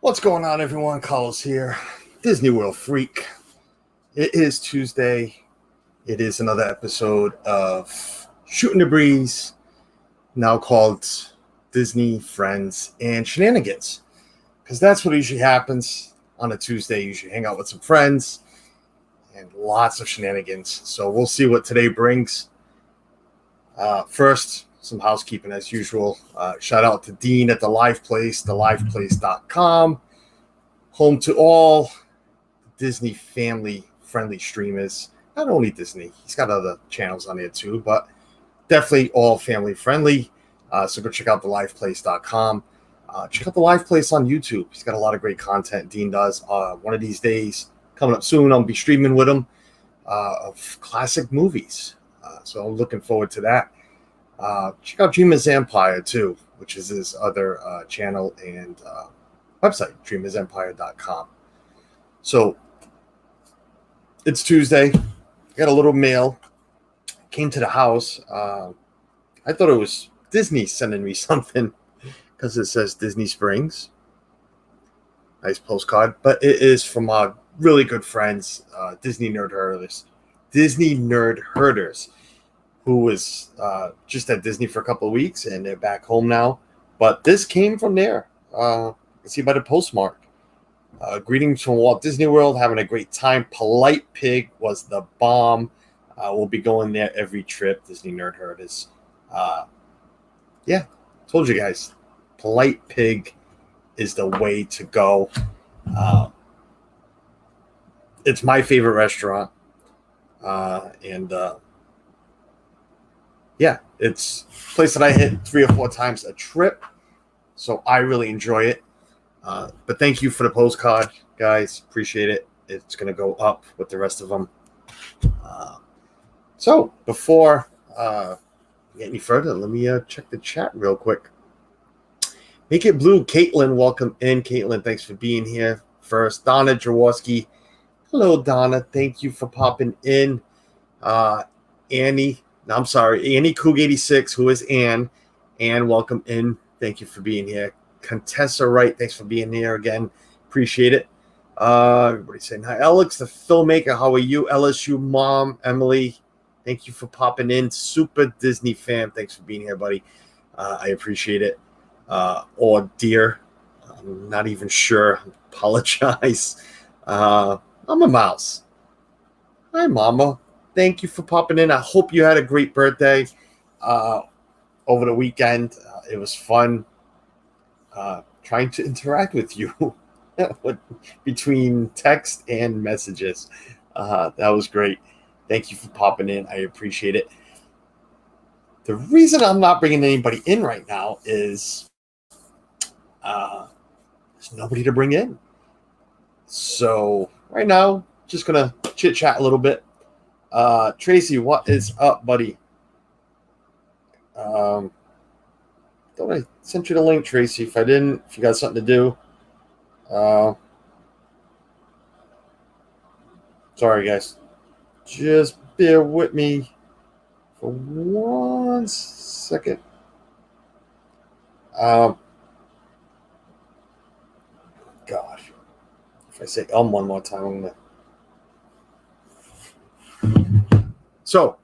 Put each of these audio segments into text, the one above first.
What's going on, everyone? Carlos here, Disney World Freak. It is Tuesday. It is another episode of Shooting the Breeze, now called Disney Friends and Shenanigans, because that's what usually happens on a Tuesday. You usually hang out with some friends and lots of shenanigans. So we'll see what today brings. First, some housekeeping as usual. Shout out to Dean at The Live Place, theliveplace.com. Home to all Disney family-friendly streamers. Not only Disney, he's got other channels on there too, but definitely all family-friendly. So go check out theliveplace.com. Check out The Live Place on YouTube. He's got a lot of great content, Dean does. One of these days, coming up soon, I'll be streaming with him of classic movies. So I'm looking forward to that. Check out Dreamer's Empire too, which is his other channel and website, dreamersempire.com. So it's Tuesday. Got a little mail. Came to the house. I thought it was Disney sending me something because it says Disney Springs. Nice postcard, but it is from our really good friends, Disney Nerd Herders, who was just at Disney for a couple of weeks, and they're back home now. But this came from there. See by the postmark. Greetings from Walt Disney World. Having a great time. Polite Pig was the bomb. We'll be going there every trip. Disney Nerd Herders. Yeah, told you guys. Polite Pig is the way to go. It's my favorite restaurant. Yeah, it's a place that I hit 3 or 4 times a trip. So I really enjoy it. But thank you for the postcard, guys. Appreciate it. It's going to go up with the rest of them. So before we get any further, let me check the chat real quick. Make It Blue. Caitlin, welcome in. Caitlin, thanks for being here first. Donna Jaworski. Hello, Donna. Thank you for popping in. Annie Coog 86, who is Ann. Ann, welcome in. Thank you for being here. Contessa Wright, thanks for being here again. Appreciate it. Everybody saying hi. Alex, the filmmaker, how are you? LSU mom, Emily, thank you for popping in. Super Disney fan, thanks for being here, buddy. I appreciate it. Or dear, I'm not even sure. Apologize. I'm a mouse. Hi, Mama. Thank you for popping in. I hope you had a great birthday over the weekend. It was fun trying to interact with you between text and messages. That was great. Thank you for popping in. I appreciate it. The reason I'm not bringing anybody in right now is there's nobody to bring in. So right now, just going to chit-chat a little bit. Tracy, what is up, buddy? Thought I sent you the link, Tracy. If I didn't, if you got something to do. Sorry, guys. Just bear with me for 1 second. Gosh. If I say one more time, I'm going to. So,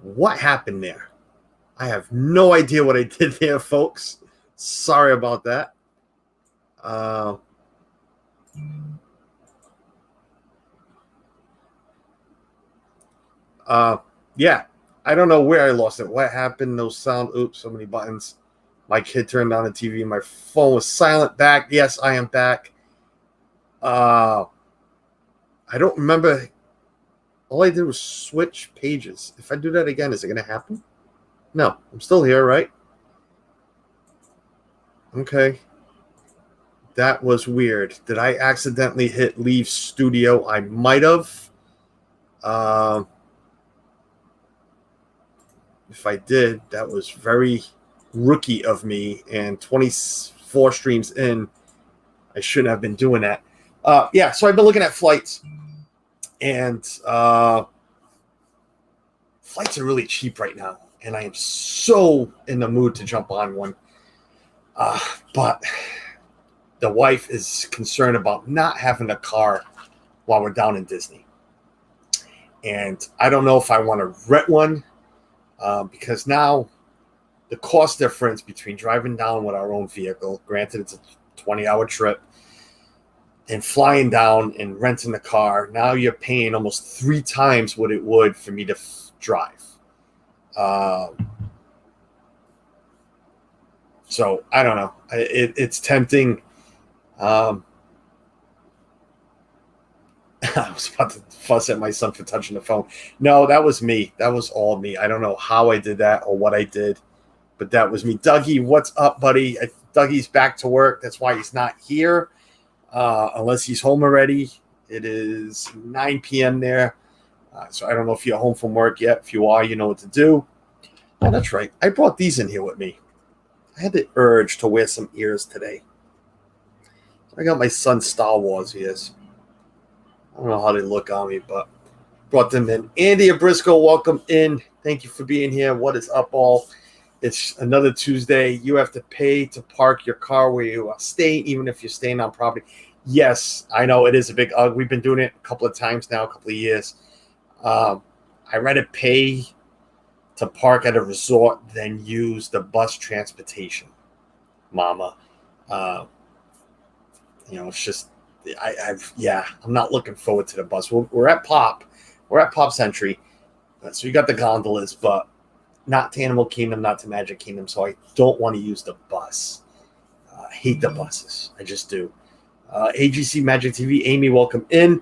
what happened there? I have no idea what I did there, folks. Sorry about that. Yeah, I don't know where I lost it. What happened? No sound. Oops, so many buttons. My kid turned on the TV. My phone was silent. Back. Yes, I am back. I don't remember All I did was switch pages. If I do that again, is it going to happen? No, I'm still here, right? Okay. That was weird. Did I accidentally hit leave studio? I might have. If I did, that was very rookie of me. And 24 streams in, I shouldn't have been doing that. Yeah, so I've been looking at flights. And flights are really cheap right now. And I am so in the mood to jump on one. But the wife is concerned about not having a car while we're down in Disney. And I don't know if I want to rent one because now the cost difference between driving down with our own vehicle, granted it's a 20-hour trip, and flying down and renting a car, now you're paying almost 3 times what it would for me to drive. So I don't know. It's tempting. I was about to fuss at my son for touching the phone. No, that was me. That was all me. I don't know how I did that or what I did, but that was me. Dougie, what's up, buddy? Dougie's back to work. That's why he's not here, unless he's home already. It is 9 p.m. there, so I don't know if you're home from work yet. If you are, you know what to do. Oh, that's right. I brought these in here with me. I had the urge to wear some ears today. I got my son's Star Wars ears. I don't know how they look on me, but brought them in. Andy Abrisco, welcome in. Thank you for being here. What is up, all? It's another Tuesday. You have to pay to park your car where you are staying, even if you're staying on property. Yes, I know it is a big UG. We've been doing it a couple of times now, a couple of years. I rather pay to park at a resort than use the bus transportation, Mama. It's just I'm not looking forward to the bus. We're at Pop. We're at Pop Century. So you got the gondolas, but not to Animal Kingdom, not to Magic Kingdom. So I don't want to use the bus. I hate the buses. I just do. AGC Magic TV, Amy, welcome in.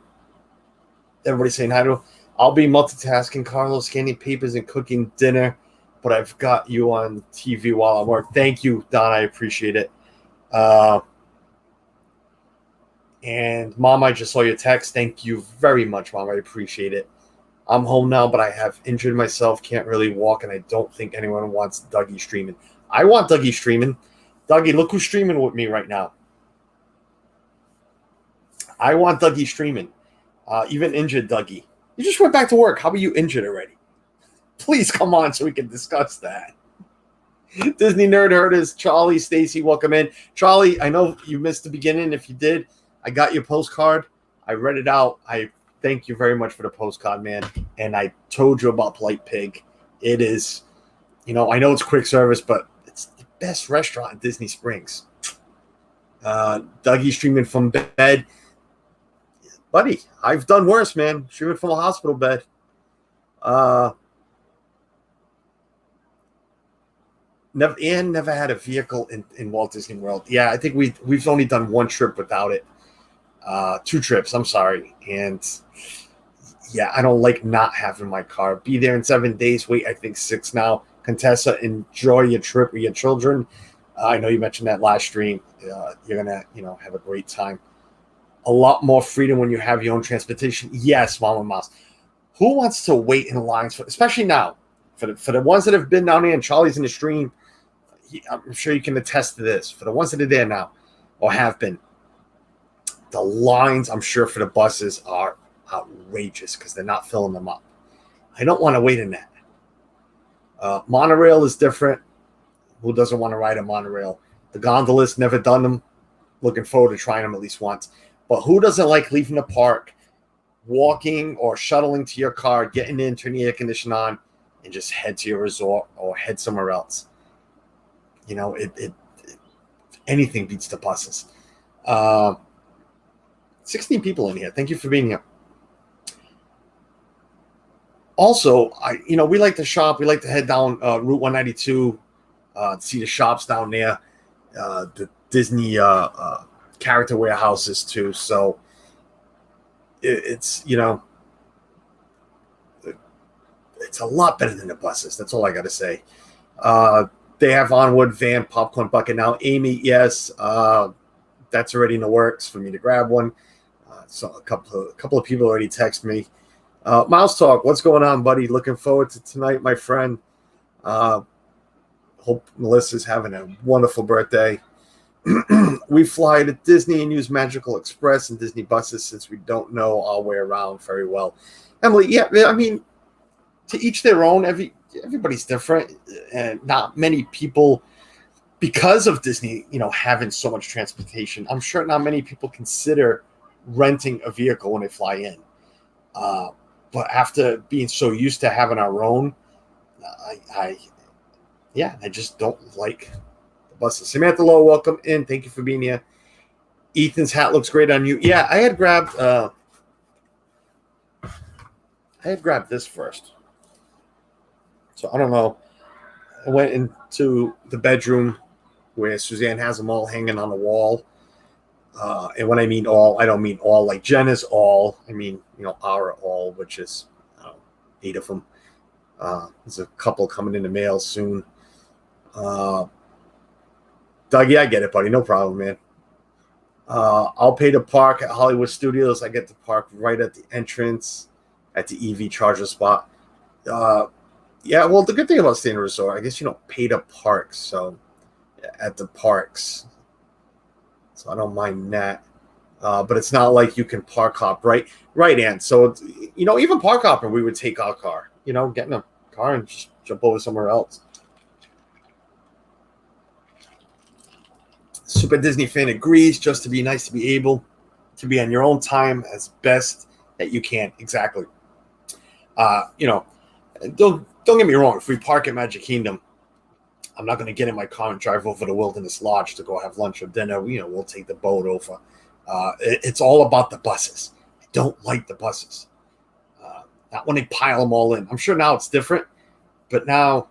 Everybody saying hi to. I'll be multitasking, Carlos, scanning papers and cooking dinner, but I've got you on TV while I'm working. Thank you, Don. I appreciate it. And Mom, I just saw your text. Thank you very much, Mom. I appreciate it. I'm home now, but I have injured myself. Can't really walk, and I don't think anyone wants Dougie streaming. I want Dougie streaming. Dougie, look who's streaming with me right now. I want Dougie streaming. Even injured Dougie. You just went back to work. How are you injured already? Please come on so we can discuss that. Disney Nerd Herders, Charlie, Stacy, welcome in. Charlie, I know you missed the beginning. If you did, I got your postcard. I read it out. I thank you very much for the postcard, man. And I told you about Polite Pig. It is, I know it's quick service, but it's the best restaurant in Disney Springs. Dougie streaming from bed. Buddy, I've done worse, man. Streaming from a hospital bed. Never had a vehicle in Walt Disney World. Yeah, I think we've only done one trip without it. 2 trips, I'm sorry. And yeah, I don't like not having my car. Be there in 7 days. Wait, I think 6 now. Contessa, enjoy your trip with your children. I know you mentioned that last stream. You're gonna, have a great time. A lot more freedom when you have your own transportation. Yes, Mama Mouse. Who wants to wait in lines especially now, for the ones that have been down there, and Charlie's in the stream, I'm sure you can attest to this. For the ones that are there now or have been, the lines, I'm sure, for the buses are outrageous because they're not filling them up. I don't want to wait in that. Monorail is different. Who doesn't want to ride a monorail? The gondolas, never done them. Looking forward to trying them at least once. But who doesn't like leaving the park, walking or shuttling to your car, getting in, turning the air conditioner on, and just head to your resort or head somewhere else? Anything beats the buses. 16 people in here. Thank you for being here. Also, we like to shop. We like to head down Route 192, see the shops down there, the Disney character warehouses too. So it's it's a lot better than the buses. That's all I got to say. They have Onward Van Popcorn Bucket now. Amy, yes, that's already in the works for me to grab one. So a couple of people already text me. Mouse Talk, what's going on, buddy? Looking forward to tonight, my friend. Hope Melissa's having a wonderful birthday. We fly to Disney and use Magical Express and Disney buses since we don't know our way around very well. Emily, yeah, I mean, to each their own. Everybody's different, and not many people, because of Disney, having so much transportation, I'm sure not many people consider renting a vehicle when they fly in. But after being so used to having our own, I just don't like the buses. Samantha Lowe, welcome in. Thank you for being here. Ethan's hat looks great on you. Yeah, I had grabbed this first. So I don't know. I went into the bedroom where Suzanne has them all hanging on the wall. And when I mean all, I don't mean all like Jenna's all. I mean, our all, which is 8 of them. There's a couple coming in the mail soon. Dougie, I get it, buddy. No problem, man. I'll pay to park at Hollywood Studios. I get to park right at the entrance at the EV charger spot. Yeah, well, the good thing about staying in a resort, I guess you don't pay to park, so at the parks. So I don't mind that. But it's not like you can park hop, right, Ann? So, even park hopping, we would take our car, get in a car and just jump over somewhere else. Super Disney fan agrees, just to be nice to be able to be on your own time as best that you can. Exactly. Don't get me wrong. If we park at Magic Kingdom, I'm not going to get in my car and drive over to Wilderness Lodge to go have lunch or dinner. We'll take the boat over. It's all about the buses. I don't like the buses. Not when they pile them all in. I'm sure now it's different, but now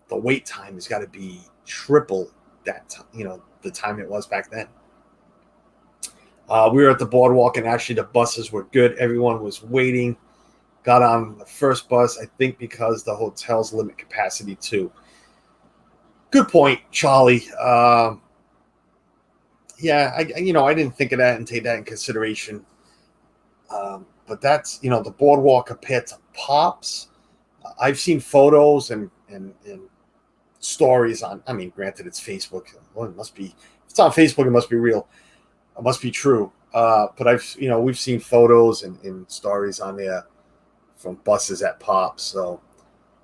the wait time has got to be triple that time, the time it was back then. We were at the boardwalk, and actually the buses were good. Everyone was waiting. Got on the first bus, I think, because the hotels limit capacity too. Good point, Charlie. I didn't think of that and take that in consideration. But that's, the boardwalk compared to Pops. I've seen photos and stories on. I mean, granted, it's Facebook. Well, it must be. If it's on Facebook, it must be real. It must be true. But we've seen photos and stories on there from buses at Pops, so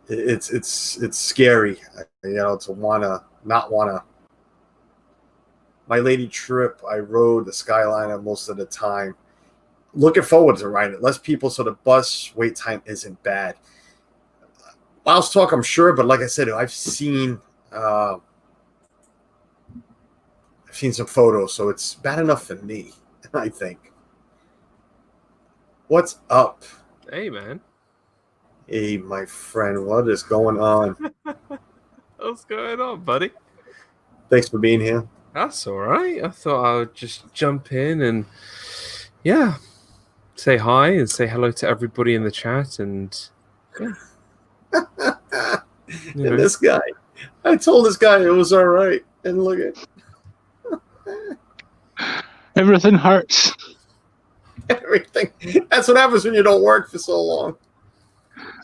it's scary, to not wanna. My lady trip, I rode the Skyliner most of the time. Looking forward to riding it. Less people, so the bus wait time isn't bad. Mouse Talk, I'm sure, but like I said, I've seen some photos, so it's bad enough for me, I think. What's up? Hey, man. Hey, my friend, what is going on? What's going on, buddy? Thanks for being here. That's all right. I thought I would just jump in and, say hi and say hello to everybody in the chat. And, And this guy, I told this guy it was all right. And look at everything hurts. Everything. That's what happens when you don't work for so long.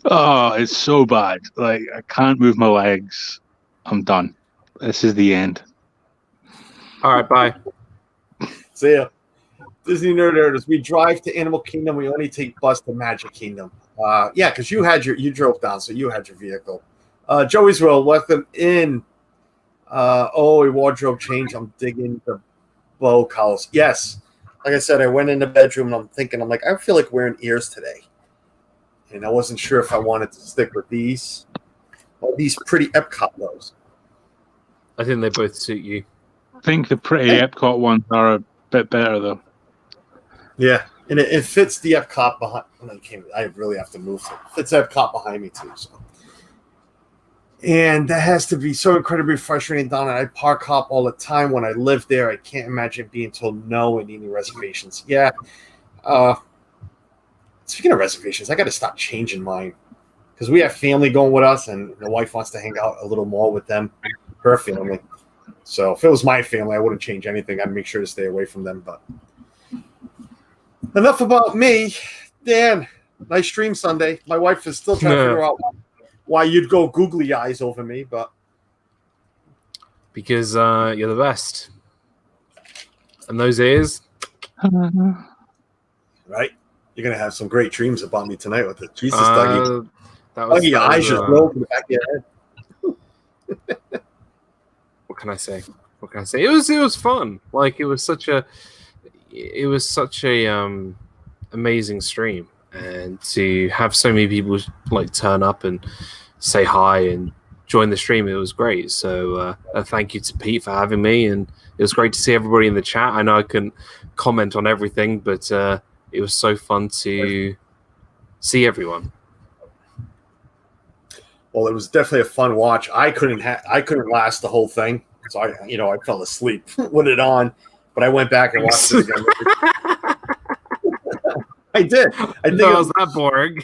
Oh, it's so bad. Like, I can't move my legs. I'm done. This is the end. All right, bye. See ya. Disney Nerd Herders. We drive to Animal Kingdom. We only take bus to Magic Kingdom. Because you drove down, so you had your vehicle. Joe Israel, welcome in. A wardrobe change. I'm digging the bow collars. Yes. Like I said, I went in the bedroom and I'm like, I feel like wearing ears today. And I wasn't sure if I wanted to stick with these or these pretty Epcot lows. I think they both suit you. I think the pretty Epcot ones are a bit better, though. Yeah, and it fits the Epcot behind. I really have to move. It fits Epcot behind me, too. So. And that has to be so incredibly frustrating, Donna. I park hop all the time when I live there. I can't imagine being told no and needing reservations. Yeah. Speaking of reservations, I got to stop changing mine. because we have family going with us, and the wife wants to hang out a little more with them, her family. So if it was my family, I wouldn't change anything. I'd make sure to stay away from them. But enough about me. Dan, nice stream Sunday. My wife is still trying to figure out why you'd go googly eyes over me, but because you're the best. And those ears, right? You're gonna have some great dreams about me tonight with it. Jesus, Dougie. Dougie, eyes just roll to the back of your head. What can I say? It was fun. Like it was such a amazing stream, and to have so many people like turn up and say hi and join the stream, it was great. So thank you to Pete for having me, and it was great to see everybody in the chat. I know I couldn't comment on everything, but it was so fun to see everyone. Well, it was definitely a fun watch. I couldn't last the whole thing, so I fell asleep with it on. But I went back and watched it again. I did. I think was that boring.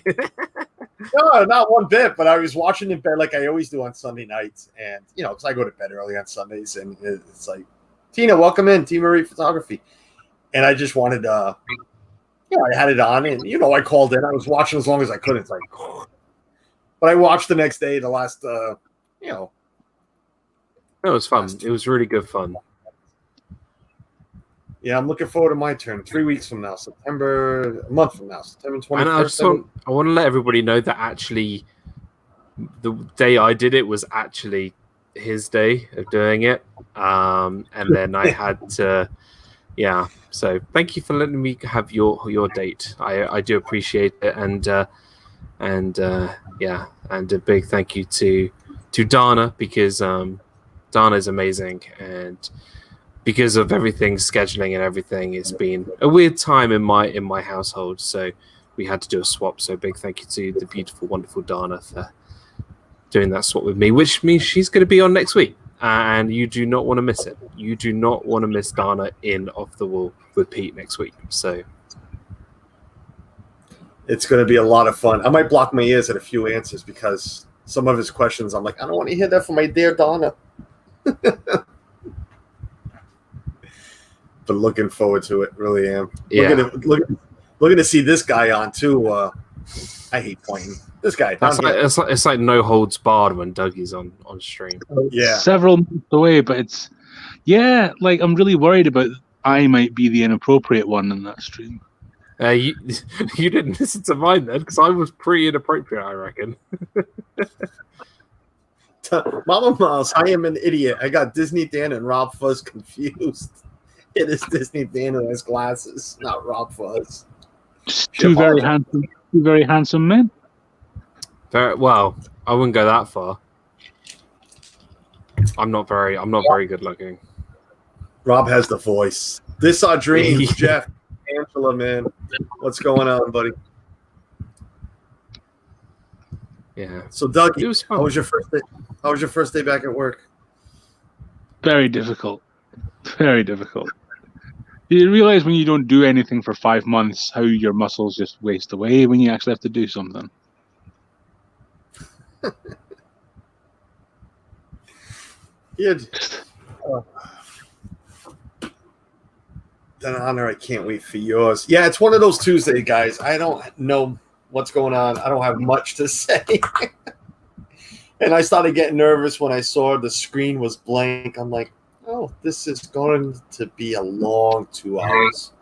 No, not one bit. But I was watching in bed like I always do on Sunday nights, and because I go to bed early on Sundays, and it's like, Tina, welcome in, T. Marie Photography, and I just wanted, I had it on, and I called in. I was watching as long as I could. It's like, but I watched the next day, the last, It was fun. It was really good fun. Yeah, I'm looking forward to my turn. 3 weeks from now, a month from now, September 21st. And I want to let everybody know that actually the day I did it was actually his day of doing it. And then I had to, So thank you for letting me have your date. I do appreciate it. And a big thank you to Dana, because Dana is amazing, and because of everything, scheduling and everything, it's been a weird time in my household, so we had to do a swap. So big thank you to the beautiful, wonderful Dana for doing that swap with me, which means she's going to be on next week, and you do not want to miss it. You do not want to miss Dana in Off the Wall with Pete next week. So it's going to be a lot of fun. I might block my ears at a few answers, because some of his questions, I'm like, I don't want to hear that from my dear Donna. But looking forward to it, really am. Yeah. Looking to see this guy on too. I hate pointing. This guy. It's like no holds barred when Dougie's on stream. Yeah. Several months away, but it's like I'm really worried about I might be the inappropriate one in that stream. You didn't listen to mine then, because I was pretty inappropriate, I reckon. Mama Mouse, I am an idiot. I got Disney Dan and Rob Fuzz confused. It is Disney Dan who has glasses, not Rob Fuzz. Two very handsome men. Well, I wouldn't go that far. I'm not very good looking. Rob has the voice. This our dream, Jeff, Angela, man. What's going on, buddy? Yeah. So, Dougie, it was fun. How was your first day? How was your first day back at work? Very difficult. Very difficult. You realize when you don't do anything for 5 months, how your muscles just waste away when you actually have to do something. An honor. I can't wait for yours. Yeah, it's one of those Tuesday, guys. I don't know what's going on. I don't have much to say. And I started getting nervous when I saw the screen was blank. I'm like, oh, this is going to be a long 2 hours.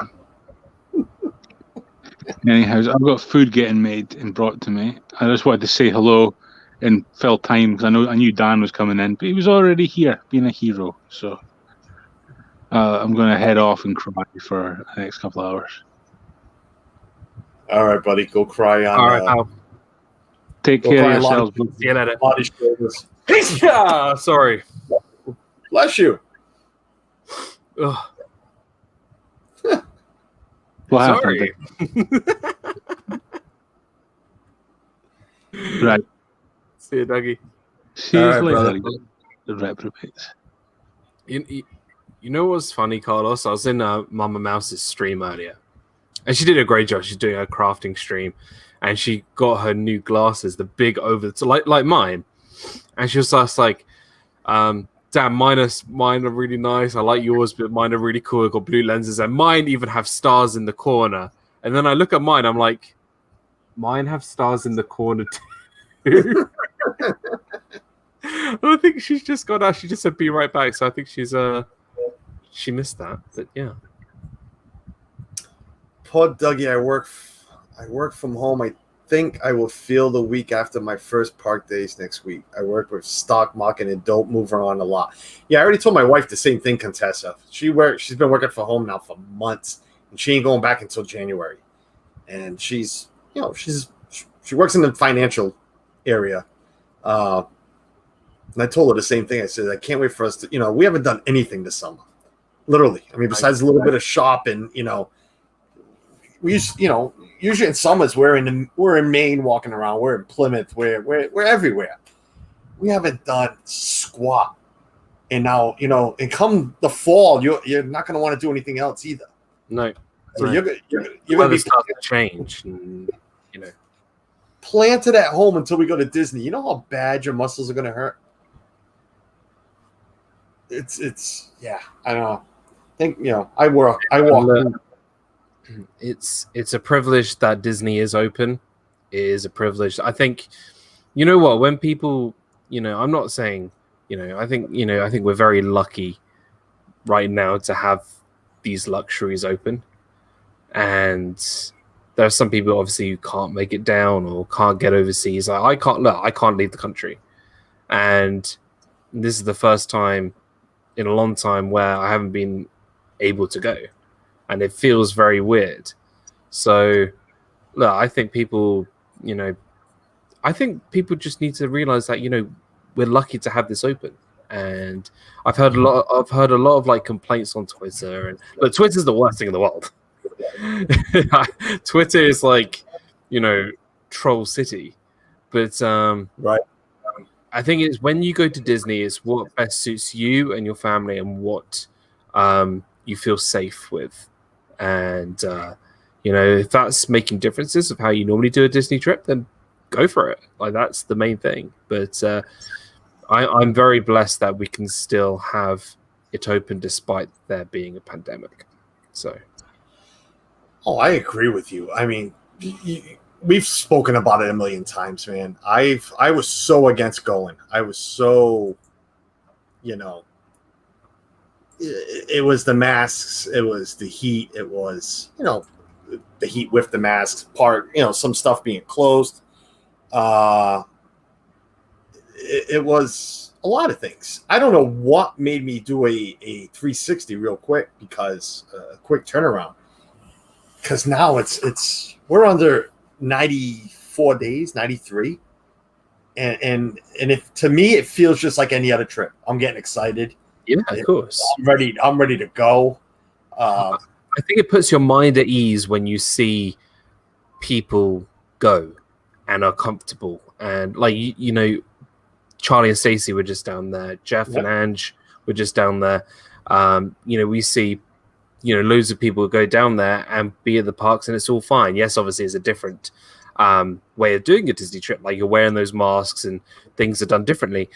Anyhow, I've got food getting made and brought to me. I just wanted to say hello and fill time, because I knew Dan was coming in, but he was already here, being a hero. So I'm going to head off and cry for the next couple of hours. All right, buddy, go cry on. All right, take care of yourselves. See you later. Yeah, sorry. Bless you. Ugh. What Sorry. happened? Right. See you, Dougie. See you later. The reprobates. You know what's funny, Carlos? I was in Mama Mouse's stream earlier, and she did a great job. She's doing a crafting stream, and she got her new glasses, the big over, so like mine, and she was just like, "Damn, mine are really nice. I like yours, but mine are really cool. I've got blue lenses, and mine even have stars in the corner." And then I look at mine, I'm like, "Mine have stars in the corner too." I think she's just gone out. She just said, "Be right back." So I think she missed that. But yeah. Poor Dougie, I work from home. I think I will feel the week after my first park days next week. I work with stock market and don't move around a lot. Yeah, I already told my wife the same thing, Contessa. She's been working from home now for months, and she ain't going back until January. And she works in the financial area. And I told her the same thing. I said, I can't wait for us to, we haven't done anything this summer. Literally. I mean, besides a little bit of shopping, we used, usually in summers we're in Maine walking around, we're in Plymouth, we're everywhere. We haven't done squat. And now, and come the fall, you're not going to want to do anything else either. No. So no. you're going to be starting to change, and, planted at home until we go to Disney. You know how bad your muscles are going to hurt? It's yeah, I don't know. I think, I walk. It's a privilege that Disney is open. It is a privilege. I think, what, when people, I'm not saying, I think we're very lucky right now to have these luxuries open. And there are some people obviously who can't make it down or can't get overseas. I can't leave the country. And this is the first time in a long time where I haven't been able to go. And it feels very weird. So, look, I think people, just need to realize that, we're lucky to have this open. And I've heard a lot of like complaints on Twitter, and look, Twitter's the worst thing in the world. Twitter is like, troll city. But right. I think it's when you go to Disney, it's what best suits you and your family and what you feel safe with. And, if that's making differences of how you normally do a Disney trip, then go for it. Like, that's the main thing. But I'm very blessed that we can still have it open despite there being a pandemic. So. Oh, I agree with you. I mean, we've spoken about it a million times, man. I was so against going. I was so, it was the masks, it was the heat, it was, the heat with the masks part, some stuff being closed. It was a lot of things. I don't know what made me do a 360 real quick, because a quick turnaround. Because now we're under 94 days, 93. And if, to me, it feels just like any other trip. I'm getting excited. Yeah, of course. I'm ready to go. I think it puts your mind at ease when you see people go and are comfortable. And like, Charlie and Stacey were just down there. Jeff and Ange were just down there. We see, loads of people go down there and be at the parks, and it's all fine. Yes, obviously, it's a different way of doing a Disney trip. Like, you're wearing those masks and things are done differently.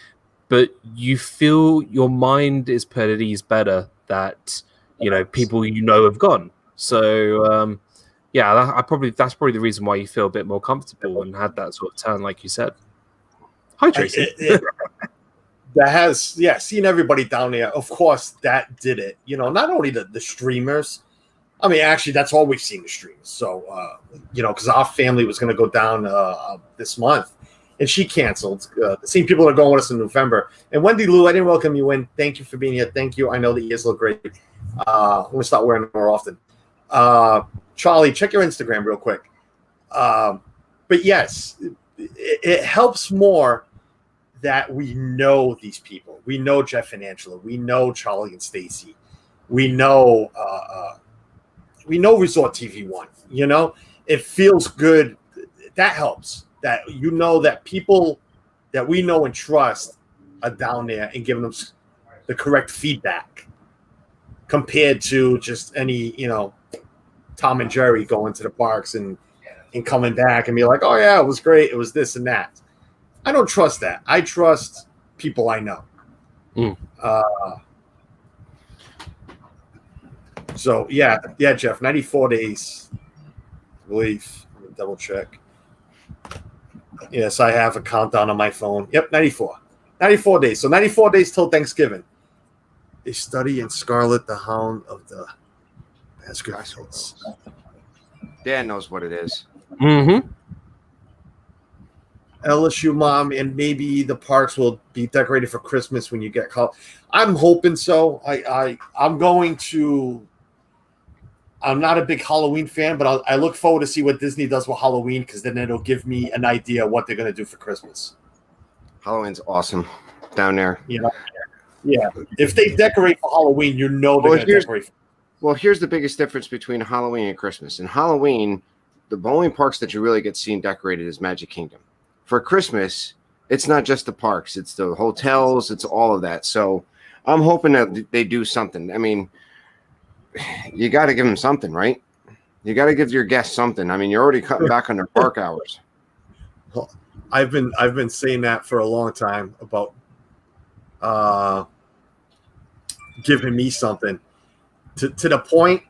But you feel your mind is put at ease better that, people have gone. So, that's probably the reason why you feel a bit more comfortable and had that sort of turn, like you said. Hi, Tracy. That has, seen everybody down there. Of course, that did it. Not only the streamers. I mean, actually, that's all we've seen, the streamers. So, because our family was going to go down this month, and she canceled. The same people are going with us in November. And Wendy Lou, I didn't welcome you in. Thank you for being here. Thank you. I know the ears look great. I'm going to start wearing them more often. Charlie, check your Instagram real quick. But yes, it helps more that we know these people. We know Jeff and Angela. We know Charlie and Stacey. We know Resort TV One. It feels good. That helps. That that people that we know and trust are down there and giving them the correct feedback, compared to just any Tom and Jerry going to the parks and and coming back and be like, oh yeah, it was great. It was this and that. I don't trust that. I trust people I know. So yeah, Jeff, 94 days. I believe. Let me double check. Yes, I have a countdown on my phone. Yep, 94. 94 days. So 94 days till Thanksgiving. They study in Scarlet, the Hound of the Baskervilles. Dan knows what it is. Mm-hmm. LSU mom, and maybe the parks will be decorated for Christmas when you get called. I'm hoping so. I'm going to. I'm not a big Halloween fan, but I look forward to see what Disney does with Halloween, because then it'll give me an idea what they're going to do for Christmas. Halloween's awesome down there. You know, yeah. If they decorate for Halloween, they're going to decorate. Well, here's the biggest difference between Halloween and Christmas. In Halloween, the only parks that you really get seen decorated is Magic Kingdom. For Christmas, it's not just the parks; it's the hotels, it's all of that. So I'm hoping that they do something. I mean, you got to give them something, right? You got to give your guests something. I mean, you're already cutting back on their park hours. Well, I've been saying that for a long time about giving me something to the point.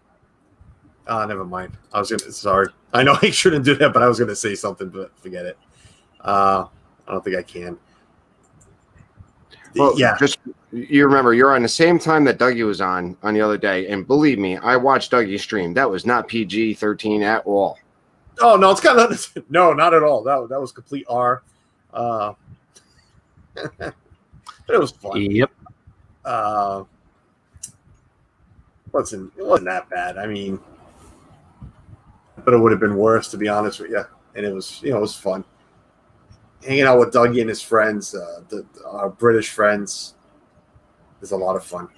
Never mind. Sorry. I know I shouldn't do that, but I was gonna say something, but forget it. I don't think I can. Well, yeah. Just you remember, you're on the same time that Dougie was on the other day, and believe me, I watched Dougie stream. That was not PG-13 at all. Oh no, it's kind of no, not at all. That was complete R. But it was fun. Yep. It wasn't that bad. I mean, but it would have been worse, to be honest with you. And it was, it was fun. Hanging out with Dougie and his friends, our British friends, is a lot of fun.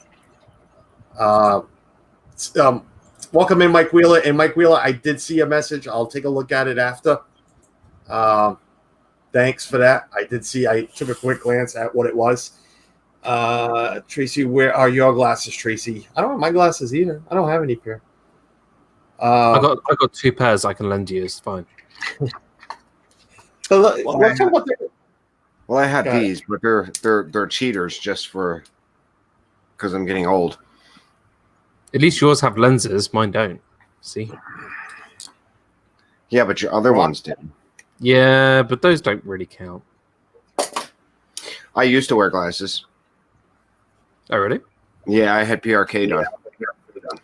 Welcome in, Mike Wheeler. And Mike Wheeler, I did see a message. I'll take a look at it after. Thanks for that. I took a quick glance at what it was. Tracy, where are your glasses, Tracy? I don't have my glasses either. I don't have any pair. I got 2 pairs I can lend you. It's fine. Well, I have these, but they're cheaters just because I'm getting old. At least yours have lenses. Mine don't. See? Yeah, but your other ones did. Yeah, but those don't really count. I used to wear glasses. Oh, really? Yeah, I had PRK done.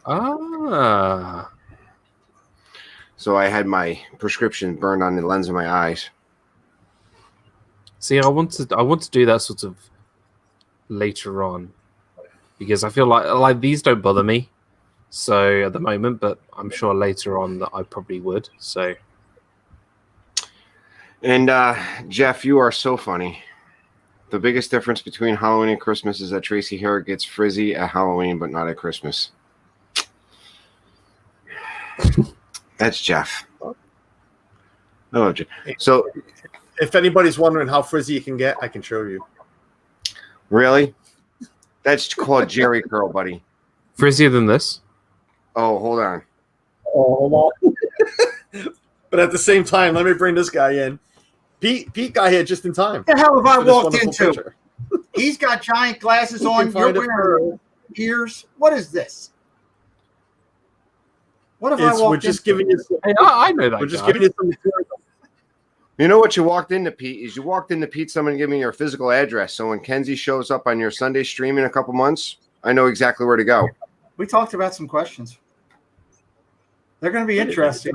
Ah. So I had my prescription burned on the lens of my eyes. See, I want to do that sort of later on, because I feel like these don't bother me. So at the moment, but I'm sure later on that I probably would. So. And Jeff, you are so funny. The biggest difference between Halloween and Christmas is that Tracy hair gets frizzy at Halloween, but not at Christmas. That's Jeff. Oh, Jeff. So, if anybody's wondering how frizzy you can get, I can show you. Really? That's called Jerry curl, buddy. Frizzier than this? Oh, hold on. But at the same time, let me bring this guy in. Pete got here just in time. What the hell have I walked into? Picture. He's got giant glasses on. You're wearing ears. What is this? What have I walked into? We're just giving you some, hey, I know that. We're just giving you some material. You know what you walked into, Pete? Is you walked into Pete, someone give me your physical address. So when Kenzie shows up on your Sunday stream in a couple months, I know exactly where to go. We talked about some questions. They're going to be interesting.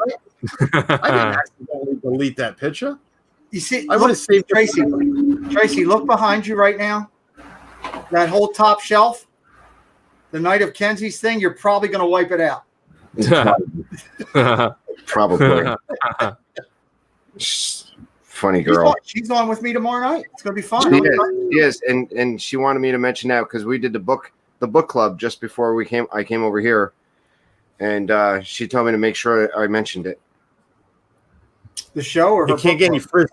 I didn't accidentally delete that picture. You see, I would have saved Tracy. Tracy, look behind you right now. That whole top shelf. The night of Kenzie's thing, you're probably going to wipe it out. Probably. Funny girl. She's on with me tomorrow night. It's going to be fun. She is. And she wanted me to mention that because we did the book club just before I came over here. And she told me to make sure I mentioned it. The show or you can't get any frizzy.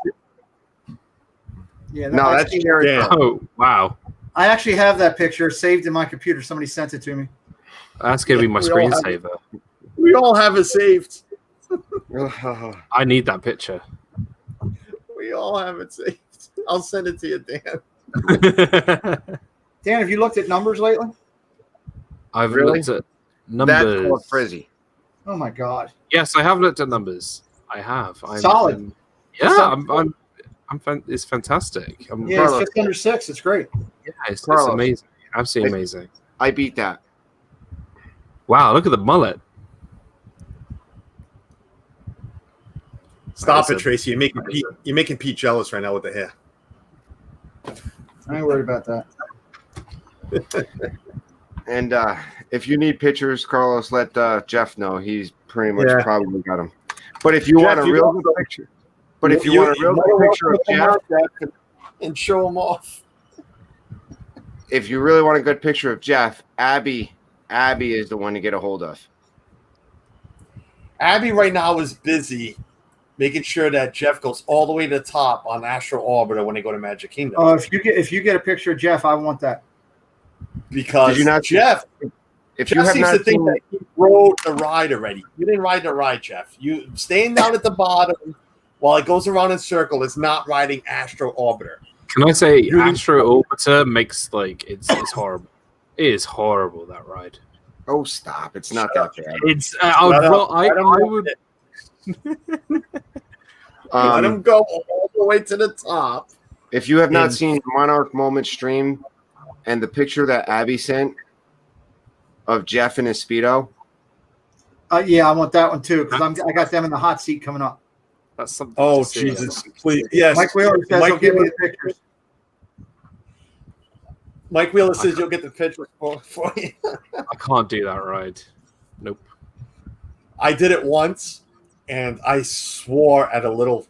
Yeah, no, that's Jerry. Oh, wow. I actually have that picture saved in my computer. Somebody sent it to me. That's going to be my screensaver. We all have it saved. I need that picture. We all have it saved. I'll send it to you, Dan. Dan, have you looked at numbers lately? I've Really? looked at That's called numbers. frizzy. Oh my God. Yes, I have looked at numbers. I have. Solid. It's fantastic. Yeah, Carlos. it's just under 6. It's great. Yeah, it's Carlos. amazing. Absolutely amazing. I beat that. Wow, look at the mullet. Stop That it, is Tracy. You're making Pete jealous right now with the hair. I ain't worried about that. And if you need pictures, Carlos, let Jeff know. He's pretty much probably got them. But if you Jeff, want a you real got good picture, but if you want a real good picture of Jeff, and show him off. if you really want a good picture of Jeff, Abby is the one to get a hold of. Abby right now is busy making sure that Jeff goes all the way to the top on Astro Orbiter when they go to Magic Kingdom. Oh, if you get a picture of Jeff, I want that. Because Did you not Jeff, If Jeff you have seems not to think seen, that you rode the ride already. You didn't ride the ride, Jeff. You staying down at the bottom while it goes around in circle is not riding Astro Orbiter. Can I say You- Astro Orbiter makes it's horrible. It is horrible, that ride. oh stop! It's not that bad. It's Let him go all the way to the top. If you have not And- seen Monarch Moment stream and the picture that Abby sent of Jeff in his Speedo, Yeah, I want that one too because I got them in the hot seat coming up. That's something. Oh, to see. Jesus. Please. Yes. Mike Wheeler says Mike he'll give me Wheeler- the pictures. Mike Wheeler says you'll get the picture for you. I can't do that ride. Nope. I did it once, and I swore at a little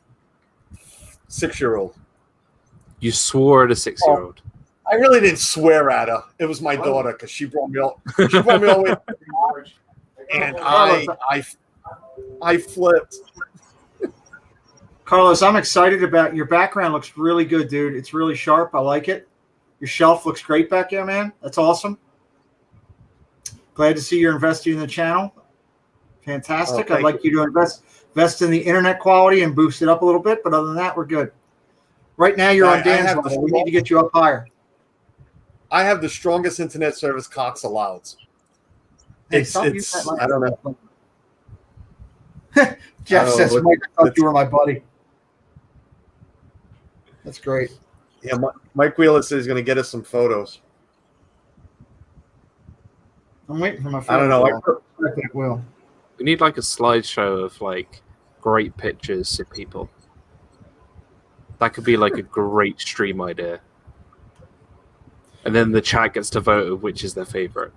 6-year-old. You swore at a 6-year-old. I really didn't swear at her. It was my daughter because she brought me all. She brought me all the way, to the marriage, and I flipped. Carlos, I'm excited about your background. Looks really good, dude. It's really sharp. I like it. Your shelf looks great back there, man. That's awesome. Glad to see you're investing in the channel. Fantastic. Oh, I'd like you to invest in the internet quality and boost it up a little bit. But other than that, we're good. Right now, you're I on Dan's have level. the- We need to get you up higher. I have the strongest internet service Cox allows. Hey, stop using It's that I don't know. Jeff Oh, says, look, Mike, I thought it's- you were my buddy. That's great. Yeah, Mike Wheeler says he's going to get us some photos. I'm waiting for my I don't know. I think it will. We need a slideshow of great pictures of people. That could be a great stream idea. And then the chat gets to vote of which is their favorite.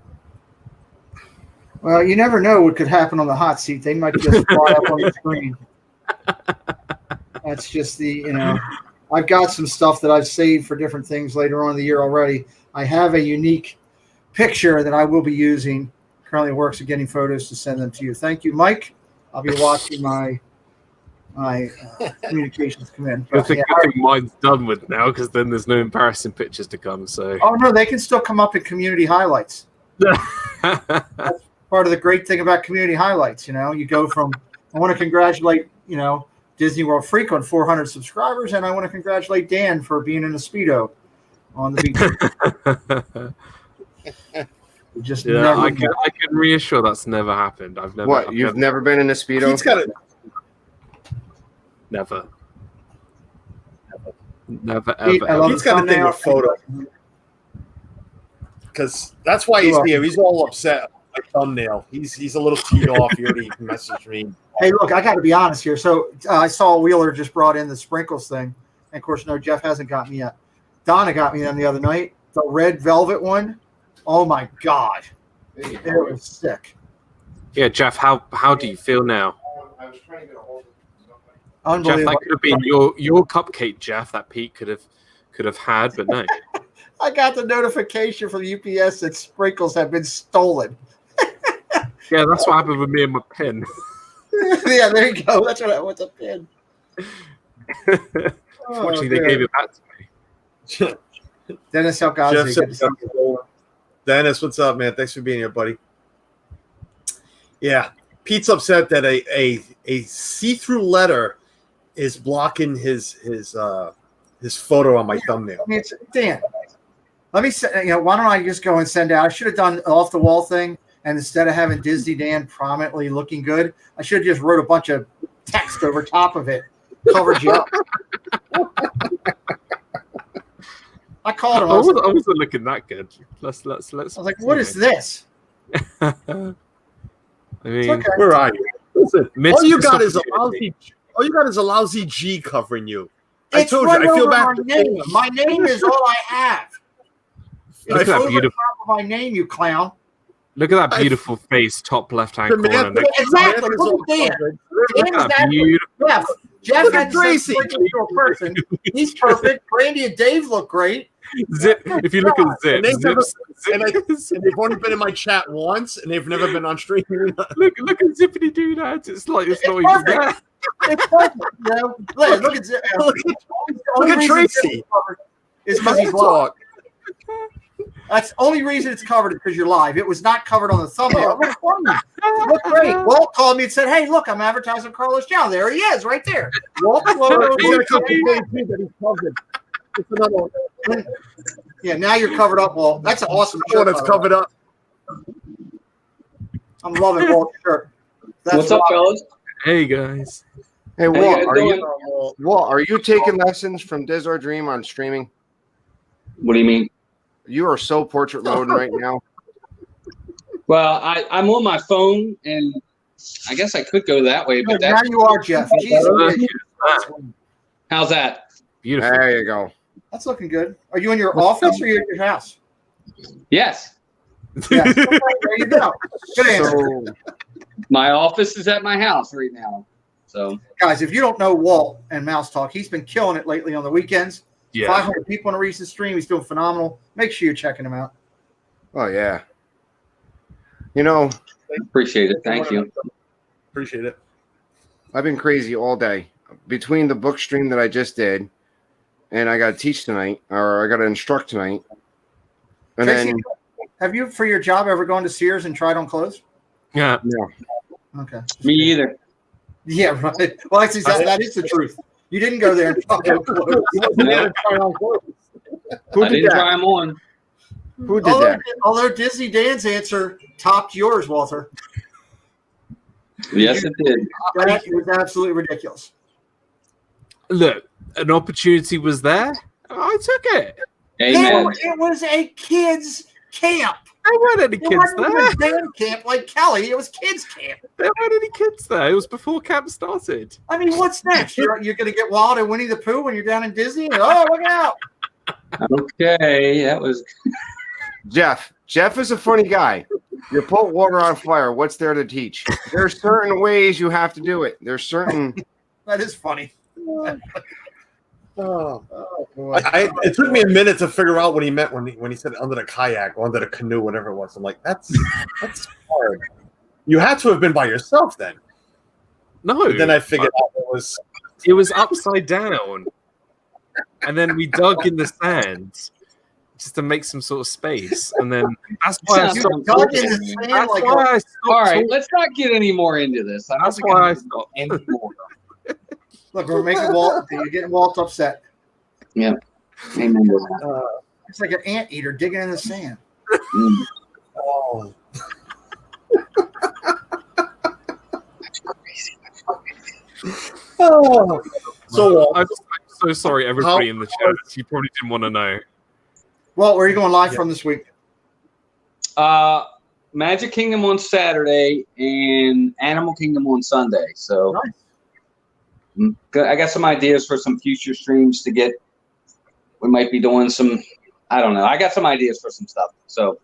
Well, you never know what could happen on the hot seat. They might just fly up on the screen. That's just I've got some stuff that I've saved for different things later on in the year already. I have a unique picture that I will be using. Currently works at getting photos to send them to you. Thank you, Mike. I'll be watching my communications come in. I But, think yeah, mine's done with now because then there's no embarrassing pictures to come. So oh, no, they can still come up in community highlights. Part of the great thing about community highlights, you go from, I want to congratulate, Disney World Freak on 400 subscribers, and I want to congratulate Dan for being in a Speedo on the beach. Just yeah, never I can reassure that's never happened. I've never. what? You've never been in a Speedo? He's got it. Never. Never Pete, ever. I love ever. He's got a thing with photos. Because that's why he's here. He's all upset. My thumbnail. He's a little teed off. He already messaged me. Hey, look, I got to be honest here. So I saw Wheeler just brought in the sprinkles thing. And, of course, no, Jeff hasn't got me yet. Donna got me them the other night. The red velvet one. Oh, my God. It was sick. Yeah, Jeff. How do you feel now? I was trying to get a hold of Jeff, Unbelievable. that could have been your cupcake, Jeff. That Pete could have had, but no. I got the notification from UPS that sprinkles have been stolen. Yeah, that's what happened with me and my pen. Yeah, there you go. That's what I want, the pin. Fortunately, they gave it back to me. Dennis Jeff Algazi. said, Dennis, what's up, man? Thanks for being here, buddy. Yeah, Pete's upset that a see-through letter is blocking his photo on my thumbnail. I mean, Dan, let me say, why don't I just go and send out? I should have done off the wall thing, and instead of having Disney Dan prominently looking good, I should have just wrote a bunch of text over top of it, covered you up. I called him. I wasn't looking that good. Let's. I was like, "What is this?" I mean, okay. Where are you? Listen, all you got is opportunity. a lousy G covering you. I It's told you, right I feel over bad. my name. My name is all I have. Look at It's that over beautiful. top of my name, you clown. Look at that beautiful face, top left-hand The man- corner. Next Exactly. is Look all at Dan. covered. look at that beautiful. Jeff Look had at to say Tracy. freaking to a person. He's perfect. Brandy and Dave look great. Zip. If you look at Zip, And they've never- and Zip, they've only been in my chat once, and they've never been on stream. look at Zippity Doo Dads. It's like it's not It's even perfect. there. It's perfect. Look at Zip. Look at Tracy. Is because he's live. Talk. That's the only reason it's covered is because you're live. It was not covered on the thumbnail. It looked funny. It looked great. Walt called me and said, "Hey, look, I'm advertising Carlos Chow." There he is, right there. Walt logo. He's gonna come to me that he's covered. It's another one. Yeah, now you're covered up, Walt. That's an awesome Oh, shirt. that's by the way. covered up. I'm loving Walt's shirt. That's What's up, rock. fellas? Hey guys. Hey, How you Walt, guys are doing? you taking lessons from Diz or Dream on streaming? What do you mean? You are so portrait mode right now. Well, I'm on my phone, and I guess I could go that way, but Now that's you are, Jeff. Jesus, how's that? Beautiful. There you go. that's looking good. Are you in your office or are you at your house? Yes, Yeah. There you go. Good answer. So, my office is at my house right now. So Guys, if you don't know Walt and Mouse Talk, he's been killing it lately on the weekends. Yeah. 500 people in a recent stream. He's doing phenomenal. Make sure you're checking him out. oh yeah. You know, appreciate it. Thank you. Appreciate it. I've been crazy all day between the book stream that I just did, and I got to teach tonight, or I got to instruct tonight, and Tracy, then have you, for your job, ever gone to Sears and tried on clothes? Yeah. Okay. Me either. Yeah, right. Well, actually, that is the truth. You didn't go there and try on clothes. No, who I did didn't that? try them on. Who did that? Although Disney Dan's answer topped yours, Walter. Yes, it did. That was absolutely ridiculous. Look, an opportunity was there. I took it. Amen. It was a kids' camp. There weren't any It kids wasn't there. even Dan camp like Kelly. It was kids' camp. There weren't any kids there. It was before camp started. I mean, what's next? You're going to get Wild and Winnie the Pooh when you're down in Disney? Oh, look out. Okay, that was. Jeff. Jeff is a funny guy. You put water on fire. What's there to teach? There's certain ways you have to do it. There's certain. That is funny. Oh. Boy. It took me a minute to figure out what he meant when he said under the kayak or under the canoe, whatever it was. I'm like, that's hard. You had to have been by yourself then. No. But then I figured out it was upside down. And then we dug in the sand just to make some sort of space. And then that's why I Sounds stopped dug talking. in the sand That's like why I stopped All right, talking. let's not get any more into this. I don't That's think why I'm I gonna stopped. anymore. Look, we're making Walt. You're getting Walt upset. Amen to that. It's like an anteater digging in the sand. Mm. Oh. Oh. So I'm so sorry, everybody in the chat. You probably didn't want to know. Walt, where are you going live from this week? Magic Kingdom on Saturday and Animal Kingdom on Sunday. So Nice. I got some ideas for some future streams to get. We might be doing some. I don't know. I got some ideas for some stuff. So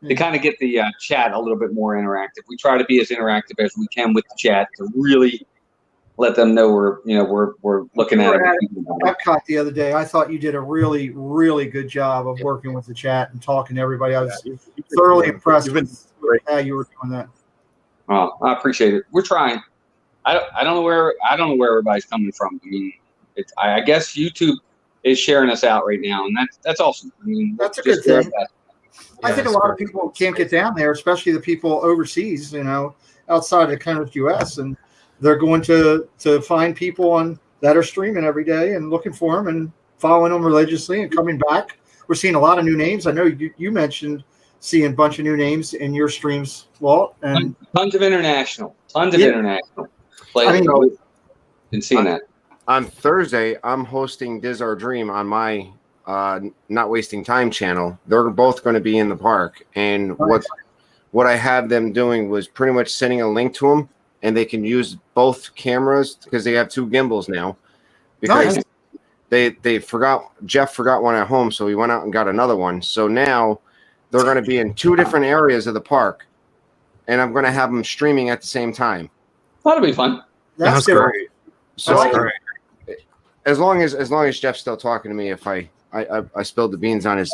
to kind of get the chat a little bit more interactive, we try to be as interactive as we can with the chat to really let them know we're looking at it. Epcot the other day. I thought you did a really, really good job of working with the chat and talking to everybody. I was thoroughly impressed You've been with how you were doing that. Oh, I appreciate it. We're trying. I don't know where everybody's coming from. I mean, I guess YouTube is sharing us out right now, and that's awesome. I mean, That's a just good do our thing. best. I think a lot of people can't get down there, especially the people overseas, outside of the kind of U.S. And they're going to find people that are streaming every day and looking for them and following them religiously and coming back. We're seeing a lot of new names. I know you mentioned seeing a bunch of new names in your streams, Walt. And tons of international players. Been seeing that. On Thursday, I'm hosting Diz Our Dream on my Not Wasting Time channel. They're both going to be in the park. And what I had them doing was pretty much sending a link to them, and they can use both cameras because they have 2 gimbals now. Because Jeff forgot one at home, so he went out and got another one. So now they're going to be in 2 different areas of the park, and I'm going to have them streaming at the same time. That'll be fun. That's great. So as long as Jeff's still talking to me, if I spilled the beans on his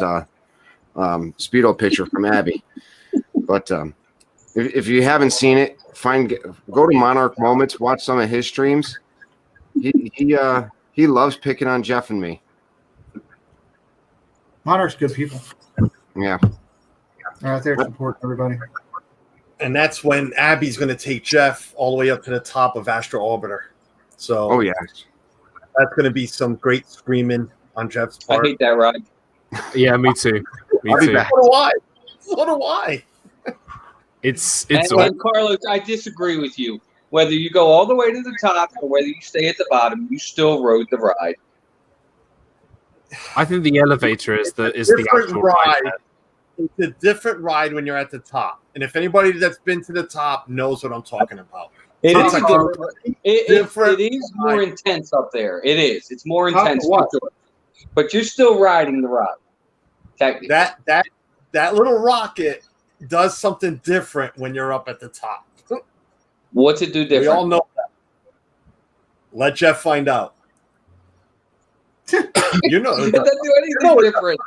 Speedo picture from Abby, but if you haven't seen it, go to Monarch Moments, watch some of his streams. He loves picking on Jeff and me. Monarch's good people. Yeah. They're out there supporting everybody. And that's when Abby's going to take Jeff all the way up to the top of Astro Orbiter. So, yeah, that's going to be some great screaming on Jeff's part. I hate that ride. Yeah, me too. So do I. It's and Carlos, I disagree with you. Whether you go all the way to the top or whether you stay at the bottom, you still rode the ride. I think the elevator is the actual ride. ride. It's a different ride when you're at the top. And if anybody that's been to the top knows what I'm talking about. It is different. It is more intense up there. It is. It's more intense. For sure. But you're still riding the ride. Technically. That little rocket does something different when you're up at the top. What's it do different? We all know that. Let Jeff find out. You know. It doesn't do anything different.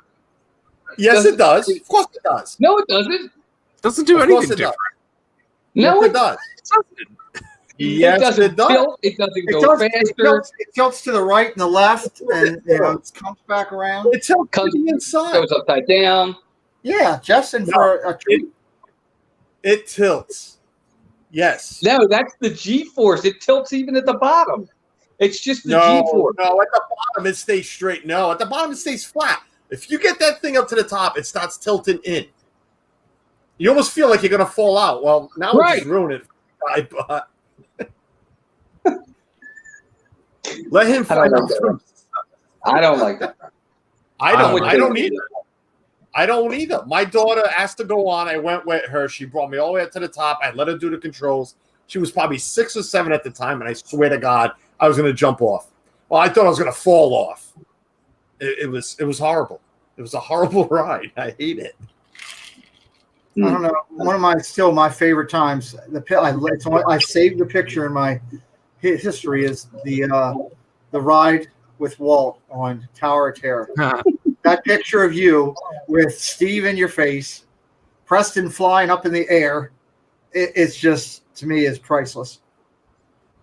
Yes, it does. Of course it does. No, it doesn't. It doesn't do anything different. No, it does. Yes, it does. Tilt. It doesn't go faster. It tilts to the right and the left, and it comes back around. It tilts to the inside. Goes upside down. Yeah, Jeff's in for a treat. It tilts. Yes. No, that's the G-force. It tilts even at the bottom. It's just the G-force. No, at the bottom it stays straight. No, at the bottom it stays flat. If you get that thing up to the top, it starts tilting in. You almost feel like you're going to fall out. Well, now we just ruin it. Let him find out first. I don't like that. I don't either. I don't either. My daughter asked to go on. I went with her. She brought me all the way up to the top. I let her do the controls. She was probably 6 or 7 at the time, and I swear to God, I was going to jump off. Well, I thought I was going to fall off. It was horrible. It was a horrible ride. I hate it. I don't know. One of my favorite times. I saved the picture in my history is the ride with Walt on Tower of Terror. That picture of you with Steve in your face, Preston flying up in the air, it's just, to me, is priceless.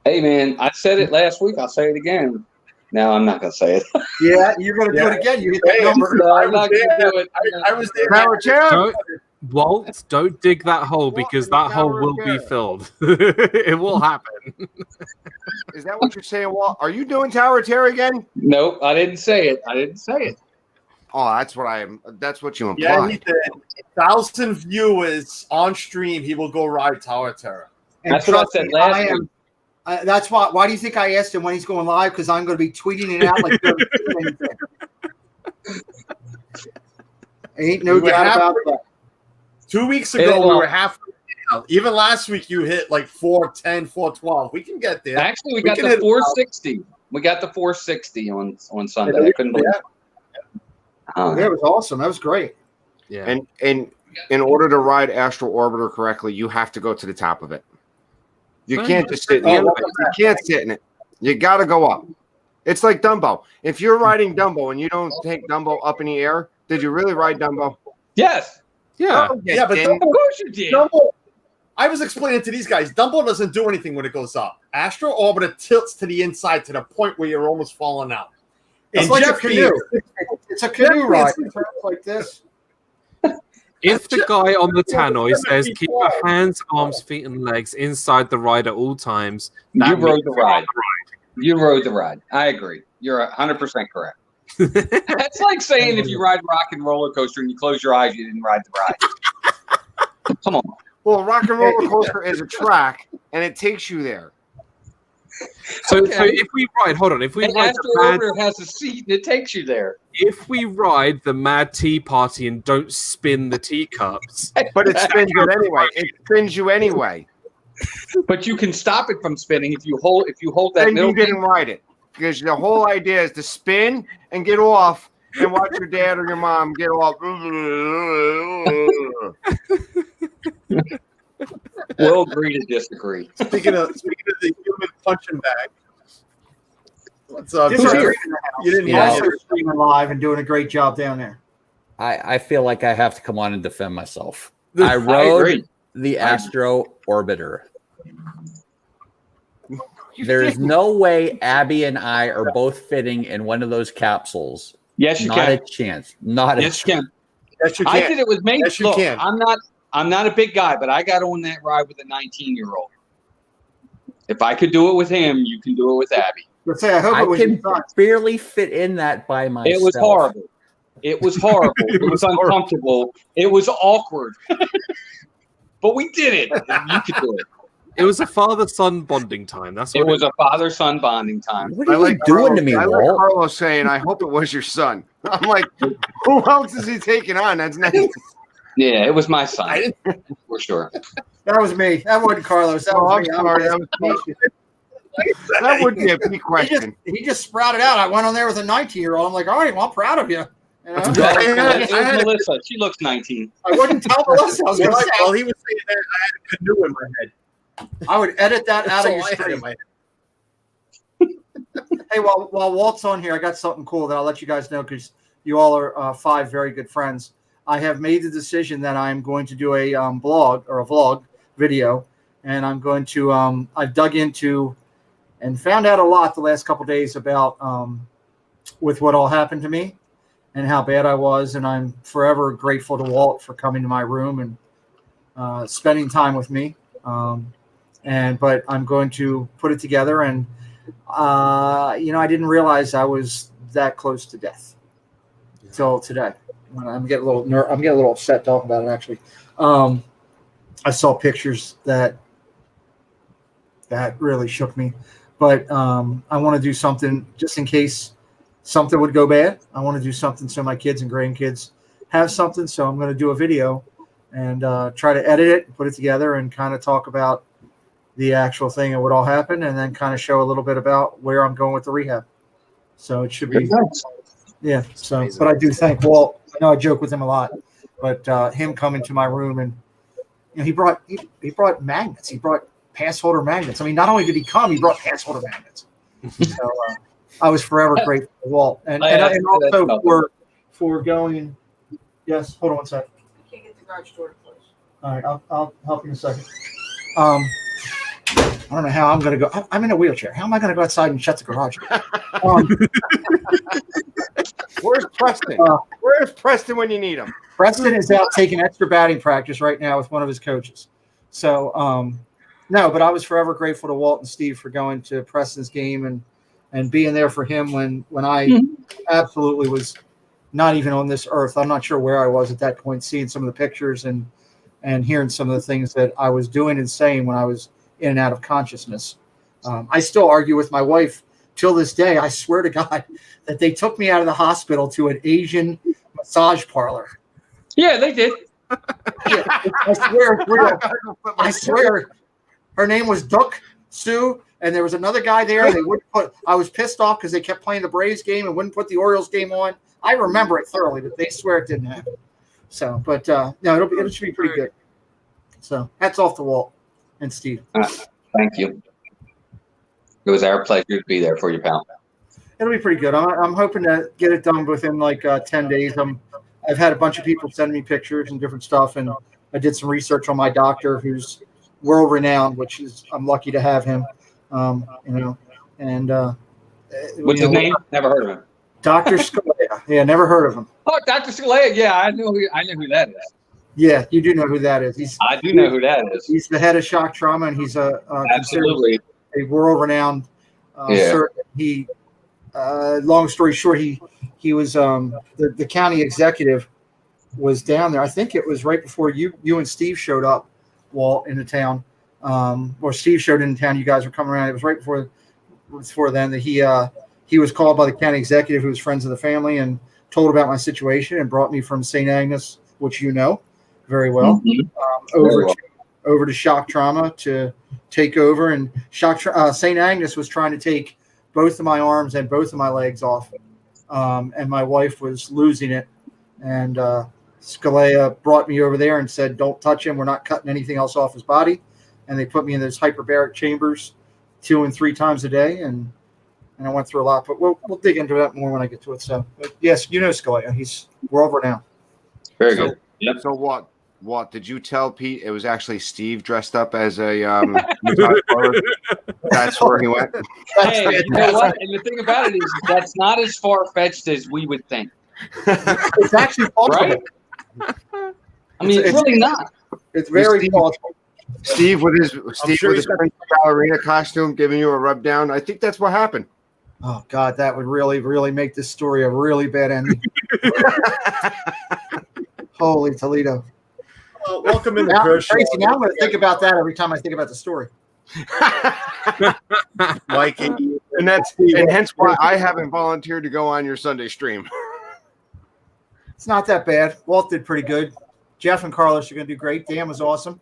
Hey, man, I said it last week. I'll say it again. No, I'm not going to say it. Yeah, you're going to do it again. You hit that number. No, I'm not going to do it. I was there. Walt, don't dig that hole because that hole will be filled. It will happen. Is that what you're saying, Walt? Are you doing Tower of Terror again? Nope, I didn't say it. Oh, that's what you implied. Yeah, he did. 1,000 viewers on stream, he will go ride Tower of Terror. That's what I said last week. That's why. Why do you think I asked him when he's going live? Because I'm going to be tweeting it out like ain't no doubt about that. 2 weeks ago, we were halfway down. Even last week, you hit like 410, 412. We can get there. Actually, we got the 460. We got the 460 on Sunday. I couldn't believe it. It was awesome. That was great. Yeah. And in order to ride Astro Orbiter correctly, you have to go to the top of it. You can't just sit in it. You can't sit in it. You got to go up. It's like Dumbo. If you're riding Dumbo and you don't take Dumbo up in the air, did you really ride Dumbo? Yes. Yeah. Oh, Yeah, but Of course you did. Dumbo, I was explaining to these guys, Dumbo doesn't do anything when it goes up. Astro Orbiter tilts to the inside to the point where you're almost falling out. It's like a canoe. It's a canoe ride. It turns like this. If the guy on the tannoy says keep your hands, arms, feet, and legs inside the ride at all times, You rode the ride. You rode the ride. I agree. You're 100% correct. That's like saying if you ride rock and roller coaster and you close your eyes, you didn't ride the ride. Come on. Well, rock and roller coaster is a track, and it takes you there. So if we ride, hold on, if we And ride Astro the mad, Orbiter has a seat and it takes you there. if we ride the Mad Tea Party and don't spin the teacups, But it spins you anyway. It spins you anyway. But you can stop it from spinning if you hold that Then middle. you didn't ride it. Because the whole idea is to spin and get off and watch your dad or your mom get off. We'll agree to disagree. Speaking of the human punching bag. What's up? This Jeff? is You didn't Yeah. also streaming live and doing a great job down there. I feel like I have to come on and defend myself. I I rode agree. the Astro Orbiter. There's no way Abby and I are both fitting in one of those capsules. Yes, you Not can. a chance. Not a Yes, you can. Yes, you I can. did it with me. Yes, you Look, can. I'm not a big guy, but I got on that ride with a 19-year-old. If I could do it with him, you can do it with Abby. Let's say I hope I it was can your son. barely fit in that by myself. It was horrible. It was horrible. It was uncomfortable. It was awkward. But we did it. You could do it. it was a father-son bonding time. That's what It was a father-son bonding time. What are you doing to me, I like Walt? Carlos saying, I hope it was your son. I'm like, who else is he taking on? That's nice. Yeah, it was my son. For sure. That was me. That wasn't Carlos. That Oh, was I'm me. sorry. That was me. That would be a big question. He just sprouted out. I went on there with a 19-year-old. I'm like, all right, well, I'm proud of you. You know? It was Melissa. She looks 19. I wouldn't tell Melissa. I was Well, going to say, while he was saying that, I had a canoe in my head. I would edit that out That's of all your I had in stream. my head. Hey, while Walt's on here, I got something cool that I'll let you guys know because you all are 5 very good friends. I have made the decision that I'm going to do a blog or a vlog video, and I'm going to I've dug into and found out a lot the last couple days about with what all happened to me and how bad I was, and I'm forever grateful to Walt for coming to my room and spending time with me. But I'm going to put it together, and I didn't realize I was that close to death until today. I'm getting a little upset talking about it. Actually, I saw pictures that really shook me. But I want to do something just in case something would go bad. I want to do something so my kids and grandkids have something. So I'm going to do a video and try to edit it, put it together, and kind of talk about the actual thing and what all happened, and then kind of show a little bit about where I'm going with the rehab. So it should be, yeah. So, but I do thank Walt. I know I joke with him a lot, but him coming to my room and he brought magnets. He brought pass holder magnets. I mean, not only did he come, he brought pass holder magnets. So I was forever grateful to Walt, and also for going. Yes, hold on one second. I can't get the garage door to close. All right, I'll help you in a second. I don't know how I'm going to go. I'm in a wheelchair. How am I going to go outside and shut the garage door? Where's Preston? Where's Preston when you need him? Preston is out taking extra batting practice right now with one of his coaches. So, no, but I was forever grateful to Walt and Steve for going to Preston's game and being there for him when I absolutely was not even on this earth. I'm not sure where I was at that point, seeing some of the pictures and hearing some of the things that I was doing and saying when I was in and out of consciousness. I still argue with my wife till this day. I swear to God that they took me out of the hospital to an Asian massage parlor. Yeah, they did. Yeah, I swear her name was Duck Sue, and there was another guy there. They wouldn't put. I was pissed off because they kept playing the Braves game and wouldn't put the Orioles game on. I remember it thoroughly, but they swear it didn't happen. So, but no, it should be pretty good. So, hats off to Walt and Steve. Thank you. It was our pleasure to be there for you, pal. It'll be pretty good. I'm hoping to get it done within like 10 days. I've had a bunch of people send me pictures and different stuff, and I did some research on my doctor, who's world renowned, which is I'm lucky to have him. And What's his name? Never heard of him. Dr. Scalea. Yeah, never heard of him. Oh, Dr. Scalea. Yeah, I know who that is. Yeah, you do know who that is. I do know who that is. He's the head of shock trauma, and he's considered Absolutely. a world-renowned surgeon. He, long story short, he was the county executive was down there. I think it was right before you and Steve showed up, Walt, in the town. Or Steve showed in town. You guys were coming around. It was right before then that he was called by the county executive, who was friends of the family, and told about my situation and brought me from St. Agnes, which you know very well, over to shock trauma to take over. And St. Agnes was trying to take both of my arms and both of my legs off, and my wife was losing it. And Scalea brought me over there and said, "Don't touch him. We're not cutting anything else off his body." And they put me in those hyperbaric chambers 2 and 3 times a day, and I went through a lot. But we'll dig into that more when I get to it. So, but yes, you know Scalea. He's world renowned. Very good. Yep. So what did you tell Pete? It was actually Steve dressed up as a massage parlor. That's where he went. Hey, you know what? And the thing about it is that's not as far fetched as we would think. It's actually possible. Right? I mean, it's really not. It's very possible. Steve with his Prince ballerina costume giving you a rub down. I think that's what happened. Oh God, that would really, really make this story a really bad ending. Holy Toledo! Welcome in the Tracy. Now I'm going to think about that every time I think about the story. Mike, and hence why I haven't volunteered to go on your Sunday stream. It's not that bad. Walt did pretty good. Jeff and Carlos are going to do great. Dan was awesome.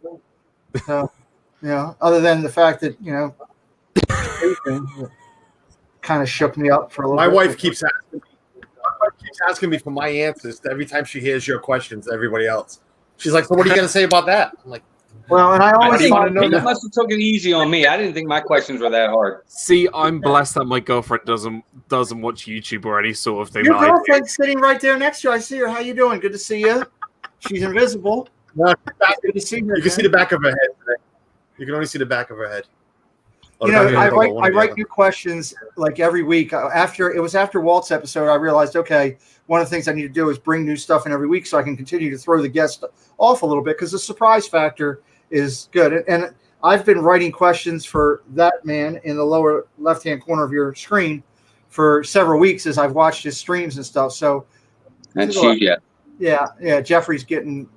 So, other than the fact that kind of shook me up for a little bit. My wife keeps asking me for my answers every time she hears your questions to everybody else. She's like, "So what are you going to say about that?" I'm like, "Well," and I always want to know. You must have took it easy on me. I didn't think my questions were that hard. See, I'm blessed that my girlfriend doesn't watch YouTube or any sort of thing. Your girlfriend's sitting right there next to you. I see her. How you doing? Good to see you. She's invisible. No, good to see her. You can see the back of her head today. You can only see the back of her head. I write new questions like every week. After Walt's episode, I realized, okay, one of the things I need to do is bring new stuff in every week so I can continue to throw the guest off a little bit, because the surprise factor is good. And I've been writing questions for that man in the lower left-hand corner of your screen for several weeks as I've watched his streams and stuff. So that's you, yeah. Jeffrey's getting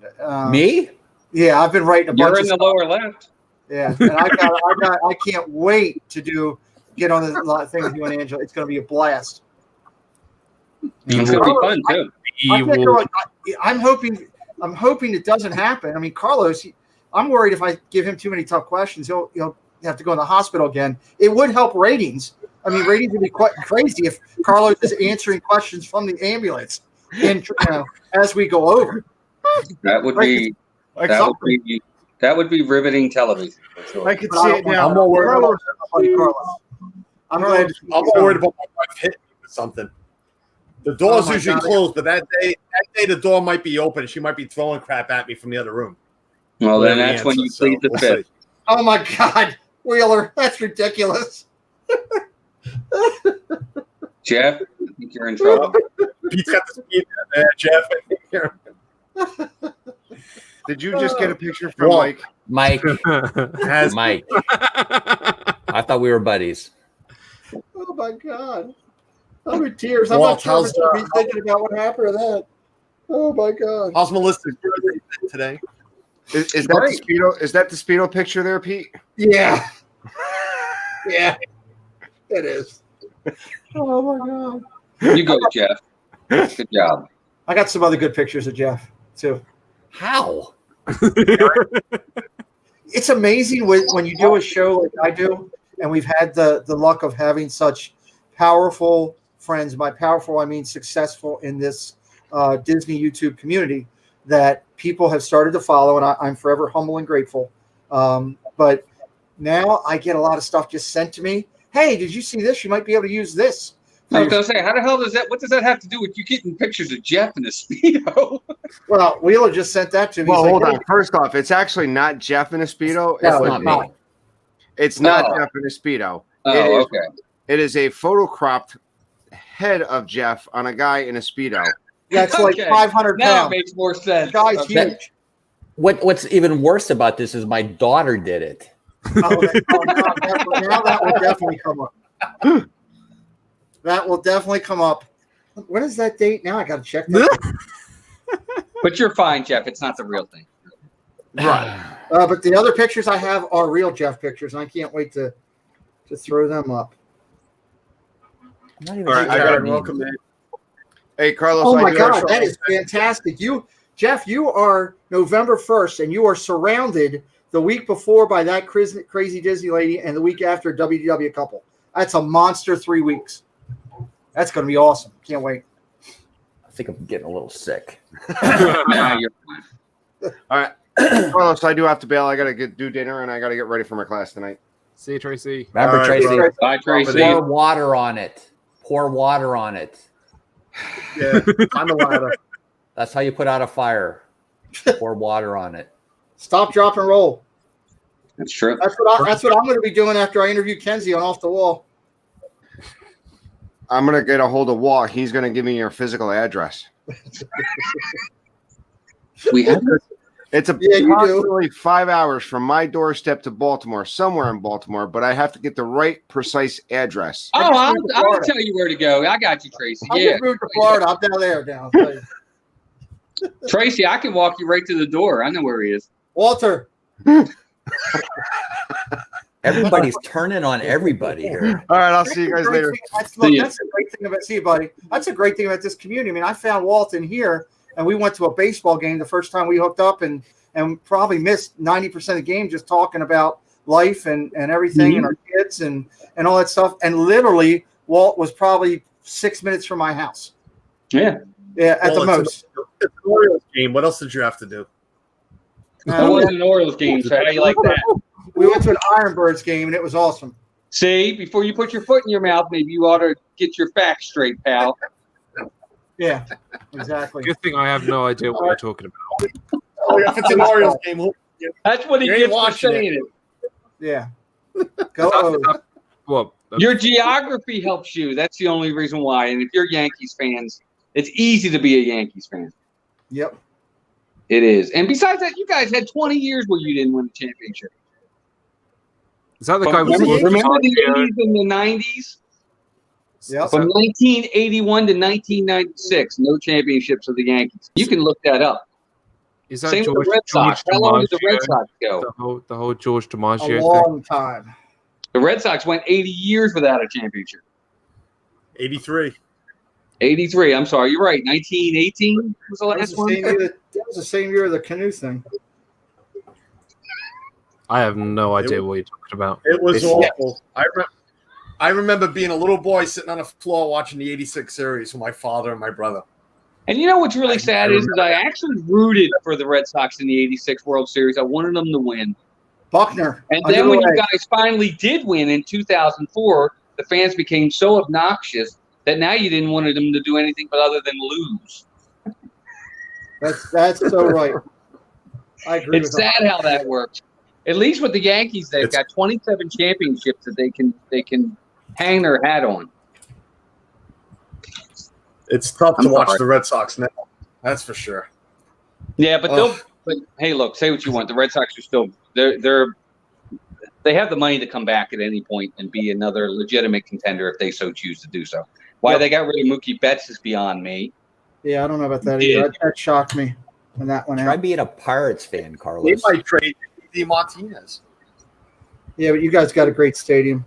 me. Yeah, I've been writing a bunch. You're in the lower left. Yeah, and I can't wait to get on the thing with you and Angela. It's going to be a blast. It's going to be fun too. I'm hoping it doesn't happen. I mean, Carlos, I'm worried if I give him too many tough questions, he'll have to go in the hospital again. It would help ratings. I mean, ratings would be quite crazy if Carlos is answering questions from the ambulance as we go over. That would be riveting television. For sure. I could see it now. I'm more worried about Carlos. I'm more worried about my wife hitting me with something. The door's usually closed, but that day the door might be open. She might be throwing crap at me from the other room. Well, then that's when you plead the fifth. Oh my God, Wheeler, that's ridiculous. Jeff, I think you're in trouble. Pete's got the speed there, Jeff. Did you just get a picture from Mike? Mike. Mike. I thought we were buddies. Oh my God. I'm in tears. I'm not sure if thinking about what happened to that. Oh my God. How's Melissa today? Is that the Speedo? Is that the Speedo picture there, Pete? Yeah. Yeah. It is. Oh my God. You go, Jeff. Good job. I got some other good pictures of Jeff too. How? It's amazing when you do a show like I do, and we've had the luck of having such powerful friends. By powerful, I mean successful in this Disney YouTube community that people have started to follow, and I'm forever humble and grateful. But now I get a lot of stuff just sent to me. Hey, did you see this? You might be able to use this. I was going to say, how the hell what does that have to do with you getting pictures of Jeff in a Speedo? Well, Wheeler just sent that to me. Well, hold on. First off, it's actually not Jeff in a Speedo. It's not Jeff in a Speedo. Oh, okay. It is a photocropped head of Jeff on a guy in a Speedo. That's like 500 pounds. Now it makes more sense. The guy's huge. What's even worse about this is my daughter did it. Now that will definitely come up. That will definitely come up. What is that date? Now I got to check that. But you're fine, Jeff. It's not the real thing. Right. But the other pictures I have are real Jeff pictures, and I can't wait to throw them up. Not even All right, I sure got what to mean. welcome in. Hey, Carlos. Oh I my do have God, some- that is fantastic! Jeff, you are November 1st, and you are surrounded the week before by that crazy Disney lady, and the week after WDW couple. That's a monster 3 weeks. That's going to be awesome. Can't wait. I think I'm getting a little sick. Nah, you're fine. All right, Carlos. I do have to bail. I got to do dinner, and I got to get ready for my class tonight. See you, Tracy. Remember, All right, Tracy, bro. Bye, Tracy. pour water on it. Pour water on it. Yeah, I'm a ladder. That's how you put out a fire. Pour water on it. Stop, drop, and roll. That's true. That's what I'm going to be doing after I interview Kenzie on Off the Wall. I'm gonna get a hold of Walt. He's gonna give me your physical address. We have It's Yeah, you do. approximately 5 hours from my doorstep to Baltimore, somewhere in Baltimore, but I have to get the right precise address. Oh, I just I'll moved to Florida. tell you where to go. I got you, Tracy. I Yeah, just moved to Florida. I'm down there now. I'll tell you. Tracy, I can walk you right to the door. I know where he is. Walter. Everybody's turning on everybody here. All right, I'll see you guys later. That's See ya. a great thing about buddy. That's a great thing about this community. I mean, I found Walt in here, and we went to a baseball game the first time we hooked up, and probably missed 90% of the game just talking about life and everything and our kids and all that stuff. And literally, Walt was probably 6 minutes from my house. Yeah. Yeah, at the most. It's an Orioles game. What else did you have to do? That wasn't an Orioles game, so how do you like that? We went to an Ironbirds game, and it was awesome. See, before you put your foot in your mouth, maybe you ought to get your facts straight, pal. Yeah, exactly. Good thing I have no idea what you're talking about. Oh, if it's an Orioles game, That's what he You ain't gets for watching saying it. Yeah. Go O's. What? Your geography helps you. That's the only reason why. And if you're Yankees fans, it's easy to be a Yankees fan. Yep. It is. And besides that, you guys had 20 years where you didn't win a championship. Is that the guy with Remember the the 80s and the 90s? Yep. From 1981 to 1996, no championships of the Yankees. You can look that up. Is that Same George, with the Red Sox. George How long did the Red DiMaggio? Sox go? The whole George A DiMaggio thing? long time. The Red Sox went 80 years without a championship. 83. 83. I'm sorry. You're right. 1918 was the That was last the one. same year that was the same year of the canoe thing. I have no idea what you're talking about. It was It's- awful. I remember being a little boy sitting on the floor watching the 86 series with my father and my brother. And you know what's really sad is I actually rooted for the Red Sox in the 86 World Series. I wanted them to win. Buckner. And then when you underway. guys finally did win in 2004, the fans became so obnoxious that now you didn't want them to do anything but other than lose. That's so right. I agree It's with that. sad how that works. At least with the Yankees, they've got 27 championships that they can hang their hat on. It's tough to I'm watch sorry. the Red Sox now. That's for sure. Yeah, but Ugh. but hey, look, say what you want. The Red Sox are still they have the money to come back at any point and be another legitimate contender if they so choose to do so. Why Yep. they got rid of Mookie Betts is beyond me. Yeah, I don't know about that You either. That shocked me when that went Try out. being a Pirates fan, They Carlos. might trade D. Martinez. Yeah, but you guys got a great stadium.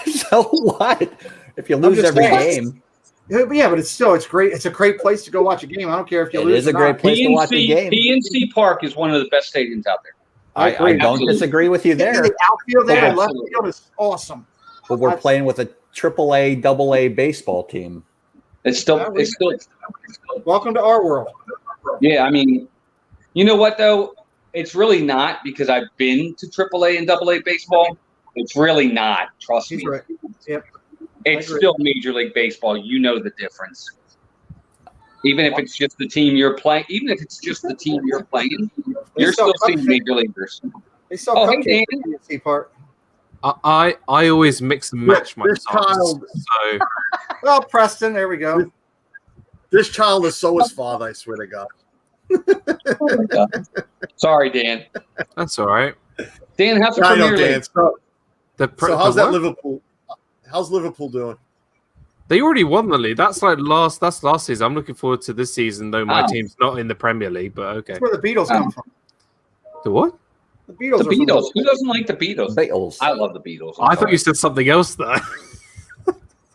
So what? If you lose just every saying. game, Yeah, but it's great. It's a great place to go watch a game. I don't care if you it lose. is a or great not. place to watch a game. PNC Park is one of the best stadiums out there. I agree. don't Absolutely. disagree with you And there, the outfield there, and left Absolutely. field is awesome. but we're playing with a AAA, AA baseball team. It's still Welcome to our world. yeah. I mean, you know what though? It's really not because I've been to AAA and AA baseball. It's really not. Trust He's me. right. Yep. It's agree. still Major League Baseball. You know the difference. Even if it's just the team you're playing, even if it's just the team you're playing, you're sell still seeing cupcakes. major leaguers. They saw Oh, hey, cupcakes Dan. in the PNC Park. I always mix and match my This songs. child- So Well, Preston, there we go. This child is so his father, I swear to God. Oh my God. Sorry, Dan. That's all right. Dan, how's the I know, Premier Dan. League? So how's the that what? Liverpool? How's Liverpool doing? They already won the league. That's last season. I'm looking forward to this season, though my team's not in the Premier League. But okay. That's where the Beatles come from. The what? The Beatles. The Beatles. Who doesn't like the Beatles? Beatles. I love the Beatles. I thought you said something else there.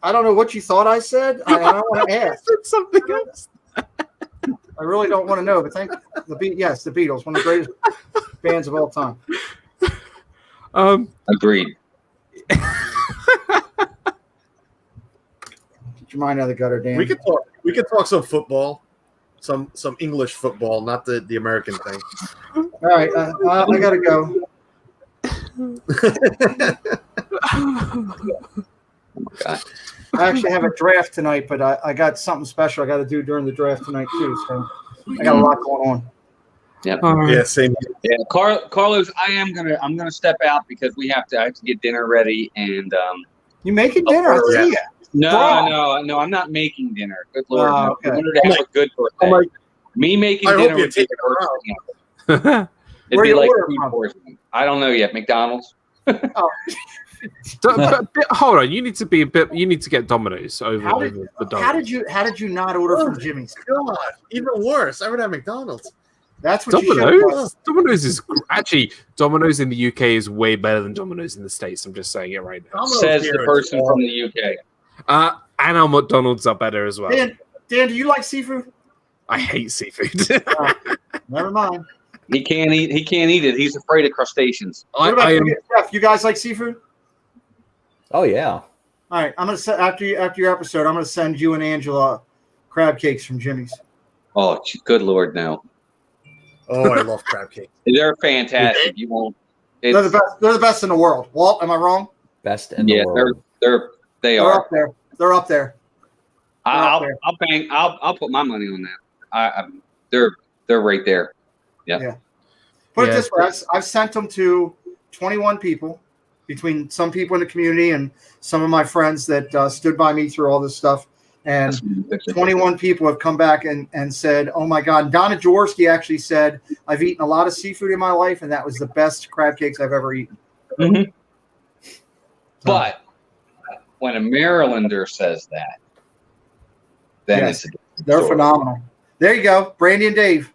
I don't know what you thought I said. I don't want to ask. said something else. I really don't want to know, but yes, the Beatles, one of the greatest bands of all time. Agreed. Get your mind out of the gutter, Dan. We could talk some football, some English football, not the American thing. All right, I gotta go. God. I actually have a draft tonight, but I got something special I got to do during the draft tonight too. So I got a lot going on. Yep. Yeah, same. Yeah, Carlos, I'm gonna step out because I have to get dinner ready and You making dinner? I see you. No, I'm not making dinner. Good Lord, no. Okay. I wanted to have a good birthday. Me making I hope dinner you would be take the it worst thing. It'd Where be you like order food from? poisoning. I don't know yet. McDonald's. Hold on, you need to be a bit. You need to get Domino's over the Domino's. How did you not order from Jimmy's? God, even worse. I would have McDonald's. That's what you should have done. Domino's is actually Domino's in the UK is way better than Domino's in the States. I'm just saying it right now. Domino's Says here the is person awful. from the UK. And our McDonald's are better as well. Dan, do you like seafood? I hate seafood. Never mind. He can't eat it. He's afraid of crustaceans. What about you, Jeff? You guys like seafood? Oh yeah. All right, I'm gonna send after your episode. I'm gonna send you and Angela crab cakes from Jimmy's. Oh, good Lord, no. Oh, I love crab cake. They're fantastic. You won't. They're the best. They're the best in the world. Walt, am I wrong? Best in the world. They They're are. up there. They're up there. I'll put my money on that. They're right there. Yeah. Put it this way: I've sent them to 21 people, between some people in the community and some of my friends that stood by me through all this stuff. And 21 people have come back and said, "Oh my God!" Donna Jaworski actually said, "I've eaten a lot of seafood in my life, and that was the best crab cakes I've ever eaten." Mm-hmm. But when a Marylander says that, then Yes, it's they're phenomenal. There you go, Brandy and Dave.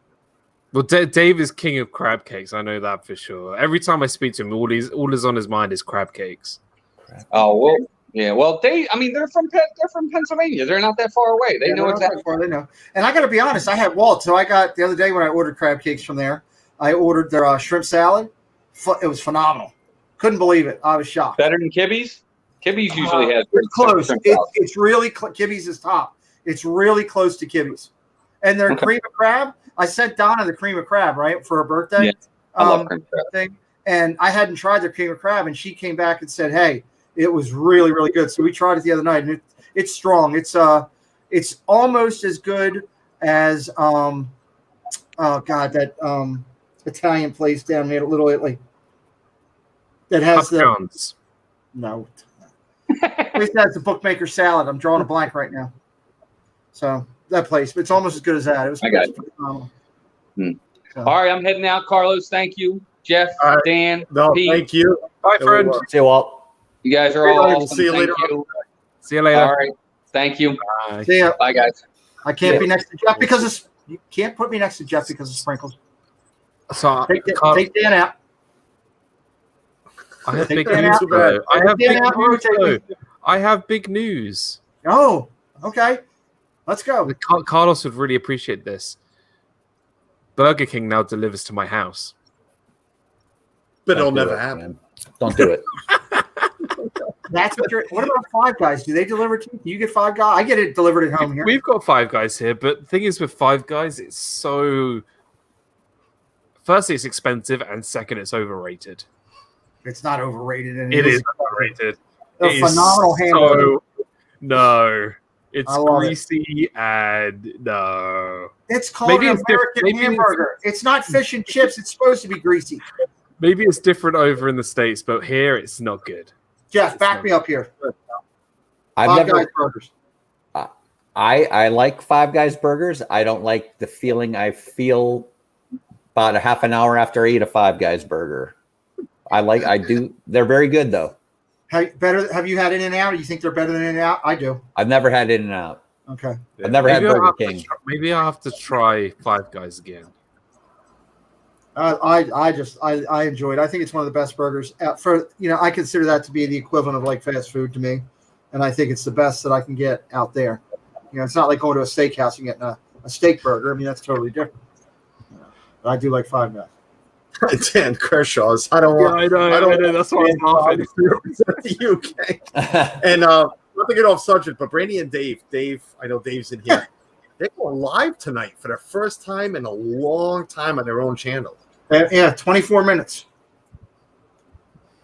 Well, Dave is king of crab cakes. I know that for sure. Every time I speak to him, all is on his mind is crab cakes. Oh well, yeah. Well, they're from Pennsylvania. They're not that far away. They know exactly. They know. And I got to be honest, I had Walt. So I got the other day when I ordered crab cakes from there. I ordered their shrimp salad. It was phenomenal. Couldn't believe it. I was shocked. Better than Kibby's. Kibby's usually has. It's close. It's really Kibby's is top. It's really close to Kibby's. And their cream of crab. I sent Donna the cream of crab, right, for her birthday. Yeah, I love cream of crab. Thing. And I hadn't tried their cream of crab, and she came back and said, "Hey, it was really, really good." So we tried it the other night, and it's strong. It's almost as good as that Italian place down near Little Italy that has no. At least that's the bookmaker salad. I'm drawing a blank right now. So that place, it's almost as good as that. It was. I got it. Phenomenal. So. All right, I'm heading out. Carlos, thank you. Jeff, Right. Dan, No, Pete. thank you. Bye, friend. See you, Walt. You guys are all We'll awesome. see you Thank later. you. See you later. All right, thank you. Bye. See ya. Bye, guys. I can't be next to Jeff because you can't put me next to Jeff because of sprinkles. So Take Dan out. I have Take big Dan news. out. Though. I have Dan big out, news. rotate Though. I have big news. Oh, okay. Let's go. Carlos would really appreciate this. Burger King now delivers to my house. But it'll Don't do never it, happen. man. Don't do it. That's what you're. What about Five Guys? Do they deliver to you? Do you get Five Guys? I get it delivered at home here. We've got Five Guys here, but the thing is with Five Guys, it's so. Firstly, it's expensive, and second, it's overrated. It's not overrated. And It is overrated. They're It is phenomenal hamburgers. No, it's I love it. greasy and no. It's called Maybe an it's different. American hamburger. It's not fish and chips. It's supposed to be greasy. Maybe it's different over in the States, but here it's not good. Jeff, back me up here. I've Five Guys never. burgers. I like Five Guys burgers. I don't like the feeling I feel about a half an hour after I eat a Five Guys burger. I do. They're very good though. Have you had In-N-Out? Do you think they're better than In-N-Out? I do. I've never had In-N-Out. Okay. I've never had Burger King. Maybe I'll have to try Five Guys again. I enjoy it. I think it's one of the best burgers. I consider that to be the equivalent of like fast food to me, and I think it's the best that I can get out there. It's not like going to a steakhouse and getting a steak burger. I mean, that's totally different. But I do like Five Guys. Dan Kershaw's. I don't want. Yeah, I know. That's why I'm laughing. Represent the UK. And not to get off subject, but Brandy and Dave. I know Dave's in here. They're going live tonight for the first time in a long time on their own channel. Yeah, 24 minutes.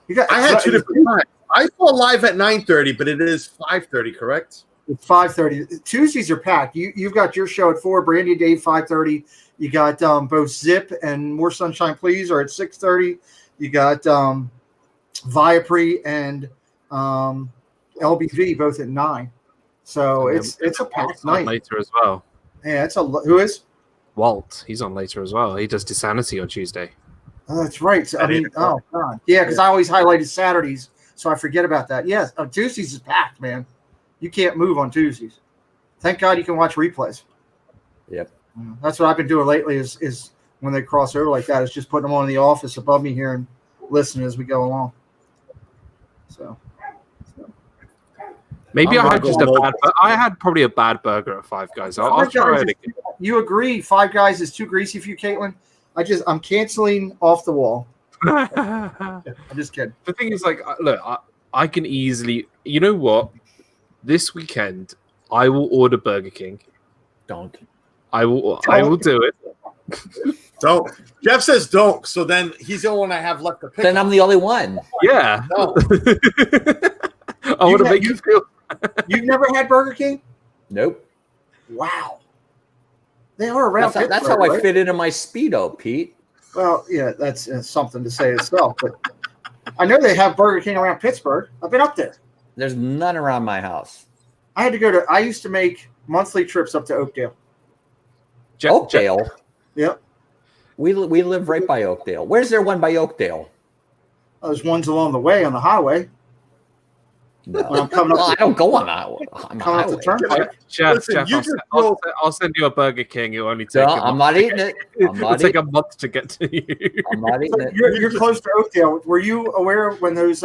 I had two different times. I saw live at 9:30, but it is 5:30, correct? It's 5:30. Tuesdays are packed. You've got your show at 4, Brandy and Dave 5:30. You got both Zip and More Sunshine Please are at 6:30. You got Viapre and LBV both at 9. So it's a packed night. Later as well. Yeah, who is? Walt. He's on later as well. He does Disanity on Tuesday. Oh, that's right. So, oh god, yeah, because I always highlighted Saturdays, so I forget about that. Yes, Tuesdays is packed, man. You can't move on Tuesdays. Thank God you can watch replays. Yep. That's what I've been doing lately. Is when they cross over like that, is just putting them on in the office above me here and listening as we go along. So. Maybe I had probably a bad burger at Five Guys. I'll try it again. You agree? Five Guys is too greasy for you, Caitlin? I'm canceling off the wall. I'm just kidding. The thing is, look, I can easily. You know what? This weekend, I will order Burger King. Don't. I will do it. Don't. Jeff says don't. So then he's the only one I have left to pick. Then I'm the only one. Yeah. No. I want to make you feel. You've never had Burger King? Nope. Wow. They are around. That's how I fit into my Speedo, Pete. Well, yeah, that's something to say itself. But I know they have Burger King around Pittsburgh. I've been up there. There's none around my house. I used to make monthly trips up to Oakdale. Oakdale? Yep. We live right by Oakdale. Where's there one by Oakdale? There's ones along the way on the highway. No, I'm coming up I don't go on that. Coming up the turnpike. Jeff, I'll send you a Burger King. It'll only take. I'm not eating it. It'll take a month to get to you. I'm not eating it. You're close to Oakdale. Were you aware when those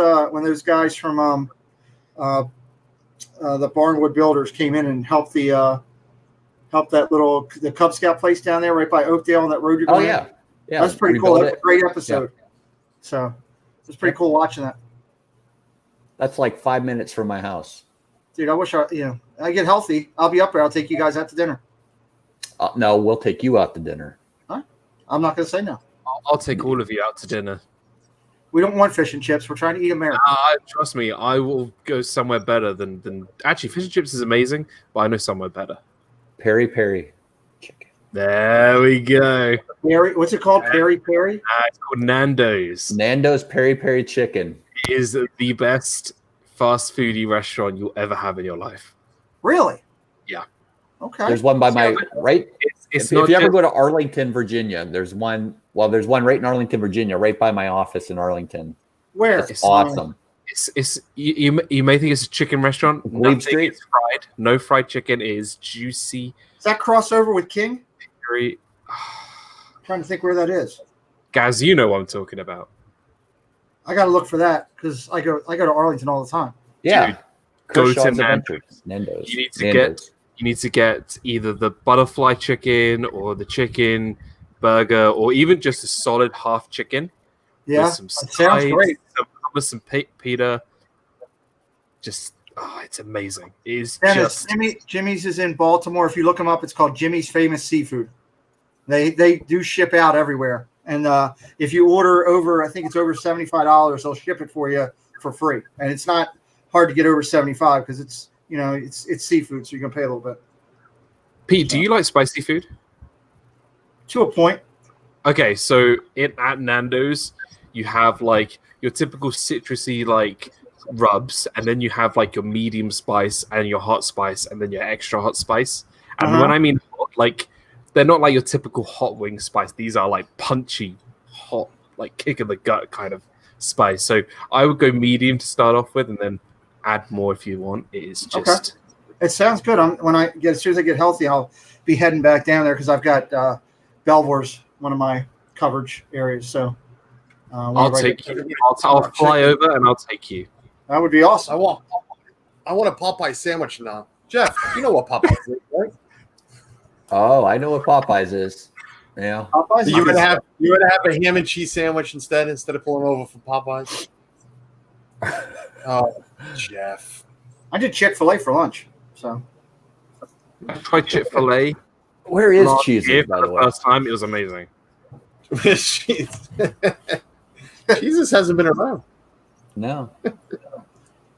guys from the Barnwood Builders came in and helped the Cub Scout place down there right by Oakdale on that road you're going? Yeah. That's pretty cool. That's a great episode. Yeah. So it's pretty cool watching that. That's like 5 minutes from my house. Dude, I wish I get healthy. I'll be up there. I'll take you guys out to dinner. No, we'll take you out to dinner. Huh? I'm not going to say no. I'll take all of you out to dinner. We don't want fish and chips. We're trying to eat American. Trust me, I will go somewhere better than. Actually, fish and chips is amazing, but I know somewhere better. Peri Peri chicken. There we go. What's it called? Peri Peri? It's called Nando's. Nando's Peri Peri chicken. Is the best fast foodie restaurant you'll ever have in your life. Really? Yeah. Okay. There's one by my right. If you ever go to Arlington, Virginia, there's one. Well, there's one right in Arlington, Virginia, right by my office in Arlington. Where? It's awesome. You may think it's a chicken restaurant. Glebe Street. It's fried. No fried chicken is juicy. Is that crossover with King? Very. Trying to think where that is. Gaz, you know what I'm talking about. I got to look for that because I go to Arlington all the time. Yeah. Dude, go to Nando's. You need to get either the butterfly chicken or the chicken burger or even just a solid half chicken. Yeah, with some sounds great. Some pita. Just it's amazing. It is just Jimmy's is in Baltimore. If you look them up, it's called Jimmy's Famous Seafood. They do ship out everywhere. And if you order over, I think it's over $75, they'll ship it for you for free. And it's not hard to get over 75 because it's seafood, so you can pay a little bit. Pete, do you like spicy food? To a point. Okay, so at Nando's, you have like your typical citrusy like rubs, and then you have like your medium spice and your hot spice, and then your extra hot spice. And when I mean hot, like they're not like your typical hot wing spice. These are like punchy, hot, like kick in the gut kind of spice. So I would go medium to start off with, and then add more if you want. It is just. Okay. It sounds good. As soon as I get healthy, I'll be heading back down there because I've got Belvoir's one of my coverage areas. So I'll take you. I'll fly over and I'll take you. That would be awesome. I want a Popeye sandwich now. Jeff, you know what Popeyes is, right? Oh, I know what Popeyes is. Yeah. Popeyes. You would have a ham and cheese sandwich instead of pulling over for Popeyes. Oh, Jeff. I did Chick-fil-A for lunch. So I tried Chick-fil-A. Where is Cheeses, by the way? First time, it was amazing. Jesus hasn't been around. No.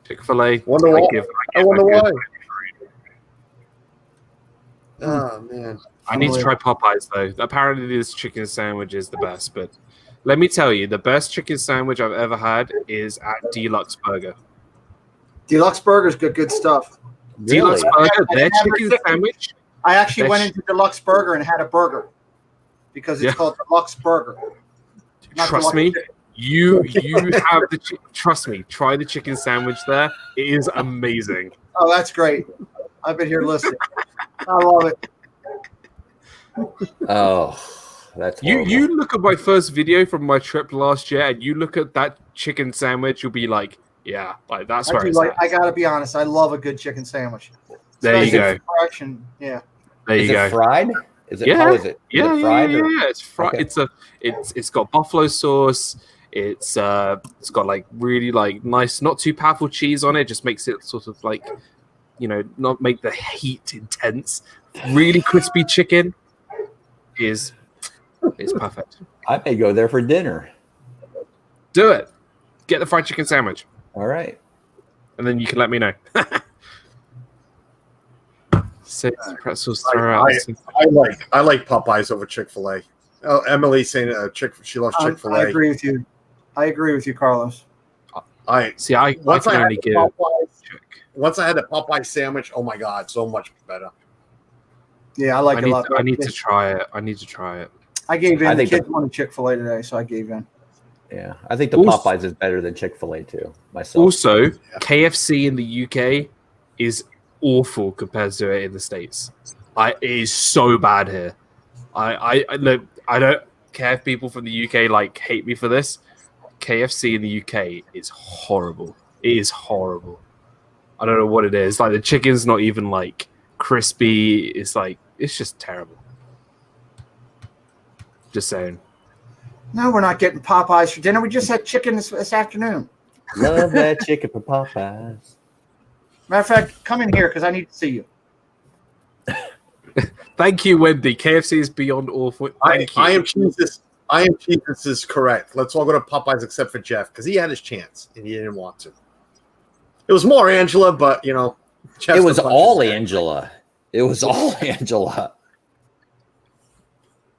Chick-fil-A. Wonder why. I wonder why. Oh man. I need to try Popeyes though. Apparently this chicken sandwich is the best, but let me tell you, the best chicken sandwich I've ever had is at Deluxe Burger. Deluxe Burger's good stuff. Deluxe Burger, their chicken sandwich. I actually went into Deluxe Burger and had a burger because it's called Deluxe Burger. Trust me, you have trust me, try the chicken sandwich there. It is amazing. Oh, that's great. I've been here listening. I love it. Oh, that's horrible. You look at my first video from my trip last year, and you look at that chicken sandwich, you'll be like, yeah, like that's where it's at. I gotta be honest, I love a good chicken sandwich. There you go. Fresh and, yeah. There you go. Is it fried? Is it? Yeah. How is it? Yeah, is it fried yeah. or- It's fried. Okay. It's got buffalo sauce. It's got like really like nice, not too powerful cheese on it. Just makes it sort of like, not make the heat intense. Really crispy chicken is perfect. I may go there for dinner. Do it. Get the fried chicken sandwich, All right. and then you can let me know. 6 pretzels throw out. I like Popeyes over Chick-fil-A. Oh, Emily saying she loves Chick-fil-A. I agree with you. I agree with you, Carlos. I can only give. Once I had the Popeye sandwich, oh my god, so much better. Yeah, I like it a lot. I need to try it. I gave in. I The think kids wanted Chick-fil-A today, so I gave in. Yeah, I think the Also- Popeyes is better than Chick-fil-A too. Myself. Also, KFC in the UK is awful compared to it in the States. It is so bad here. I look. I don't care if people from the UK like hate me for this. KFC in the UK is horrible. It is horrible. I don't know what it is. Like the chicken's not even like crispy. It's just terrible. Just saying. No, we're not getting Popeyes for dinner. We just had chicken this afternoon. Love that chicken from Popeyes. Matter of fact, come in here because I need to see you. Thank you, Wendy. KFC is beyond awful. Thank you. I am Jesus. Jesus is correct. Let's all go to Popeyes except for Jeff because he had his chance and he didn't want to. It was more Angela, but Jeff's It was the punch all is Angela. It was all Angela.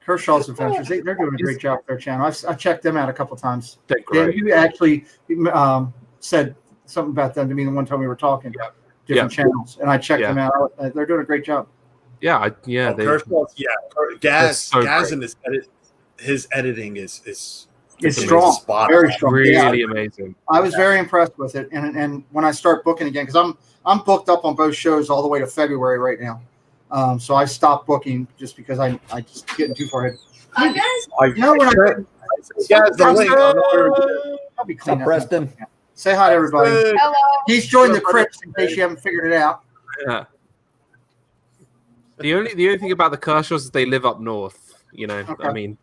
Kershaw's Adventures. They're doing a great job with their channel. I've checked them out a couple times. They're Dan, great. you actually said something about them to me the one time we were talking. Different channels, and I checked them out. They're doing a great job. Yeah. Kershaw's, Gaz so in his editing is strong, very strong, really amazing. I was very impressed with it, and when I start booking again, because I'm booked up on both shows all the way to February right now, so I stopped booking just because I just getting too far ahead. Hi guys. The link. I'll be Stop, cleaning Preston. Say hi to everybody. Hello. He's joined the Crips in case you haven't figured it out. Yeah. The only thing about the Kershaws is they live up north. Okay. I mean,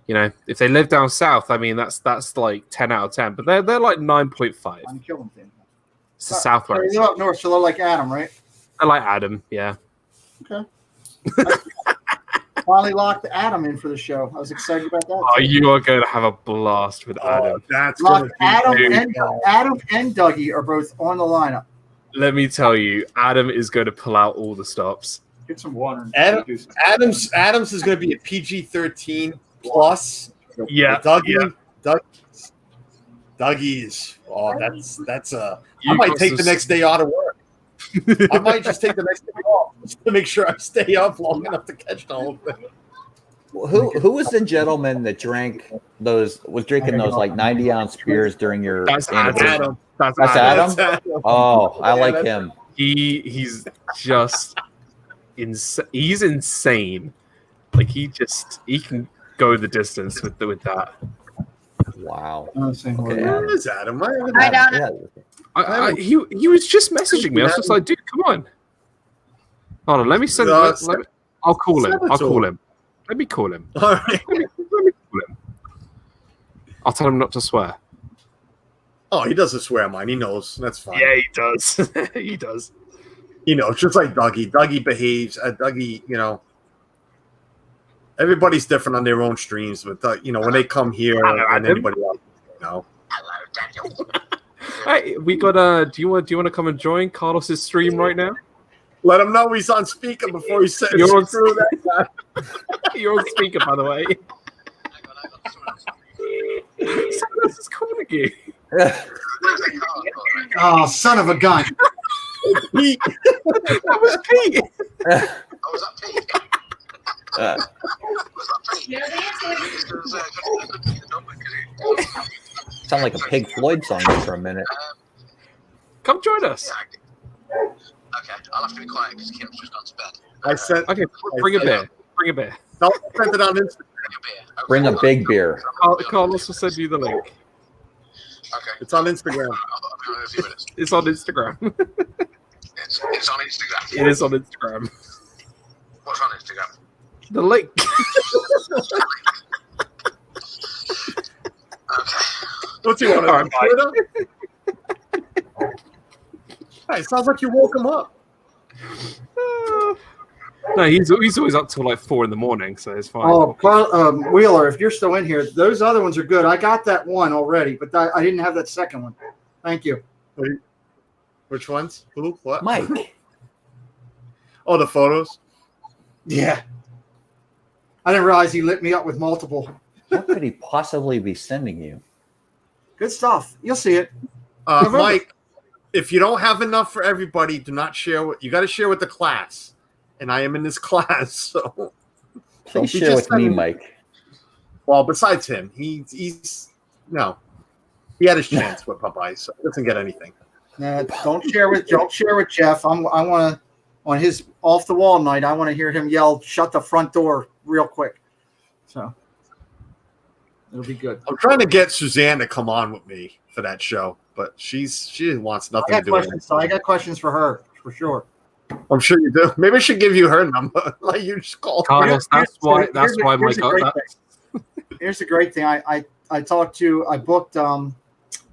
if they live down south, I mean that's like 10 out of 10. But they're like 9.5. I'm killing things. It's the south where They're up north, so they're like Adam, right? I like Adam. Yeah. Okay. Finally locked Adam in for the show. I was excited about that. Oh, you are going to have a blast with Adam. That's Locked Adam dude. and Dougie are both on the lineup. Let me tell you, Adam is going to pull out all the stops. Get some water. Adams is going to be a PG-13 plus. Yeah. Dougie, Dougie's. Oh, that's I You might got take the some- next day out of work. I might just take the next day off just to make sure I stay up long enough to catch the whole thing. Who was the gentleman that was drinking those like 90-ounce beers during your That's anniversary? Adam. That's Adam? That's Adam. Oh, I like that's- him. He's just he's insane. Like he can go the distance with that. Wow. Okay, Okay, Where Adam. is Adam? I haven't- Hi, Donna. Yeah. He was just messaging me. I was just like, dude, come on. Hold on, let me send. I'll call him. I'll call him. Let me call him. All right. Let me call him. I'll tell him not to swear. Oh, he doesn't swear mine. He knows. That's fine. Yeah, he does. He does. You know, it's just like Dougie. Dougie behaves. Dougie, you know, everybody's different on their own streams, but you know, when they come here and anybody else, you know. Hey, we got do you want to come and join Carlos's stream right now? Let him know he's on speaker before he says You're on- through that guy. You're on speaker, by the way. This is calling you. Oh, son of a gun! Pete, That was Pete. Sound like a Pink Floyd song there for a minute. Come join us. Okay, I'll have to be quiet because Kim's just gone to bed. I sent. Okay, bring a beer. Bring a bear. No, I sent it on Instagram. Bring a big beer. Carlos will send you the link. Okay. It's on Instagram. I'll be on in a few minutes. It's on Instagram. It's on Instagram. It is on Instagram. What's on Instagram? The link. What's he want All right, bye. Twitter? Hey, sounds like you woke him up. No, he's always up till like 4 a.m, so it's fine. Oh, Wheeler, if you're still in here, those other ones are good. I got that one already, but I didn't have that second one. Thank you. Which ones? Who? What? Mike. Oh, the photos. Yeah. I didn't realize he lit me up with multiple. What could he possibly be sending you? Good stuff. You'll see it. Mike, if you don't have enough for everybody, do not share. You got to share with the class, and I am in this class. So, Please He share just with me, sent- Mike. well, besides him, he's no. He had his chance with Popeye, so he doesn't get anything. Don't share with Jeff. I want to on his off the wall night. I want to hear him yell, "Shut the front door!" real quick. So it'll be good. I'm trying to get Suzanne to come on with me for that show, but she wants nothing to do with it. So I got questions for her for sure. I'm sure you do. Maybe I should give you her number. Like you just call. Carlos, that's why Here's Mike the got great that. thing. Here's the great thing. I booked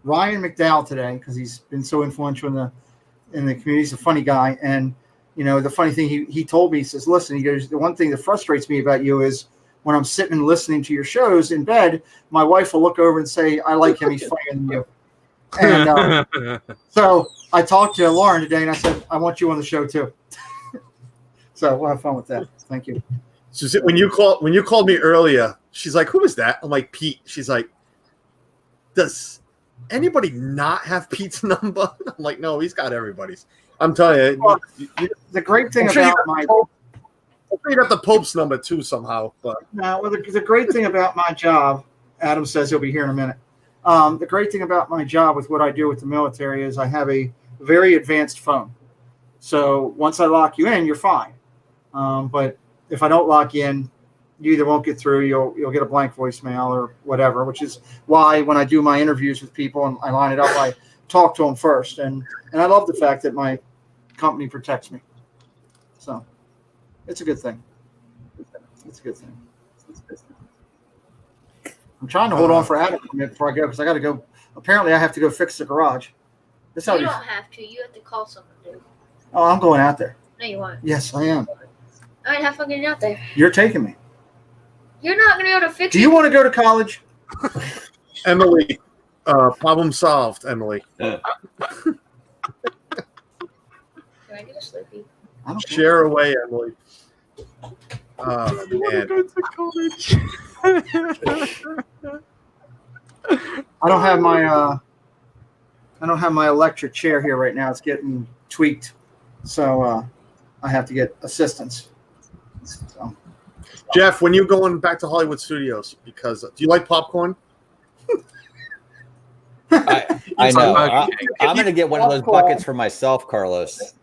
Ryan McDowell today because he's been so influential in the community. He's a funny guy, and you know the funny thing he told me, he says, "Listen," he goes, "the one thing that frustrates me about you is when I'm sitting and listening to your shows in bed, my wife will look over and say, 'I like him. He's funnier than you.'" And so I talked to Lauren today, and I said, "I want you on the show too." So we'll have fun with that. Thank you. Suzanne, when you called me earlier, she's like, "Who is that?" I'm like, "Pete." She's like, "Does anybody not have Pete's number?" I'm like, "No, he's got everybody's." I'm telling you, Well, the great thing I'm sure about my you got the Pope's number too somehow. But the great thing about my job, Adam says he'll be here in a minute. The great thing about my job with what I do with the military is I have a very advanced phone. So once I lock you in, you're fine. But if I don't lock you in, you either won't get through, you'll get a blank voicemail or whatever, which is why when I do my interviews with people and I line it up, I talk to them first. And I love the fact that my company protects me. So it's a good thing. It's a good thing. I'm trying to hold on for Adam a minute before I go because I got to go. Apparently, I have to go fix the garage. That's how You don't have to. You have to call someone, dude. Oh, I'm going out there. No, you won't. Yes, I am. All right, have fun getting out there. You're taking me. You're not going to be able to fix Do it. you want to go to college? Emily, problem solved. Emily, Can I get a Slurpee? I don't care. share away, Emily. Oh man, Go to college. I don't have my electric chair here right now. It's getting tweaked, so I have to get assistance. So. Jeff, when you going back to Hollywood Studios, because do you like popcorn? I know. I'm going to get one of those buckets for myself, Carlos.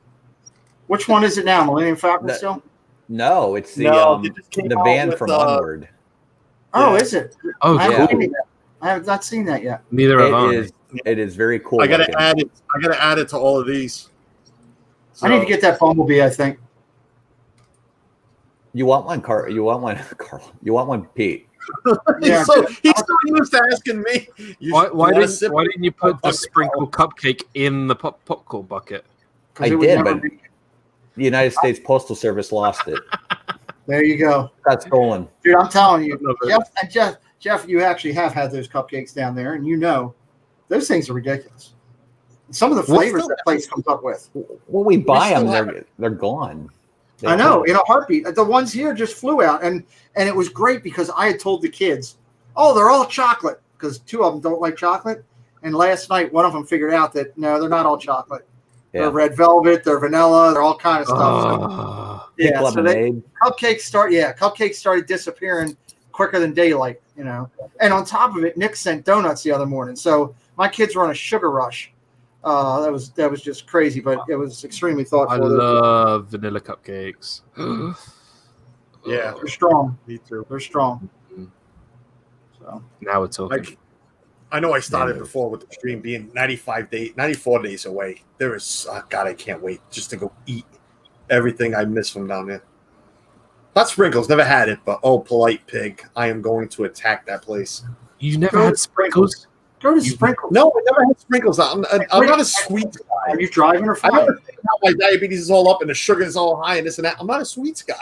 Which one is it now? Millennium Falcon still? No, it's the the van from Onward. Oh, is it? Oh, I cool. have not seen that yet. Neither have I. It is very cool. I gotta add it. I gotta add it to all of these. So, I need to get that Bumblebee, I think. You want one, Carl? You want one, Carl? You want one, Pete? Yeah, he's so used to asking me. Why didn't you put the sprinkle cupcake in the popcorn bucket? I did, but the United States Postal Service lost it. There you go. Got stolen. Dude, I'm telling you, Jeff, you actually have had those cupcakes down there, and you know those things are ridiculous. Some of the flavors that place comes up with. When we buy them, they're gone. I know, in a heartbeat. The ones here just flew out, and it was great because I had told the kids, "Oh, they're all chocolate," because two of them don't like chocolate. And last night, one of them figured out that no, they're not all chocolate. Yeah. They're red velvet, they're vanilla, they're all kind of stuff. So cupcakes started disappearing quicker than daylight, you know. And on top of it, Nick sent donuts the other morning, so my kids were on a sugar rush. That was just crazy, but it was extremely thoughtful. I love vanilla cupcakes. Yeah, they're strong. Me too. They're strong. Mm-hmm. So now we're talking. I know I started before with the stream being 94 days away. There is, God, I can't wait just to go eat everything I miss from down there. Not Sprinkles, never had it, but Polite Pig. I am going to attack that place. You never had Sprinkles? Go to Sprinkles. No, I never had Sprinkles. I'm not a sweet guy. Are you driving or flying? My diabetes is all up and the sugar is all high and this and that. I'm not a sweets guy.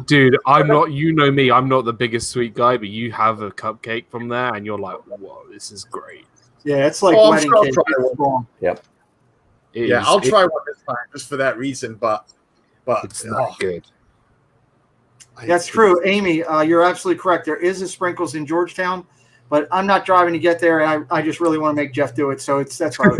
Dude, I'm not. You know me. I'm not the biggest sweet guy, but you have a cupcake from there, and you're like, "Whoa, this is great." Yeah, it's like wedding cake. Yep. I'll try one this time just for that reason. But it's not good. That's true, Amy. You're absolutely correct. There is a Sprinkles in Georgetown. But I'm not driving to get there, and I just really want to make Jeff do it. So that's hard.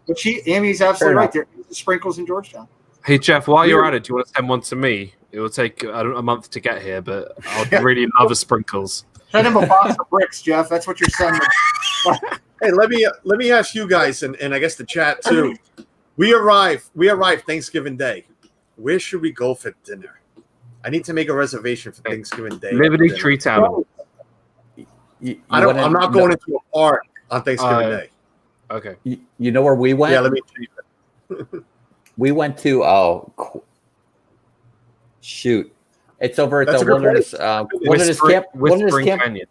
But Amy's absolutely right. There is Sprinkles in Georgetown. Hey Jeff, while you're at it, do you want to send one to me? It will take a month to get here, but I'll really love a Sprinkles. Send him a box of bricks, Jeff. That's what you're sending. Hey, let me ask you guys, and I guess the chat too. We arrive Thanksgiving Day. Where should we go for dinner? I need to make a reservation for Thanksgiving Day. Liberty Tree Town. I'm not going into a park on Thanksgiving Day. Okay. You know where we went? Yeah, let me treat it. We went to shoot. It's over at the Wilderness Canyon.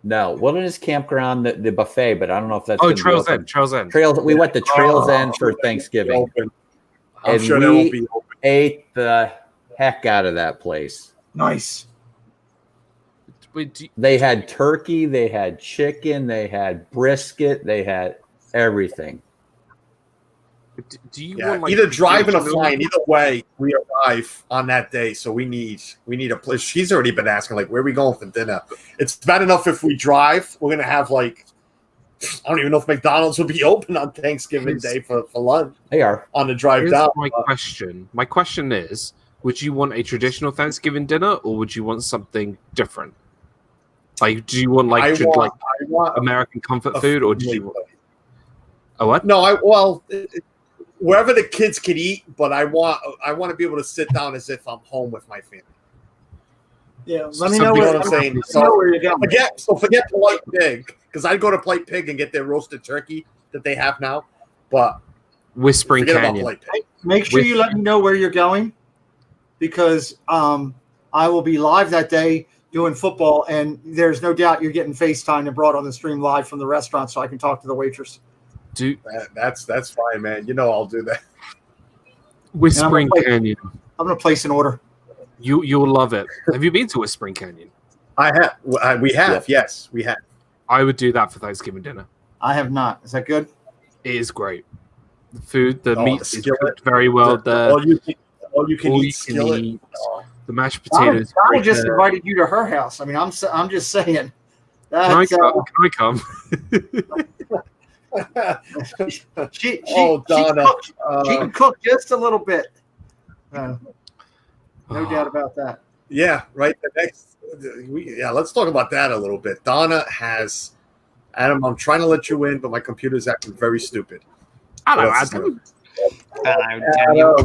No, Wilderness Campground, the buffet, but I don't know if that's Trails End. We went to Trails End for Thanksgiving. I'm sure that won't be open. Ate the heck out of that place. Nice. They had turkey, they had chicken, they had brisket, they had everything. Do you want either driving or flying? Either way, we arrive on that day, so we need a place. She's already been asking, like, where are we going for dinner? It's bad enough if we drive. We're gonna have I don't even know if McDonald's will be open on Thanksgiving Day for lunch. They are on the drive down. My question is: would you want a traditional Thanksgiving dinner, or would you want something different? Like, do you want I want American comfort food, or do you want a what? No, wherever the kids can eat, but I want to be able to sit down as if I'm home with my family. Yeah, let me know what I'm saying. Forget Polite Pig, because I'd go to Polite Pig and get their roasted turkey that they have now. But Whispering Canyon. Make sure you let me know where you're going, because I will be live that day doing football, and there's no doubt you're getting FaceTime and brought on the stream live from the restaurant so I can talk to the waitress. That's fine, man. You know I'll do that. Whispering Canyon. I'm going to place an order. You'll love it. Have you been to Whispering Canyon? I have. We have. Yeah. Yes, we have. I would do that for Thanksgiving dinner. I have not. Is that good? It is great. The food, the meat is cooked very well there. All you can eat. The mashed potatoes. I just invited you to her house. I mean, I'm just saying. Can That's, I come? Oh, Donna. She can cook just a little bit. No doubt about that. Yeah, right. The next, let's talk about that a little bit. Donna has Adam. I'm trying to let you in, but my computer's acting very stupid. Hello, What else is Adam. Hello, Daniel.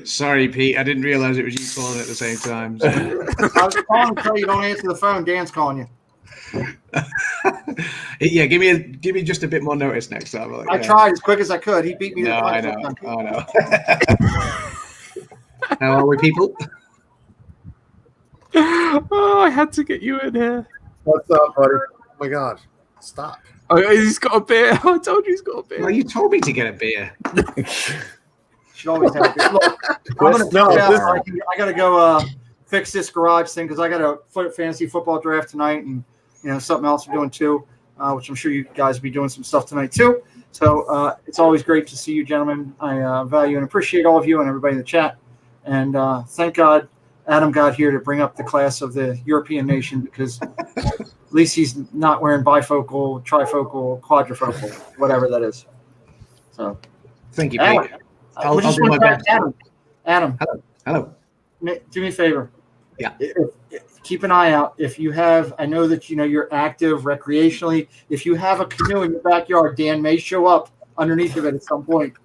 Sorry, Pete. I didn't realize it was you calling at the same time. So. I was calling until you don't answer the phone. Dan's calling you. Yeah, give me just a bit more notice next time. I tried as quick as I could. He beat me. No, I know. I know. How are we, people? Oh, I had to get you in here. What's up, buddy? Oh my God! Stop. Oh, he's got a beer. I told you he's got a beer. Well, you told me to get a beer. Should always have a beer. Look, I got to go fix this garage thing because I got a fantasy football draft tonight, and something else I'm doing too, which I'm sure you guys will be doing some stuff tonight too. So it's always great to see you, gentlemen. I value and appreciate all of you and everybody in the chat. And thank God Adam got here to bring up the class of the European nation because at least he's not wearing bifocal, trifocal, quadrifocal, whatever that is. So thank you, Adam, Pete. I'll do my best. Adam. Hello. Do me a favor. Yeah. Keep an eye out. If you have, I know that you're active recreationally. If you have a canoe in your backyard, Dan may show up underneath of it at some point.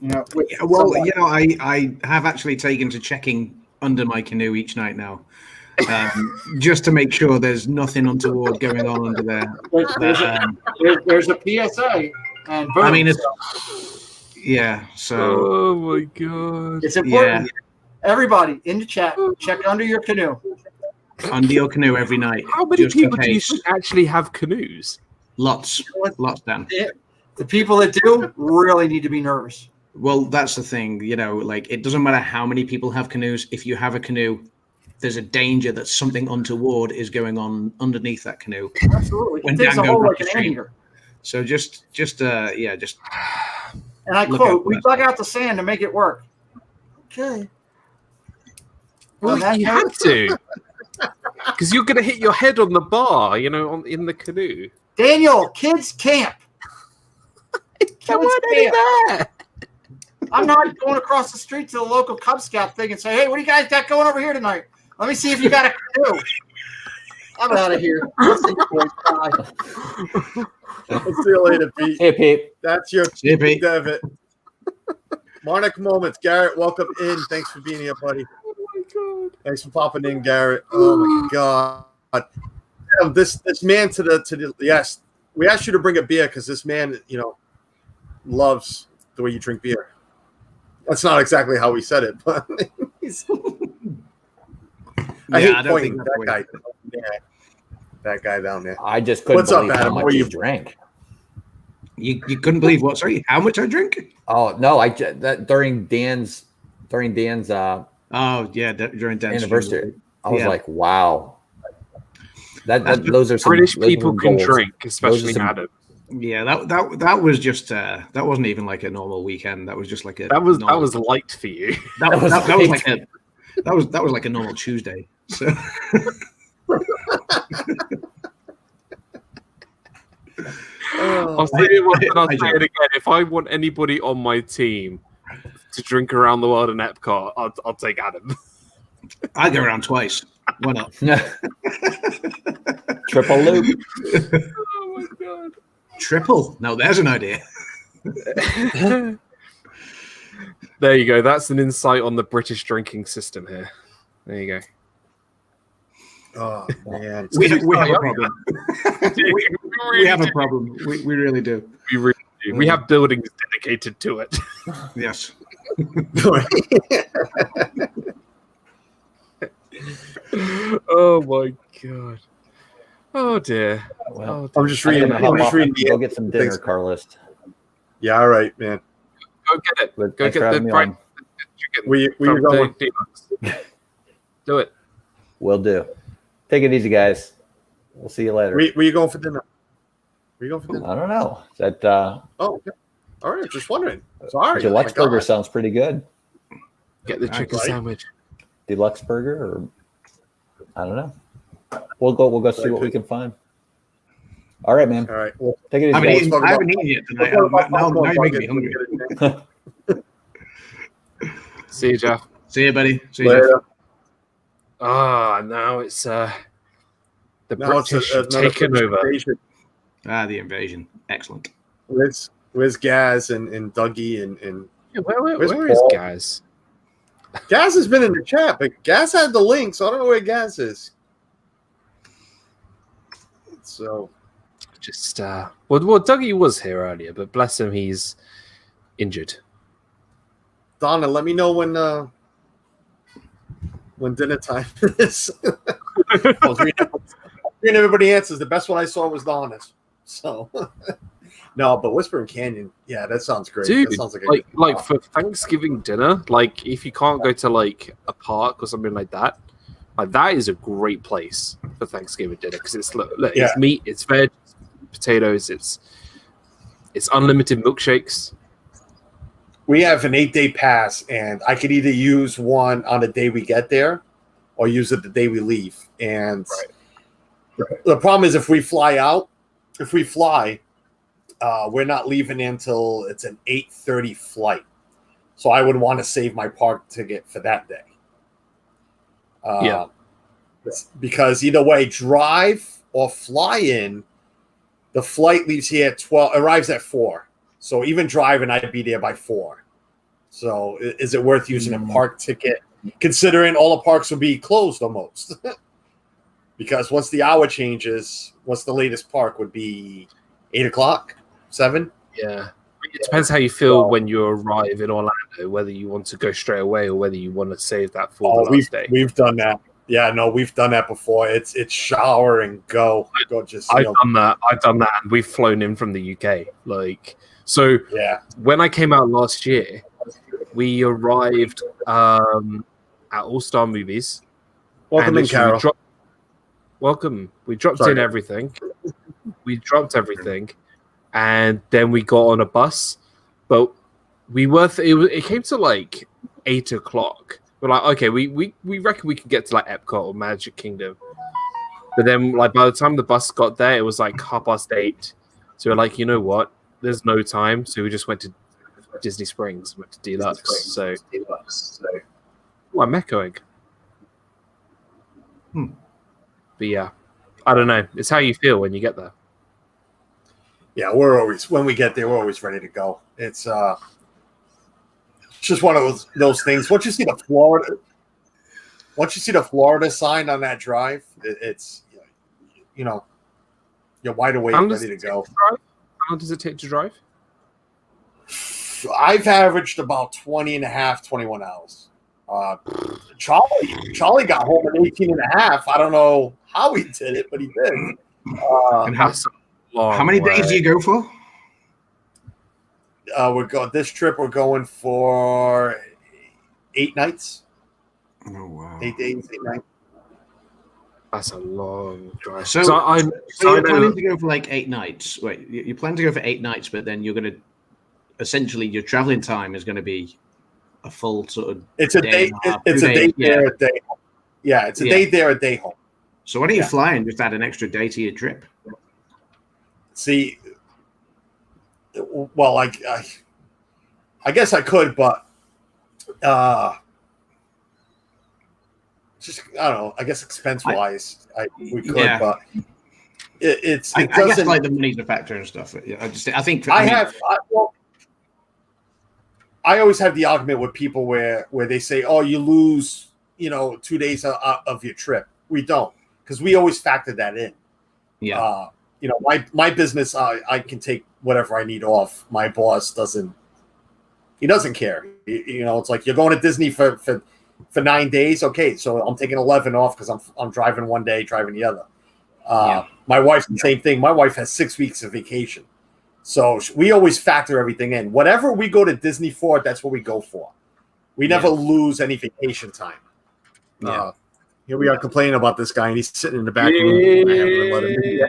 I have actually taken to checking under my canoe each night now, just to make sure there's nothing untoward going on under there. There's a PSA, and boom. I mean, yeah. So. Oh my God! It's important. Yeah. Everybody in the chat, check under your canoe. Under your canoe every night. How many people do you think actually have canoes? Lots, Dan. The people that do really need to be nervous. Well, that's the thing, it doesn't matter how many people have canoes. If you have a canoe, there's a danger that something untoward is going on underneath that canoe. Absolutely. It takes a hole like an anteater. So just. And I quote, we dug out the sand to make it work. Okay. Well, you had to. Because you're going to hit your head on the bar, in the canoe. Daniel, kids camp. There. I'm not going across the street to the local Cub Scout thing and say, hey, what do you guys got going over here tonight? Let me see if you got a canoe. I'm out of here. Let's see you later, Pete. Hey, Pete. That's your See you, Pete. Devitt. Marnik Moments. Garrett, welcome in. Thanks for being here, buddy. Oh, my God. Thanks for popping in, Garrett. Oh, my God. This man to the yes. We asked you to bring a beer because this man, loves the way you drink beer. That's not exactly how we said it, but I hate pointing to that guy. Yeah, that guy down there. I just couldn't believe how much you drank. You couldn't believe what? Sorry, how much I drink? Oh no, during Dan's. During Dan's anniversary. I was like, wow. Those are some British people can drink, especially Adam. Yeah, that was just that wasn't even like a normal weekend. That was just like that was light for you. That was like a normal Tuesday. So I'll say it once and I'll say it again. If I want anybody on my team to drink around the world in Epcot, I'll take Adam. I go around twice. Why not? Triple loop. Oh my God. Triple? No, there's an idea. There you go. That's an insight on the British drinking system here. There you go. Oh man, we have a problem. we have a problem. We really do. We really do. We have buildings dedicated to it. Yes. Oh my God. Oh dear. Well, I'm just reading. Go get some dinner, Carlos. Yeah, all right, man. Go get it. Go get the fried chicken. We going. Do it. Will do. Take it easy, guys. We'll see you later. Were you going for dinner? Were you going for dinner? I don't know. Is that Oh, okay. All right. Just wondering. Sorry. Deluxe burger sounds pretty good. Get the chicken sandwich. Deluxe burger, or I don't know. We'll go see what we can find. All right, man. All right. Well, Take it easy. I haven't eaten yet tonight. Now you make me hungry. See you, Jeff. See you, buddy. See you, Jeff. Now it's the now it's British have taken over. invasion. The invasion. Excellent. Where's Gaz and Dougie and Yeah, where where's is Paul? Gaz? Gaz has been in the chat, but Gaz had the link, so I don't know where Gaz is. So Just well, Dougie was here earlier, but bless him, he's injured. Donna, let me know when dinner time is. Well, three and everybody answers. The best one I saw was Donna's. So no, but Whispering Canyon, yeah, that sounds great. Dude, that sounds like for Thanksgiving dinner, like if you can't go to like a park or something like that is a great place for Thanksgiving dinner because it's it's meat, it's veg, potatoes, it's unlimited milkshakes. We have an 8-day pass, and I could either use one on the day we get there or use it the day we leave. And the problem is if we fly, we're not leaving until it's an 8:30 flight. So I would want to save my park ticket for that day. Because either way, drive or fly in, the flight leaves here at 12, arrives at 4. So even driving, I'd be there by 4. So is it worth using a park ticket, considering all the parks will be closed almost? Because once the hour changes, what's the latest park would be 8 o'clock, 7? Yeah. It depends how you feel when you arrive in Orlando, whether you want to go straight away or whether you want to save that for the last day. We've done that. Yeah, no, we've done that before. It's shower and go. I've done that. And we've flown in from the UK. When I came out last year, we arrived at All Star Movies. Welcome in, Carol. Welcome. We dropped in everything. We dropped everything, and then we got on a bus. But it came to like 8 o'clock. We're like, okay, we reckon we could get to like Epcot or Magic Kingdom. But then, like, by the time the bus got there, it was like 8:30. So we're like, you know what? There's no time. So we just went to Disney Springs, went to Deluxe. So I'm echoing. But yeah, I don't know. It's how you feel when you get there. Yeah, when we get there, we're always ready to go. It's just one of those things. Once you see the Florida sign on that drive, it's you're wide awake, ready to go. How long does it take to drive? I've averaged about 20 and a half, 21 hours. Charlie got home at 18 and a half. I don't know how he did it, but he did. And how many days do you go for? This trip we're going for 8 nights. Oh wow! 8 days, 8 nights. That's a long drive. So you're planning to go for like 8 nights. Wait, you plan to go for 8 nights, but then you're going to essentially your traveling time is going to be a full sort of. It's a day. It's a day there, a day home. Yeah, it's a day there, a day home. So why don't you fly and just add an extra day to your trip? See, well, I guess I could, but just I don't know. I guess expense wise, we could, but I guess like the money's a factor and stuff. I think I always have the argument with people where they say, "Oh, you lose, 2 days of your trip." We don't, because we always factor that in. Yeah. My business, I can take whatever I need off. My boss doesn't. He doesn't care. It's like you're going to Disney for 9 days. Okay, so I'm taking 11 off because I'm driving one day, driving the other. My wife's the same thing. My wife has 6 weeks of vacation, so we always factor everything in. Whatever we go to Disney for, that's what we go for. We never lose any vacation time. Here we are complaining about this guy, and he's sitting in the back room.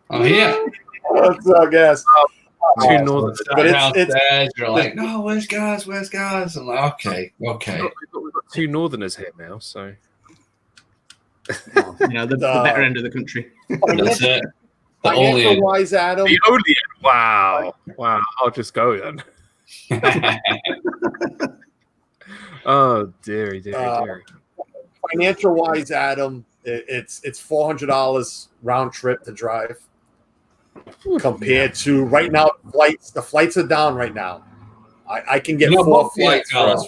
Oh yeah. What's up, guys? Two Northerners. You're like, no, where's guys? I'm like, okay. We've got 2 Northerners here now, so Well, the better end of the country. That's it. The Financial only wise, Adam. The only wow. I'll just go then. Oh dearie. Financial wise, Adam, it's $400 round trip to drive compared to right now. The flights are down right now. I can get 4 flights for us.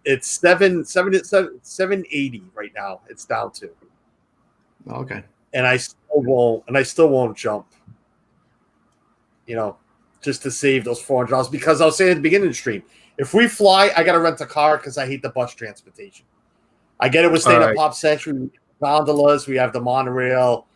It's 780 right now. It's down to. Okay. And I still won't jump. Just to save those $400 because I was saying at the beginning of the stream, if we fly, I got to rent a car because I hate the bus transportation. I get it. We're staying at Pop Century, gondolas. We have the monorail.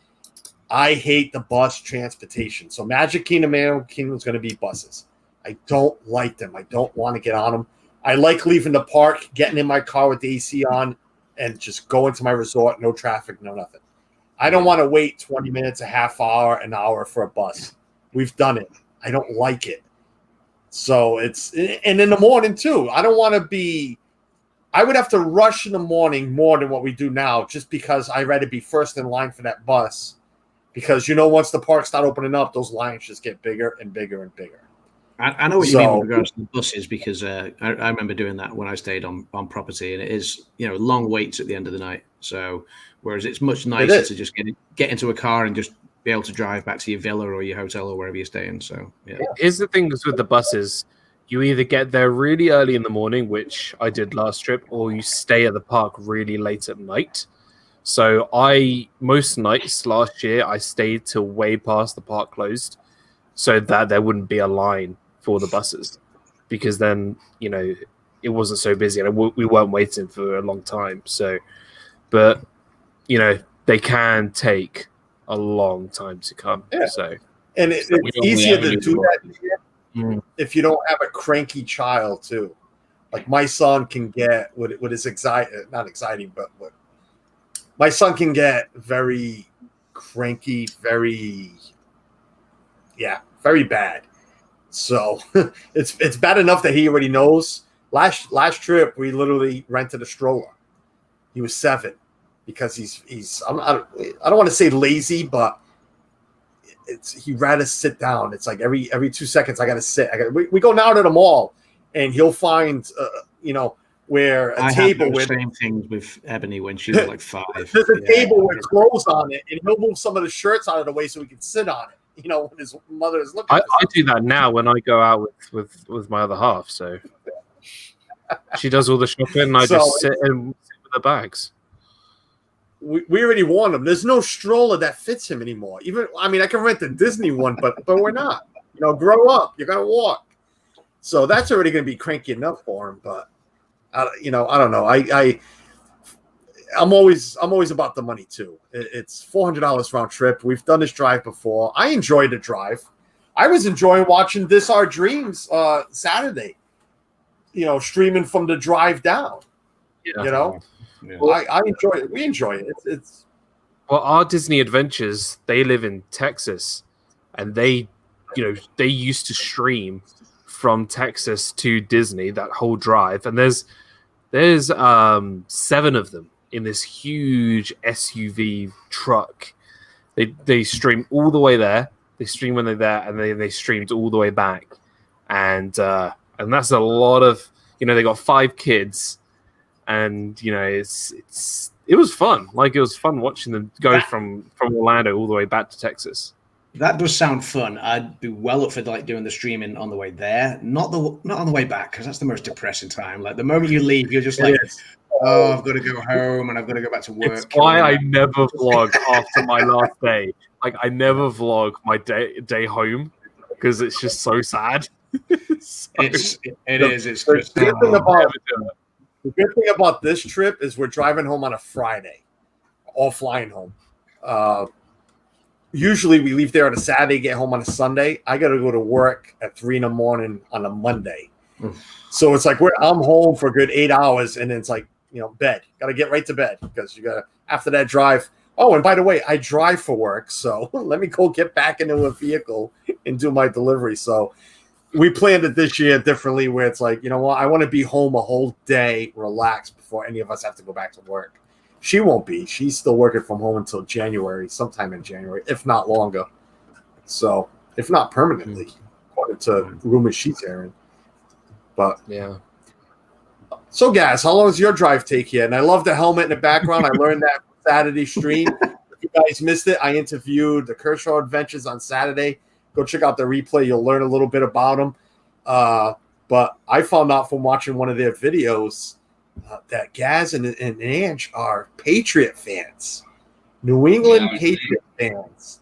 I hate the bus transportation. So Magic Kingdom, Animal Kingdom is going to be buses. I don't like them. I don't want to get on them. I like leaving the park, getting in my car with the AC on, and just going to my resort. No traffic, no nothing. I don't want to wait 20 minutes, a half hour, an hour for a bus. We've done it. I don't like it. So and in the morning too. I don't want to be. I would have to rush in the morning more than what we do now, just because I'd rather be first in line for that bus. Because once the parks start opening up, those lines just get bigger and bigger and bigger. I know what you mean with regards to the buses because I remember doing that when I stayed on property, and it is long waits at the end of the night. So whereas it's much nicer to just get into a car and just be able to drive back to your villa or your hotel or wherever you're staying. So yeah. Here's the thing with the buses: you either get there really early in the morning, which I did last trip, or you stay at the park really late at night. So most nights last year I stayed till way past the park closed, so that there wouldn't be a line for the buses, because then it wasn't so busy and we weren't waiting for a long time. So, but they can take a long time to come. Yeah. So, and it's easier to do that if you don't have a cranky child too. Like my son can get what is not exciting, but what my son can get very cranky, very bad. So it's bad enough that he already knows. Last trip, we literally rented a stroller. He was 7 because he's I don't want to say lazy, but he'd rather sit down. It's like every 2 seconds I got to sit. We go now to the mall, and he'll find where a table with same things with Ebony when she was like 5. There's a table with clothes on it, and he'll move some of the shirts out of the way so he can sit on it. When his mother is looking. I do that now when I go out with my other half. So she does all the shopping, and I just sit with the bags. We already warned him. There's no stroller that fits him anymore. I can rent the Disney one, but we're not. Grow up. You're gonna walk. So that's already gonna be cranky enough for him. But I don't know. I'm always about the money too. It's $400 round trip. We've done this drive before. I enjoyed the drive. I was enjoying watching This Our Dreams Saturday. Streaming from the drive down. Yeah. I enjoy it. We enjoy it. It's well, our Disney Adventures. They live in Texas, and they used to stream from Texas to Disney that whole drive. And there's 7 of them in this huge SUV truck. They stream all the way there. They stream when they're there, and they streamed all the way back. And that's a lot of they got 5 kids, and it was fun. Like, it was fun watching them go from Orlando all the way back to Texas. That does sound fun. I'd be well up for doing the streaming on the way there, not on the way back, because that's the most depressing time. Like the moment you leave, you're just like, oh, I've got to go home and I've got to go back to work. It's why I never vlog after my last day. Like, I never vlog my day home because it's just so sad. It's just the good thing about this trip is we're driving home on a Friday, or flying home. Usually we leave there on a Saturday, get home on a Sunday. I got to go to work at 3 a.m. on a Monday. So it's like I'm home for a good 8 hours, and then it's like, bed. Got to get right to bed because you got to, after that drive. Oh, and by the way, I drive for work, so let me go get back into a vehicle and do my delivery. So we planned it this year differently, where it's like, I want to be home a whole day, relaxed before any of us have to go back to work. She won't be. She's still working from home until January, sometime in January, if not longer. So, if not permanently, according to rumors she's hearing. But yeah. So, guys, how long does your drive take here? And I love the helmet in the background. I learned that Saturday stream. If you guys missed it, I interviewed the Kershaw Adventures on Saturday. Go check out the replay. You'll learn a little bit about them. But I found out from watching one of their videos that Gaz and Ange are Patriot fans. New England Patriot fans.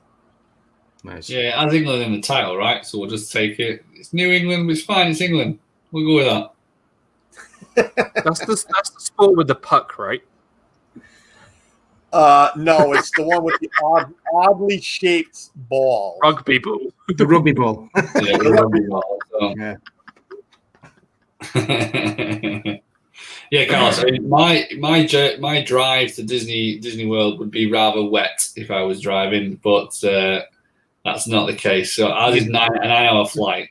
Nice. Yeah, as England in the title, right? So we'll just take it. It's New England. It's fine. It's England. We'll go with that. That's the sport with the puck, right? No, it's the one with the oddly shaped ball. Rugby ball. The rugby ball. Yeah, the rugby ball. So. Yeah. Yeah, Carlos. I mean, my drive to Disney World would be rather wet if I was driving, but that's not the case. So ours is an 9-hour flight.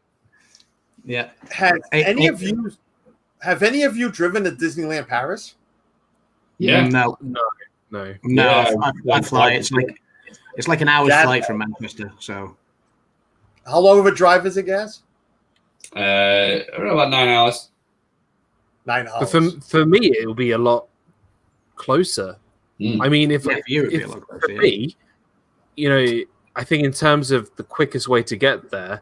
Yeah. Have any of you driven to Disneyland Paris? Yeah. No. Yeah, I fly. It's like an hour's flight from Manchester. So. How long of a drive is it, Gaz? About 9 hours. 9 hours. But for me, it'll be a lot closer. I mean, for me, you know, I think in terms of the quickest way to get there,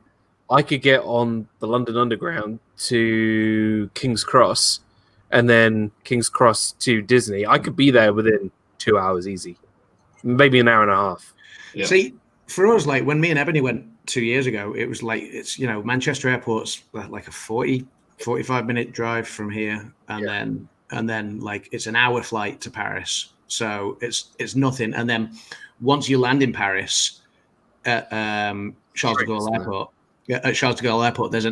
I could get on the London Underground to King's Cross, and then King's Cross to Disney. I could be there within 2 hours easy, maybe an hour and a half. Yeah. See, for us, like when me and Ebony went 2 years ago, it was like Manchester Airport's like a 45-minute drive from here, and then like it's an hour flight to Paris. So it's nothing. And then once you land in Paris at Charles de Gaulle Airport, at Charles de Gaulle Airport, there's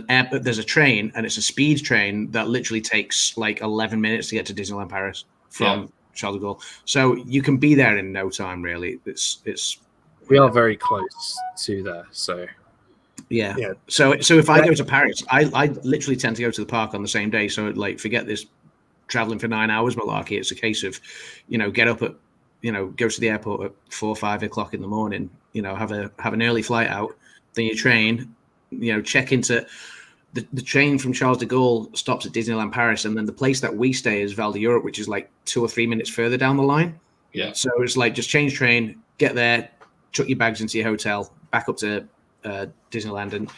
a train, and it's a speed train that literally takes like 11 minutes to get to Disneyland Paris from Charles de Gaulle. So you can be there in no time, really. We are very close to there, so. Yeah. So if I go to Paris, I literally tend to go to the park on the same day. So like, forget this traveling for 9 hours malarkey. It's a case of, get up at, go to the airport at 4 or 5 o'clock in the morning. Have an early flight out. Then you train. Check into the train from Charles de Gaulle stops at Disneyland Paris, and then the place that we stay is Val d'Europe, which is like 2 or 3 minutes further down the line. Yeah. So it's like just change train, get there, chuck your bags into your hotel, back up to Disneyland, and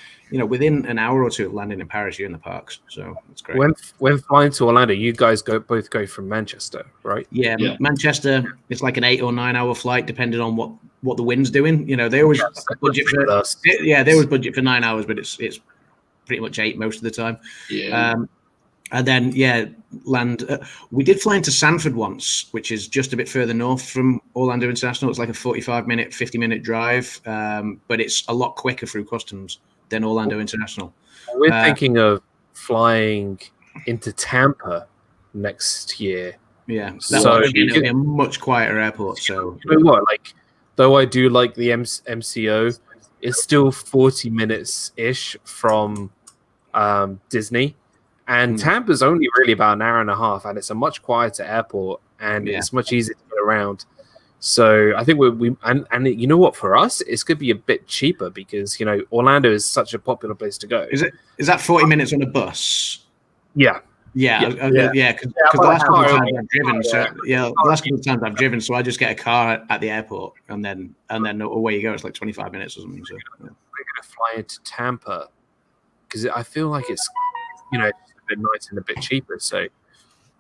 within an hour or two of landing in Paris, you're in the parks. So it's great. When flying to Orlando, you guys both go from Manchester, right? Yeah. Manchester. It's like an 8 or 9 hour flight, depending on what the wind's doing. They always budget for they always budget for 9 hours, but it's pretty much 8 most of the time. Yeah. And then land. We did fly into Sanford once, which is just a bit further north from Orlando International. It's like a 45-minute, 50-minute drive, but it's a lot quicker through customs than Orlando International. We're thinking of flying into Tampa next year. Yeah, so it'll be a much quieter airport. So you know what? Like, though I do like the MCO, it's still 40 minutes ish from Disney. And Tampa's only really about an hour and a half, and it's a much quieter airport, and it's much easier to get around. So I think we you know what, for us, it's going to be a bit cheaper because Orlando is such a popular place to go. Is that 40 minutes on a bus? Yeah. Because the last couple of times I've driven, the last couple of times I've driven, so I just get a car at the airport, and then away you go. It's like 25 minutes or something. So we're going to fly into Tampa because I feel like it's a bit nicer and a bit cheaper. So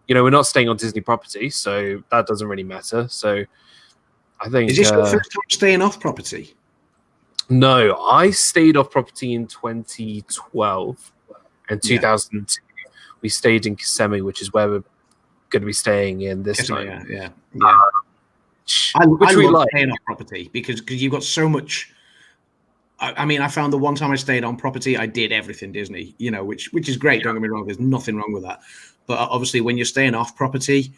we're not staying on Disney property, so that doesn't really matter. So I think is this your first time staying off property? No, I stayed off property in 2012 and 2002. We stayed in Kissimmee, which is where we're going to be staying in this time. I love staying off property because you've got so much. I mean, I found the one time I stayed on property, I did everything Disney, which is great. Don't get me wrong. There's nothing wrong with that. But obviously, when you're staying off property,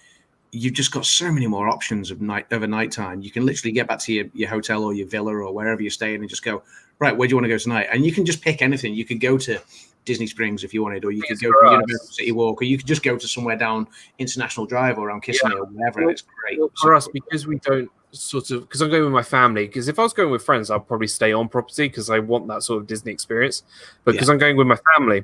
you've just got so many more options of night time. You can literally get back to your hotel or your villa or wherever you're staying and just go, right, where do you want to go tonight? And you can just pick anything. You could go to Disney Springs if you wanted, or you could go for to us. Universal City Walk, or you could just go to somewhere down International Drive or around Kissimmee or whatever, and it's great. Well, for us, because we don't because I'm going with my family, because if I was going with friends, I'd probably stay on property because I want that sort of Disney experience. But because I'm going with my family,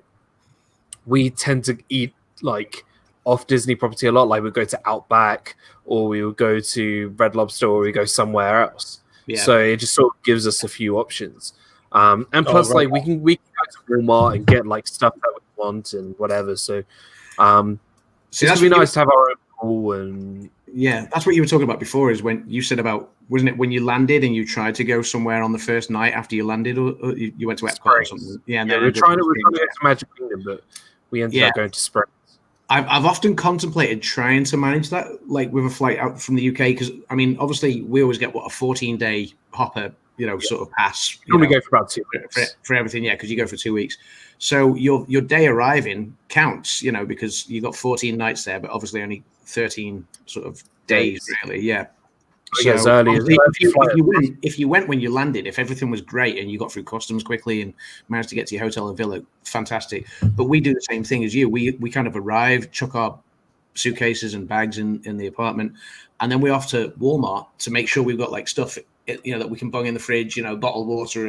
we tend to eat like off Disney property a lot. Like we go to Outback, or we would go to Red Lobster, or we go somewhere else. Yeah. So it just sort of gives us a few options. And plus, like we can go to Walmart and get like stuff that we want and whatever. So it's gonna be nice to have our own pool. And yeah, that's what you were talking about before. Is when you said about, wasn't it when you landed and you tried to go somewhere on the first night after you landed, or you went to Epcot or something? Yeah, and we're trying to get to Magic Kingdom, but we ended up going to Springs. I've often contemplated trying to manage that, like with a flight out from the UK, because I mean, obviously, we always get a 14-day hopper, sort of pass. You only go for about 2 weeks for everything, because you go for 2 weeks. So your day arriving counts, because you got 14 nights there, but obviously only 13 sort of days, really. Yeah. So as early as if you went when you landed, if everything was great and you got through customs quickly and managed to get to your hotel or villa, fantastic. But we do the same thing as you. We kind of arrive, chuck our suitcases and bags in the apartment, and then we're off to Walmart to make sure we've got like stuff that we can bung in the fridge, bottled water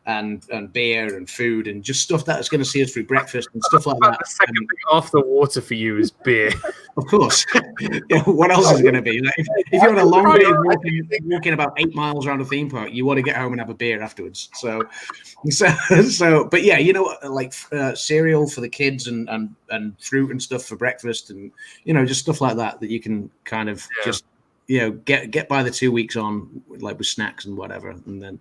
and beer and food and just stuff that's going to see us through breakfast and stuff like that. The second thing off the water for you is beer. Of course. What else is it going to be? Like, if you're on a long day walking about 8 miles around a theme park, you want to get home and have a beer afterwards. So, but yeah, like cereal for the kids and fruit and stuff for breakfast and just stuff like that you can kind of just get by the 2 weeks on, like with snacks and whatever, and then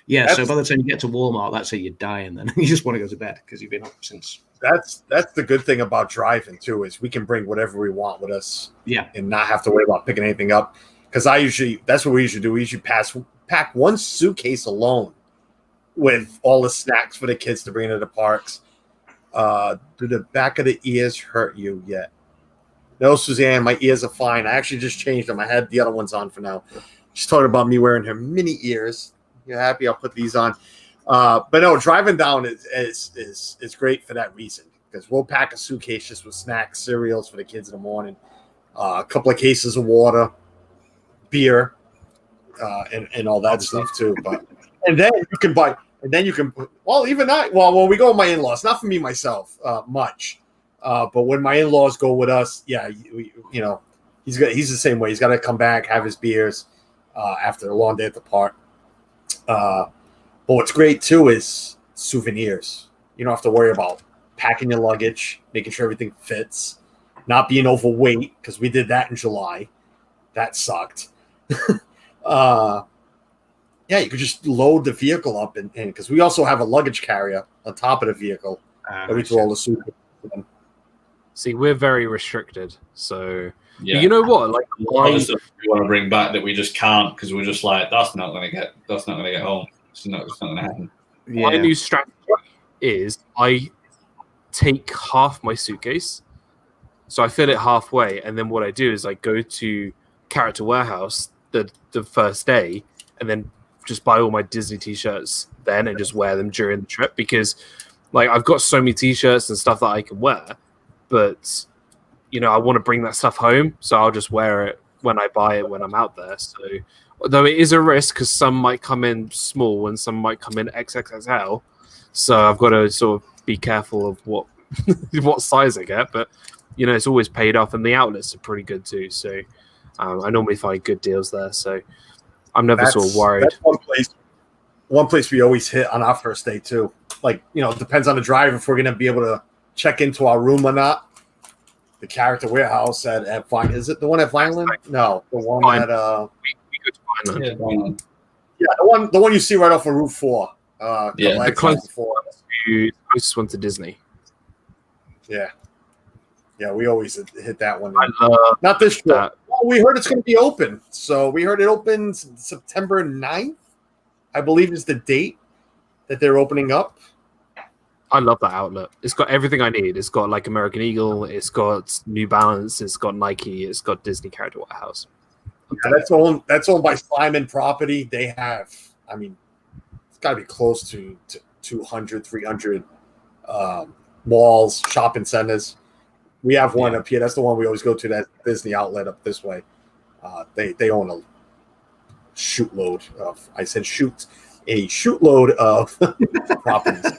so by the time you get to Walmart, that's how you're dying. Then you just want to go to bed because you've been up since. That's the good thing about driving too, is we can bring whatever we want with us, and not have to worry about picking anything up. Because that's what we usually do. We usually pack one suitcase alone with all the snacks for the kids to bring to the parks. Do the back of the ears hurt you yet? No, Suzanne, my ears are fine. I actually just changed them. I had the other ones on for now. She's talking about me wearing her mini ears. You're happy? I'll put these on. But no, driving down is great for that reason, because we'll pack a suitcase just with snacks, cereals for the kids in the morning, a couple of cases of water, beer, and all that stuff too. And then you can even not. Well, when we go with my in-laws, not for me myself, much. But when my in-laws go with us, he's the same way. He's got to come back, have his beers after a long day at the park. But what's great too is souvenirs. You don't have to worry about packing your luggage, making sure everything fits, not being overweight, because we did that in July. That sucked. You could just load the vehicle up, and because we also have a luggage carrier on top of the vehicle that we throw all the suitcases in. See, we're very restricted, so yeah. You know what? Like, a lot of stuff we want to bring back that we just can't, because we're just like, that's not going to get home. It's not going to happen. My new strategy is I take half my suitcase, so I fill it halfway, and then what I do is I go to Character Warehouse the first day, and then just buy all my Disney t-shirts then and just wear them during the trip, because like I've got so many t-shirts and stuff that I can wear. But, I want to bring that stuff home, so I'll just wear it when I buy it when I'm out there. So, although it is a risk, because some might come in small and some might come in XXXL, so I've got to sort of be careful of what size I get. But, it's always paid off, and the outlets are pretty good too. So, I normally find good deals there. So, I'm never sort of worried. That's one place we always hit on our first day too. Like, it depends on the drive if we're going to be able to check into our room or not. The Character Warehouse at Vine. Is it the one at Vineland? No, the one at we go to Vineland. Vineland. Yeah, the one you see right off of Route 4. The closest one to Disney. Yeah, we always hit that one. I love not this trip. that. Well, we heard it's going to be open, so we heard it opens September 9th, I believe is the date that they're opening up. I love that outlet. It's got everything I need. It's got like American Eagle. It's got New Balance. It's got Nike. It's got Disney Character Warehouse. Yeah, that's owned by Simon Property. They have, it's got to be close to 200, 300 malls, shopping centers. We have one up here. That's the one we always go to. That Disney outlet up this way. They own a shootload of. I said shoot. A shootload of properties.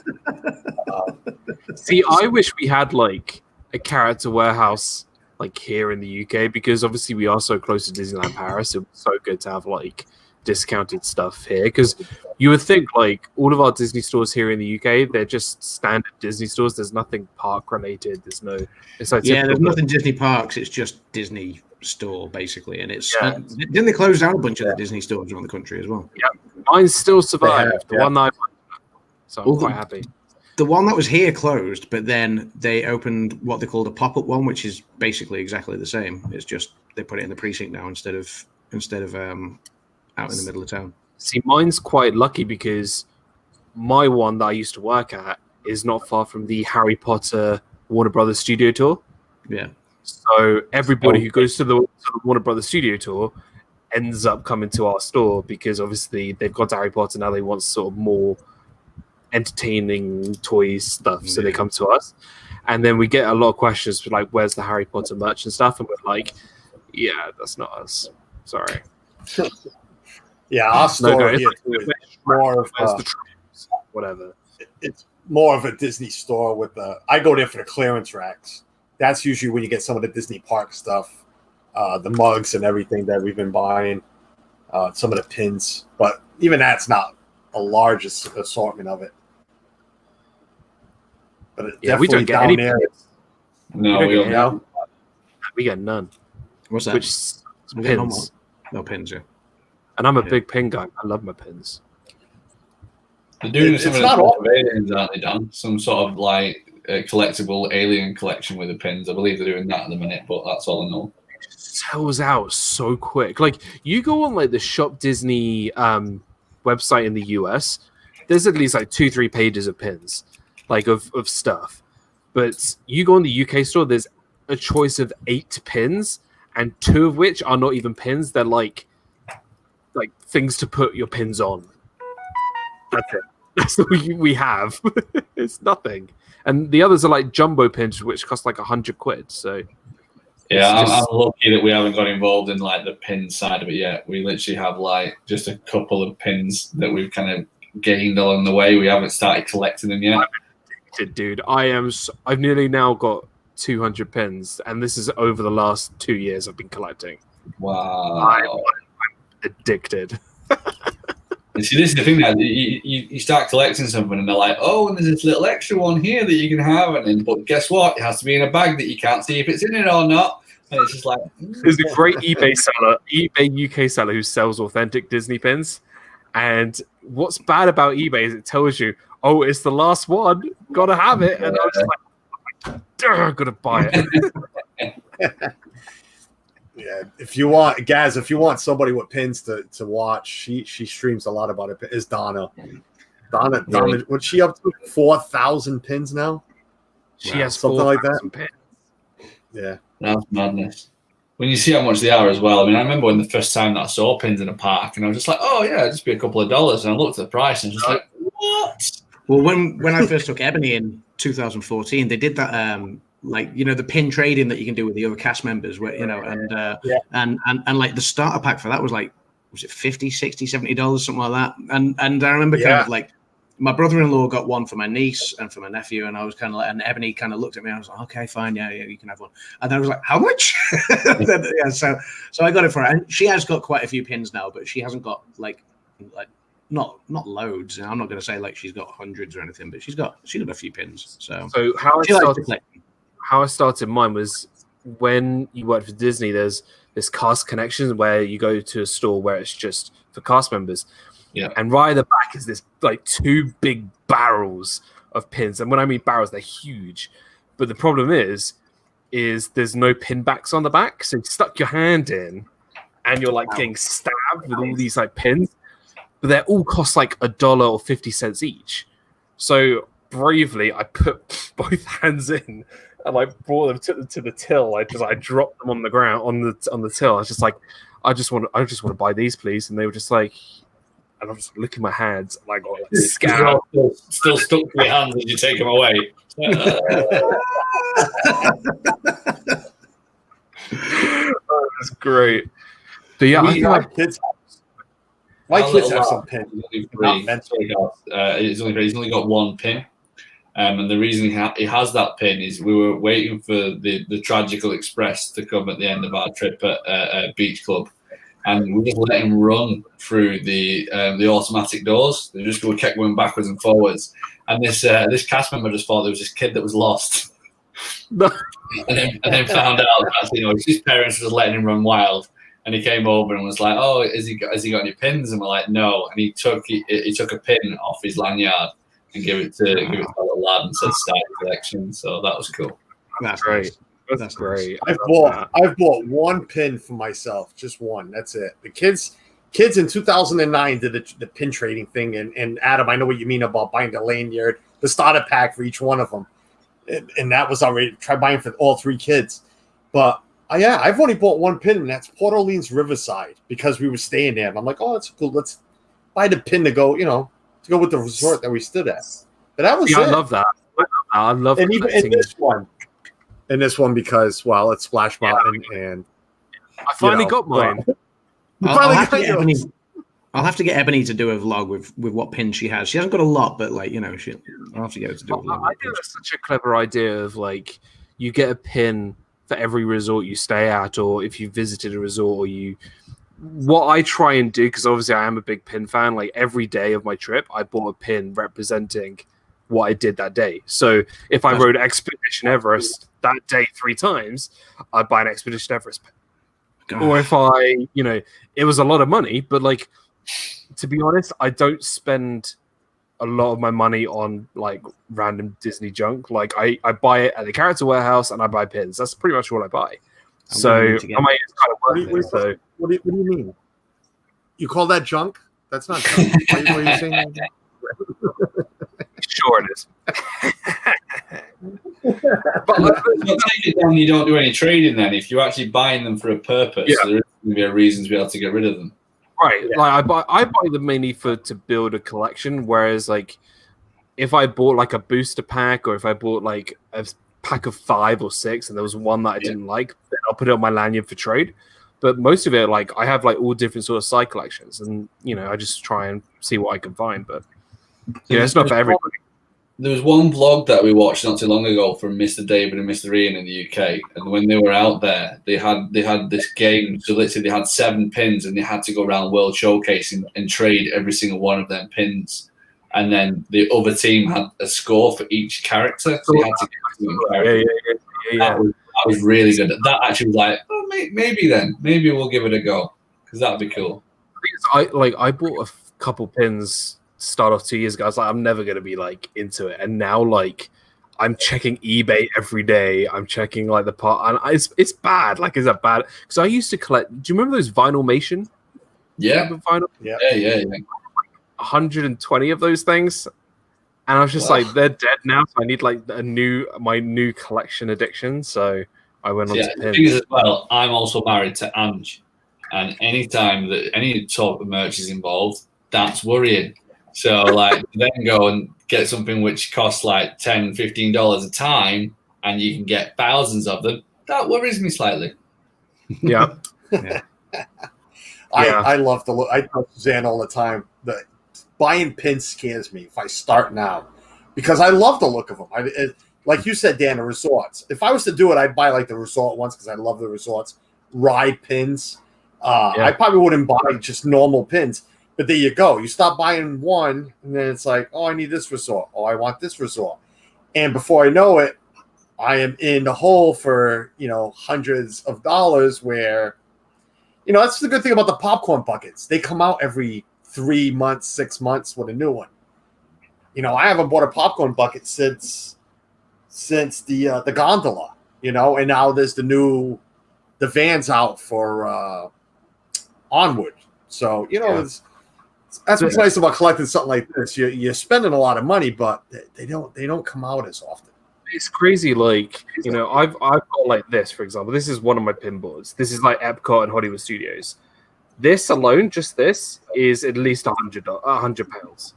See, I wish we had like a character warehouse like here in the UK, because obviously we are so close to Disneyland Paris. It was so good to have like discounted stuff here, because you would think like all of our Disney stores here in the UK, they're just standard Disney stores. There's nothing park related. There's no. It's like there's nothing Disney parks. It's just Disney store basically, and it's didn't they close down a bunch of the Disney stores around the country as well? Yeah, mine still survived. The one that so I'm quite happy. The one that was here closed, but then they opened what they called a pop-up one, which is basically exactly the same. It's just they put it in the precinct now instead of out in the middle of town. See, mine's quite lucky because my one that I used to work at is not far from the Harry Potter Warner Brothers Studio Tour. Yeah. So everybody who goes to the Warner Brothers Studio Tour ends up coming to our store, because obviously they've got Harry Potter now. They want sort of more entertaining toy stuff, so they come to us. And then we get a lot of questions like, where's the Harry Potter merch and stuff? And we're like, yeah, that's not us. Sorry. Yeah, our store here is more of whatever. It's more of a Disney store with the. I go there for the clearance racks. That's usually when you get some of the Disney park stuff, the mugs and everything that we've been buying, some of the pins. But even that's not a large assortment of it. But we don't get any there. No, we get none. What's that? Which pins? No pins, yeah. And I'm a big pin guy. I love my pins. They're doing some of the aliens, aren't they, Dan? Some sort of like collectible alien collection with the pins. I believe they're doing that at the minute, but that's all I know. It sells out so quick. Like you go on like the Shop Disney website in the US, there's at least like 2-3 pages of pins, like of stuff. But you go on the UK store, there's a choice of 8 pins, and 2 of which are not even pins. They're like things to put your pins on. That's it. That's all we have. It's nothing. And the others are like jumbo pins, which cost like £100. So yeah, I'm lucky that we haven't got involved in like the pin side of it yet. We literally have like just a couple of pins that we've kind of gained along the way. We haven't started collecting them yet. Dude, I've nearly now got 200 pins, and this is over the last 2 years I've been collecting. Wow. I'm addicted. And see, this is the thing now. You start collecting something, and they're like, "Oh, and there's this little extra one here that you can have," and then, but guess what? It has to be in a bag that you can't see if it's in it or not. And it's just like, there's a great eBay UK seller who sells authentic Disney pins. And what's bad about eBay is it tells you, "Oh, it's the last one, gotta have it," and I'm just like, "Gotta buy it." Yeah, if you want somebody with pins to watch, she streams a lot about it. Is Donna, what's she up to? 4,000 pins now. She has something like that. Pins. Yeah, that's madness. When you see how much they are as well. I mean, I remember when the first time that I saw pins in a park, and I was just like, "Oh yeah, it'd just be a couple of dollars." And I looked at the price and just like, "What?" Well, when I first took Ebony in 2014, they did that. Like, you know, the pin trading that you can do with the other cast members, where, you know, and like the starter pack for that was like, was it $50, $60, $70, something like that? And I remember kind of like my brother-in-law got one for my niece and for my nephew, and I was kind of like, and Ebony kind of looked at me, and I was like, okay, fine, yeah, you can have one. And I was like, how much? Yeah, so I got it for her, and she has got quite a few pins now, but she hasn't got like not loads. I'm not going to say like she's got hundreds or anything, but she got a few pins. So how I started mine was when you work for Disney, there's this cast connections where you go to a store where it's just for cast members. Yeah. And right at the back is this like 2 big barrels of pins. And when I mean barrels, they're huge. But the problem is there's no pin backs on the back. So you stuck your hand in and you're like getting stabbed with all these like pins. But they all cost like $1 or 50 cents each. So bravely, I put both hands in and like brought them to the till. I dropped them on the ground on the till. I was just like, I just want to buy these, please. And they were just like, and I'm just looking at my hands, and I got like They're scab. still stuck to your hands as you take them away. Oh, that's great. But yeah, I think my kids have some pins. He's only got one pin. And the reason he has that pin is we were waiting for the Tragical Express to come at the end of our trip at Beach Club. And we just let him run through the automatic doors. They just kept going backwards and forwards. And this cast member just thought there was this kid that was lost. and then found out that his parents were just letting him run wild. And he came over and was like, "Oh, has he got any pins?" And we're like, "No." And he took a pin off his lanyard and give it to the little lad and said, "Start your collection." So that was cool. That's great. That's great. I've bought one pin for myself, just one. That's it. The kids in 2009 did the pin trading thing, and Adam, I know what you mean about buying the lanyard, the starter pack for each one of them, and that was already try buying for all three kids. But I've only bought one pin, and that's Port Orleans Riverside because we were staying there, and I'm like, oh, that's cool. Let's buy the pin to go with the resort that we stood at. But that was it. I love that. I love and even in this one. In this one, because it's Splash Mountain, and I finally got mine. I'll have to get Ebony to do a vlog with what pin she has. She hasn't got a lot, but I'll have to get her to do a vlog. I think that's such a clever idea of you get a pin for every resort you stay at, or if you visited a resort, or what I try and do, because obviously I am a big pin fan, like every day of my trip, I bought a pin representing what I did that day. So if I rode Expedition Everest that day 3 times, I'd buy an Expedition Everest pin. God. Or if it was a lot of money, but to be honest, I don't spend a lot of my money on random Disney junk. I buy it at the Character Warehouse and I buy pins. That's pretty much all I buy. So it's kind of worth it. What do you mean? You call that junk? That's not junk. Why are you saying that? Sure it is. But take it down, you don't do any trading then. If you're actually buying them for a purpose, there is going to be a reason to be able to get rid of them. Right. Yeah. I buy them mainly to build a collection, whereas if I bought a booster pack, or if I bought a pack of 5 or 6 and there was one that I didn't like, then I'll put it on my lanyard for trade. But most of it, I have all different sort of side collections, and I just try and see what I can find. But it's not for everybody. There was one vlog that we watched not too long ago from Mr. David and Mr. Ian in the UK, and when they were out there, they had this game. So literally, they had 7 pins, and they had to go around World Showcase and trade every single one of them pins. And then the other team had a score for each character, so they had to get That was really good. That actually was maybe we'll give it a go, because that'd be cool. I bought a couple pins start off 2 years ago. I was I'm never gonna be into it, and now I'm checking eBay every day. I'm checking the part, and it's bad. Is that bad? Because I used to collect. Do you remember those Vinylmation? Yeah. Vinyl? Yeah. 120 of those things, and I was just they're dead now. So I need my new collection addiction. So I went on to pins. As well, I'm also married to Ange, and anytime that any sort of merch is involved, that's worrying. So then go and get something which costs $10, $15 a time, and you can get thousands of them. That worries me slightly. Yeah. I love to look. I tell Suzanne all the time that buying pins scares me if I start now, because I love the look of them. Like you said, Dan, the resorts. If I was to do it, I'd buy the resort ones because I love the resorts. Ride pins. I probably wouldn't buy just normal pins. But there you go. You stop buying one, and then it's oh, I need this resort. Oh, I want this resort. And before I know it, I am in the hole for, hundreds of dollars where, that's the good thing about the popcorn buckets. They come out every 3 months, 6 months with a new one. I haven't bought a popcorn bucket since the gondola, and now there's the Vans out for Onward. So, that's what's nice about collecting something like this. You're spending a lot of money, but they don't come out as often. It's crazy. I've got this, for example. This is one of my pin boards. This is Epcot and Hollywood Studios. This alone, just this, is at least £100.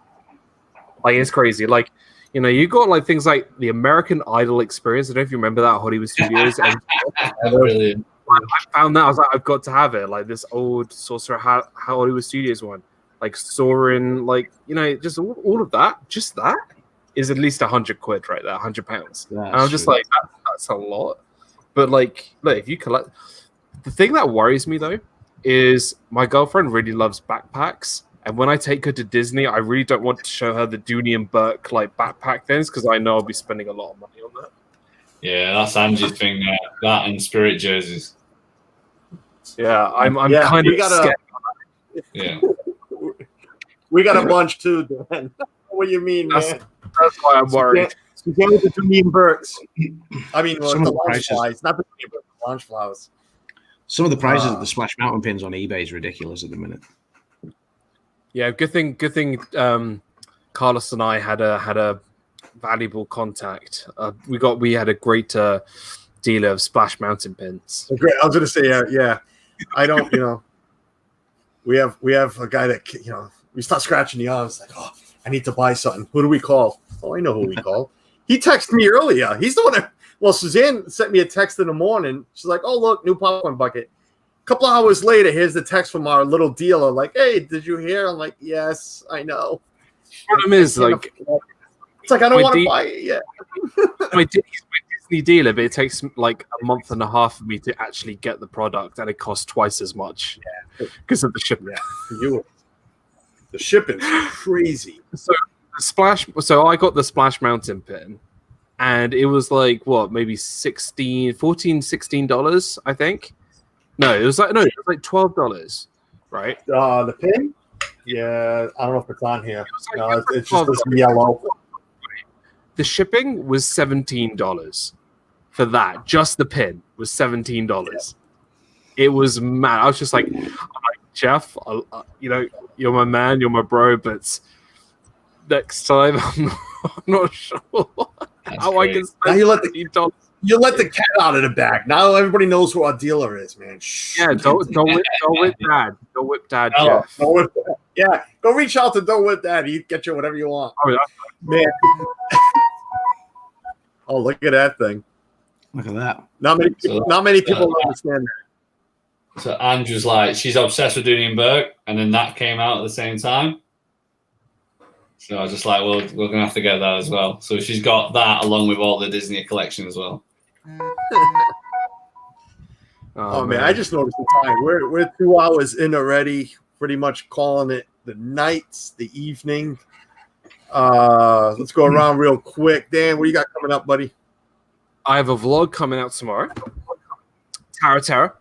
Like, it's crazy. Like, you know, you got like things like the American Idol experience. I don't know if you remember that, Hollywood Studios. And Brilliant. I found that, I was like, I've got to have it. Like this old Sorcerer Hollywood Studios one, like Soarin', like, you know, just all of that. Just that is at least £100 right there, £100. And I'm just like, that's a lot. But like, look, if you collect, the thing that worries me though is my girlfriend really loves backpacks. And when I take her to Disney, I really don't want to show her the Dooney and Burke like backpack things because I know I'll be spending a lot of money on that. Yeah, that's Angie's thing. That and Spirit jerseys. Yeah, I'm kind of scared. Yeah, we got a bunch too, Dan. What do you mean, man? That's why I'm worried. So get with the Dooney and Burks. I mean, Some of the the launch prices. flies, not the Dooney and Burke, the launch flowers. Some of the prices of the Splash Mountain pins on eBay is ridiculous at the minute. Yeah, good thing. Carlos and I had a valuable contact. We had a great dealer of Splash Mountain pins. Great. I was going to say, yeah. I don't, we have a guy that, we start scratching the arms like, oh, I need to buy something. Who do we call? Oh, I know who we call. He texted me earlier. He's the one that, Suzanne sent me a text in the morning. She's like, oh, look, new popcorn bucket. A couple of hours later, here's the text from our little dealer. Like, hey, did you hear? I'm like, yes, I know. Problem is, like, it's like I don't want to buy it yet. my Disney dealer, but it takes like a month and a half for me to actually get the product, and it costs twice as much because of the shipping. Yeah, the shipping's crazy. So I got the Splash Mountain pin, and it was like what, maybe $16, I think. No, it was like $12, right? The pin? Yeah, I don't know if it's on here. No, it's just this yellow. The shipping was $17 for that. Just the pin was $17. Yeah. It was mad. I was just like, Jeff, you're my man, you're my bro, but next time I'm not sure how I can spend $17. You let the cat out of the bag. Now everybody knows who our dealer is, man. Shh. Yeah, don't whip dad. Don't whip dad, Jeff. Don't whip dad. Yeah, go reach out to Don't Whip Dad. He get you whatever you want. Oh, yeah. Man. Oh, look at that thing. Look at that. Not many people understand that. So Andrew's like, she's obsessed with Dooney and Burke, and then that came out at the same time. So I was just like, well, we're going to have to get that as well. So she's got that along with all the Disney collection as well. Oh man, I just noticed the time. We're 2 hours in already, pretty much calling it the night, the evening. Let's go around real quick. Dan, what do you got coming up, buddy? I have a vlog coming out tomorrow. Tara.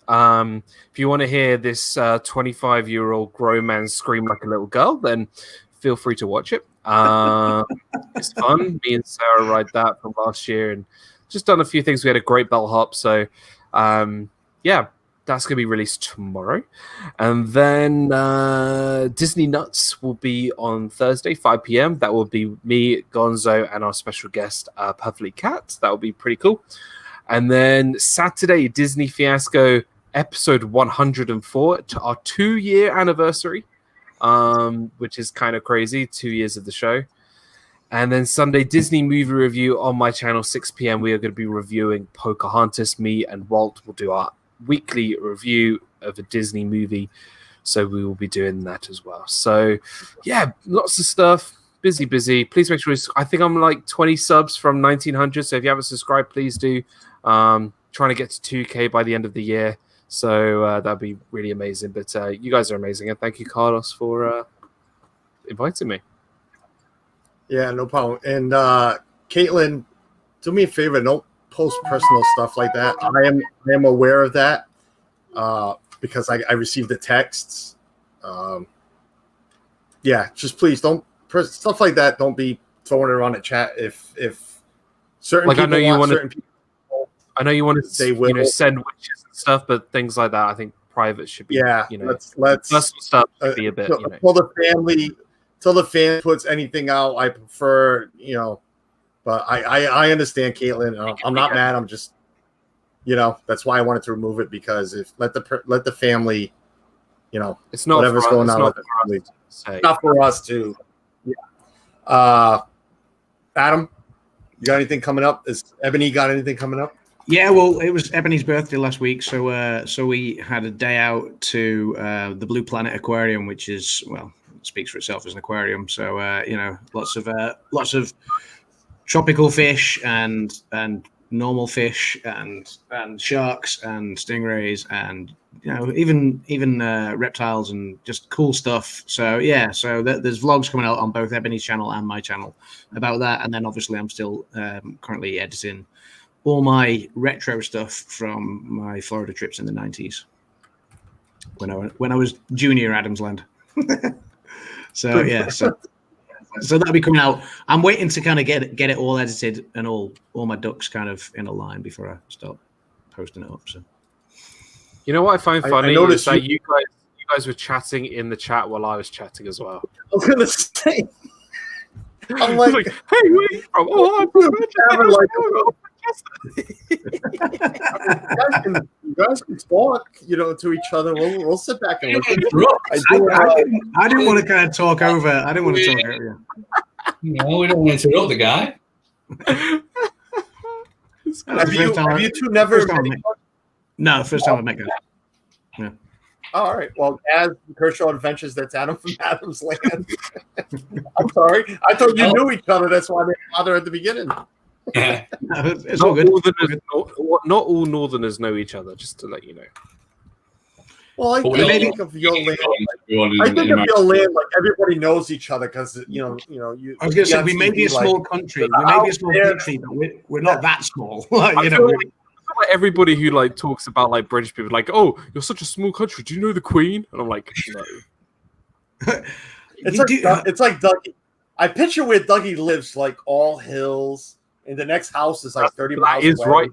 If you want to hear this 25-year-old grown man scream like a little girl, then feel free to watch it. It's fun. Me and Sarah ride that from last year and just done a few things. We had a great bellhop. So, that's going to be released tomorrow. And then Disney Nuts will be on Thursday, 5 p.m. That will be me, Gonzo, and our special guest, Puffly Cat. That will be pretty cool. And then Saturday, Disney Fiasco episode 104, to our 2-year anniversary, which is kind of crazy, 2 years of the show. And then Sunday, Disney movie review on my channel, 6 p.m. We are going to be reviewing Pocahontas. Me and Walt will do our weekly review of a Disney movie. So we will be doing that as well. So, yeah, lots of stuff. Busy. Please make sure. I think I'm like 20 subs from 1900. So if you haven't subscribed, please do. Trying to get to 2K by the end of the year. So that'd be really amazing. But you guys are amazing. And thank you, Carlos, for inviting me. Yeah, no problem. And Caitlin, do me a favor. Don't post personal stuff like that. I am aware of that because I received the texts. Just please don't stuff like that. Don't be throwing it around the chat. If certain people certain people, I know you want to they will send wishes and stuff, but things like that, I think private should be. Yeah, let's personal stuff should be a bit. Till the family, till the fan puts anything out, I prefer But I understand, Caitlin. I'm not mad. I'm just, that's why I wanted to remove it because let the family you know, It's not whatever's for, going it's on not with for it. us to say. Not for us to. Yeah. Adam, you got anything coming up? Is Ebony got anything coming up? Yeah, well, it was Ebony's birthday last week, so we had a day out to the Blue Planet Aquarium, which is, well, it speaks for itself as an aquarium. So lots of tropical fish and normal fish and sharks and stingrays and even reptiles and just cool stuff. So yeah, there's vlogs coming out on both Ebony's channel and my channel about that, and then obviously I'm still currently editing all my retro stuff from my Florida trips in the 90s when I was junior Adamsland. So yeah, so that'll be coming out. I'm waiting to kind of get it all edited and all my ducks kind of in a line before I start posting it up. So you know what I find funny I is that you guys were chatting in the chat while I was chatting as well. I was gonna say, I'm like, like, hey, where are you from? Oh, I'm from you guys can talk, to each other. We'll sit back and listen. I didn't want to kind of talk over. I didn't want to talk over you. No, we don't want to interrupt the guy. Have you two never? No, first time I met guys. Yeah. Oh, all right. Well, as Kershaw Adventures, that's Adam from Adam's Land. I'm sorry. I thought you knew each other. That's why they bother at the beginning. Yeah. It's all good. Not all Northerners know each other, just to let you know. Well, I think of your land. I think of your land like everybody knows each other because you. I was going to say we may be a small country. We may be a small country, but we're not that small. I feel like everybody who talks about British people oh, you're such a small country. Do you know the Queen? And I'm like, no. It's like Dougie. I picture where Dougie lives, like all hills. And the next house is 30 miles away.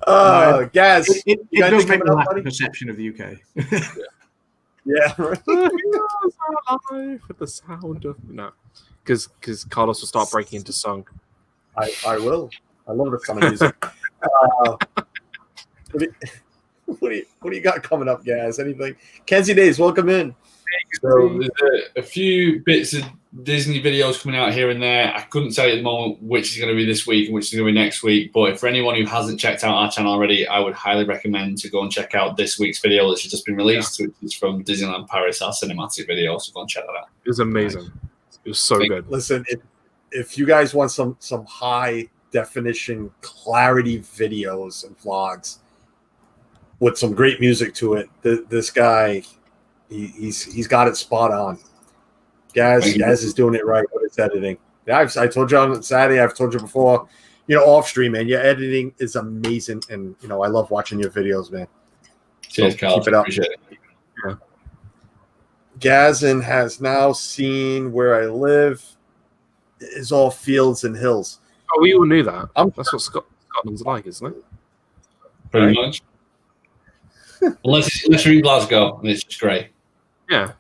Right. Gaz, it does make me lack the perception of the UK. Yeah. With the sound of because Carlos will start breaking into song. I will. I love the sound of music. What do you got coming up, Gaz? Anything? Kenzie Days, welcome in. So there's a few bits of Disney videos coming out here and there. I couldn't tell you at the moment which is going to be this week and which is going to be next week. But for anyone who hasn't checked out our channel already, I would highly recommend to go and check out this week's video that's just been released, which is from Disneyland Paris, our cinematic video. So go and check that out. It was amazing. Nice. It was so good. Listen, if you guys want some high definition clarity videos and vlogs with some great music to it, this guy. He's got it spot on. Gaz is doing it right with his editing. Yeah, I told you on Saturday. I've told you before. Off stream, man. Your editing is amazing, and I love watching your videos, man. Cheers, Carl. Keep it up. Appreciate it. Yeah. Gazin has now seen where I live is all fields and hills. Oh, we all knew that. That's what Scotland's like, isn't it? Pretty much. Unless you're in Glasgow, and it's just great. Yeah.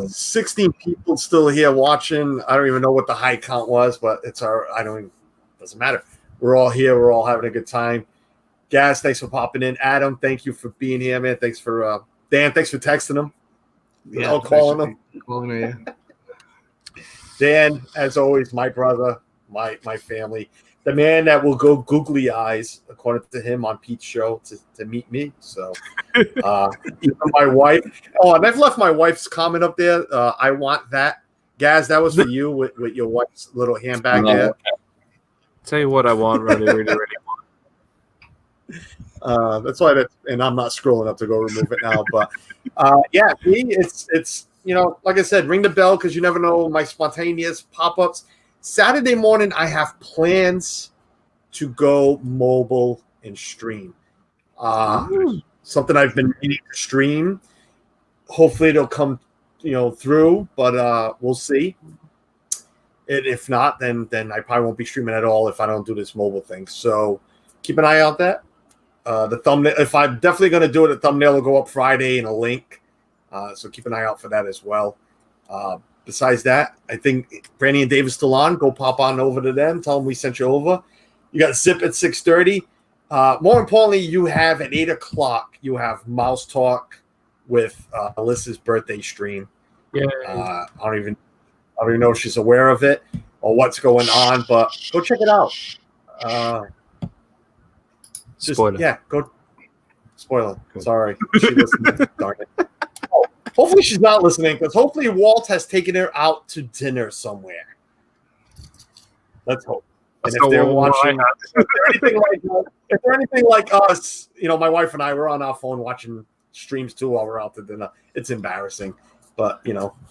16 people still here watching. I don't even know what the high count was, but doesn't matter. We're all here. We're all having a good time. Gaz, thanks for popping in. Adam, thank you for being here, man. Thanks for Dan, thanks for texting him. Yeah, calling him. Calling me, yeah. Dan, as always, my brother, my family. The man that will go googly eyes, according to him, on Pete's show to meet me. So, even my wife. Oh, and I've left my wife's comment up there. I want that. Gaz, that was for you with your wife's little handbag there. Tell you what I want, really, really, really want. That's why and I'm not scrolling up to go remove it now. But yeah, it's like I said, ring the bell because you never know my spontaneous pop-ups. Saturday morning, I have plans to go mobile and stream. Something I've been meaning to stream. Hopefully, it'll come, through. But we'll see. If not, then I probably won't be streaming at all if I don't do this mobile thing. So keep an eye out that. The thumbnail. If I'm definitely going to do it, the thumbnail will go up Friday and a link. So keep an eye out for that as well. Besides that, I think Brandy and Dave is still on. Go pop on over to them. Tell them we sent you over. You got Zip at 6:30. More importantly, you have at 8 o'clock. You have Mouse Talk with Alyssa's birthday stream. Yeah. I don't even know if she's aware of it or what's going on, but go check it out. Spoiler. Yeah, go. Spoiler. Sorry. She listened. Darn it. Oh, hopefully she's not listening, because hopefully Walt has taken her out to dinner somewhere. Let's hope. And if they're watching, if they're anything like us, my wife and I, we're on our phone watching streams too while we're out to dinner. It's embarrassing, but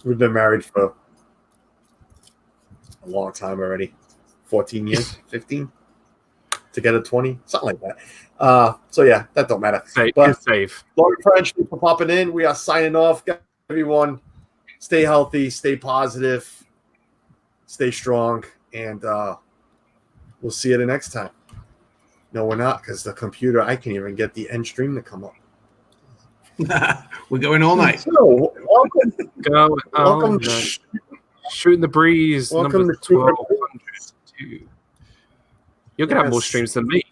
we've been married for a long time already, 14 years, 15 to get a 20, something like that. So yeah, that don't matter. But safe. Lord French, thanks for popping in. We are signing off. Everyone, stay healthy, stay positive, stay strong, and we'll see you the next time. No, we're not, because the computer, I can't even get the end stream to come up. We're going all night. So, welcome. Shooting the Breeze, welcome number 1202. You're going to have more streams than me.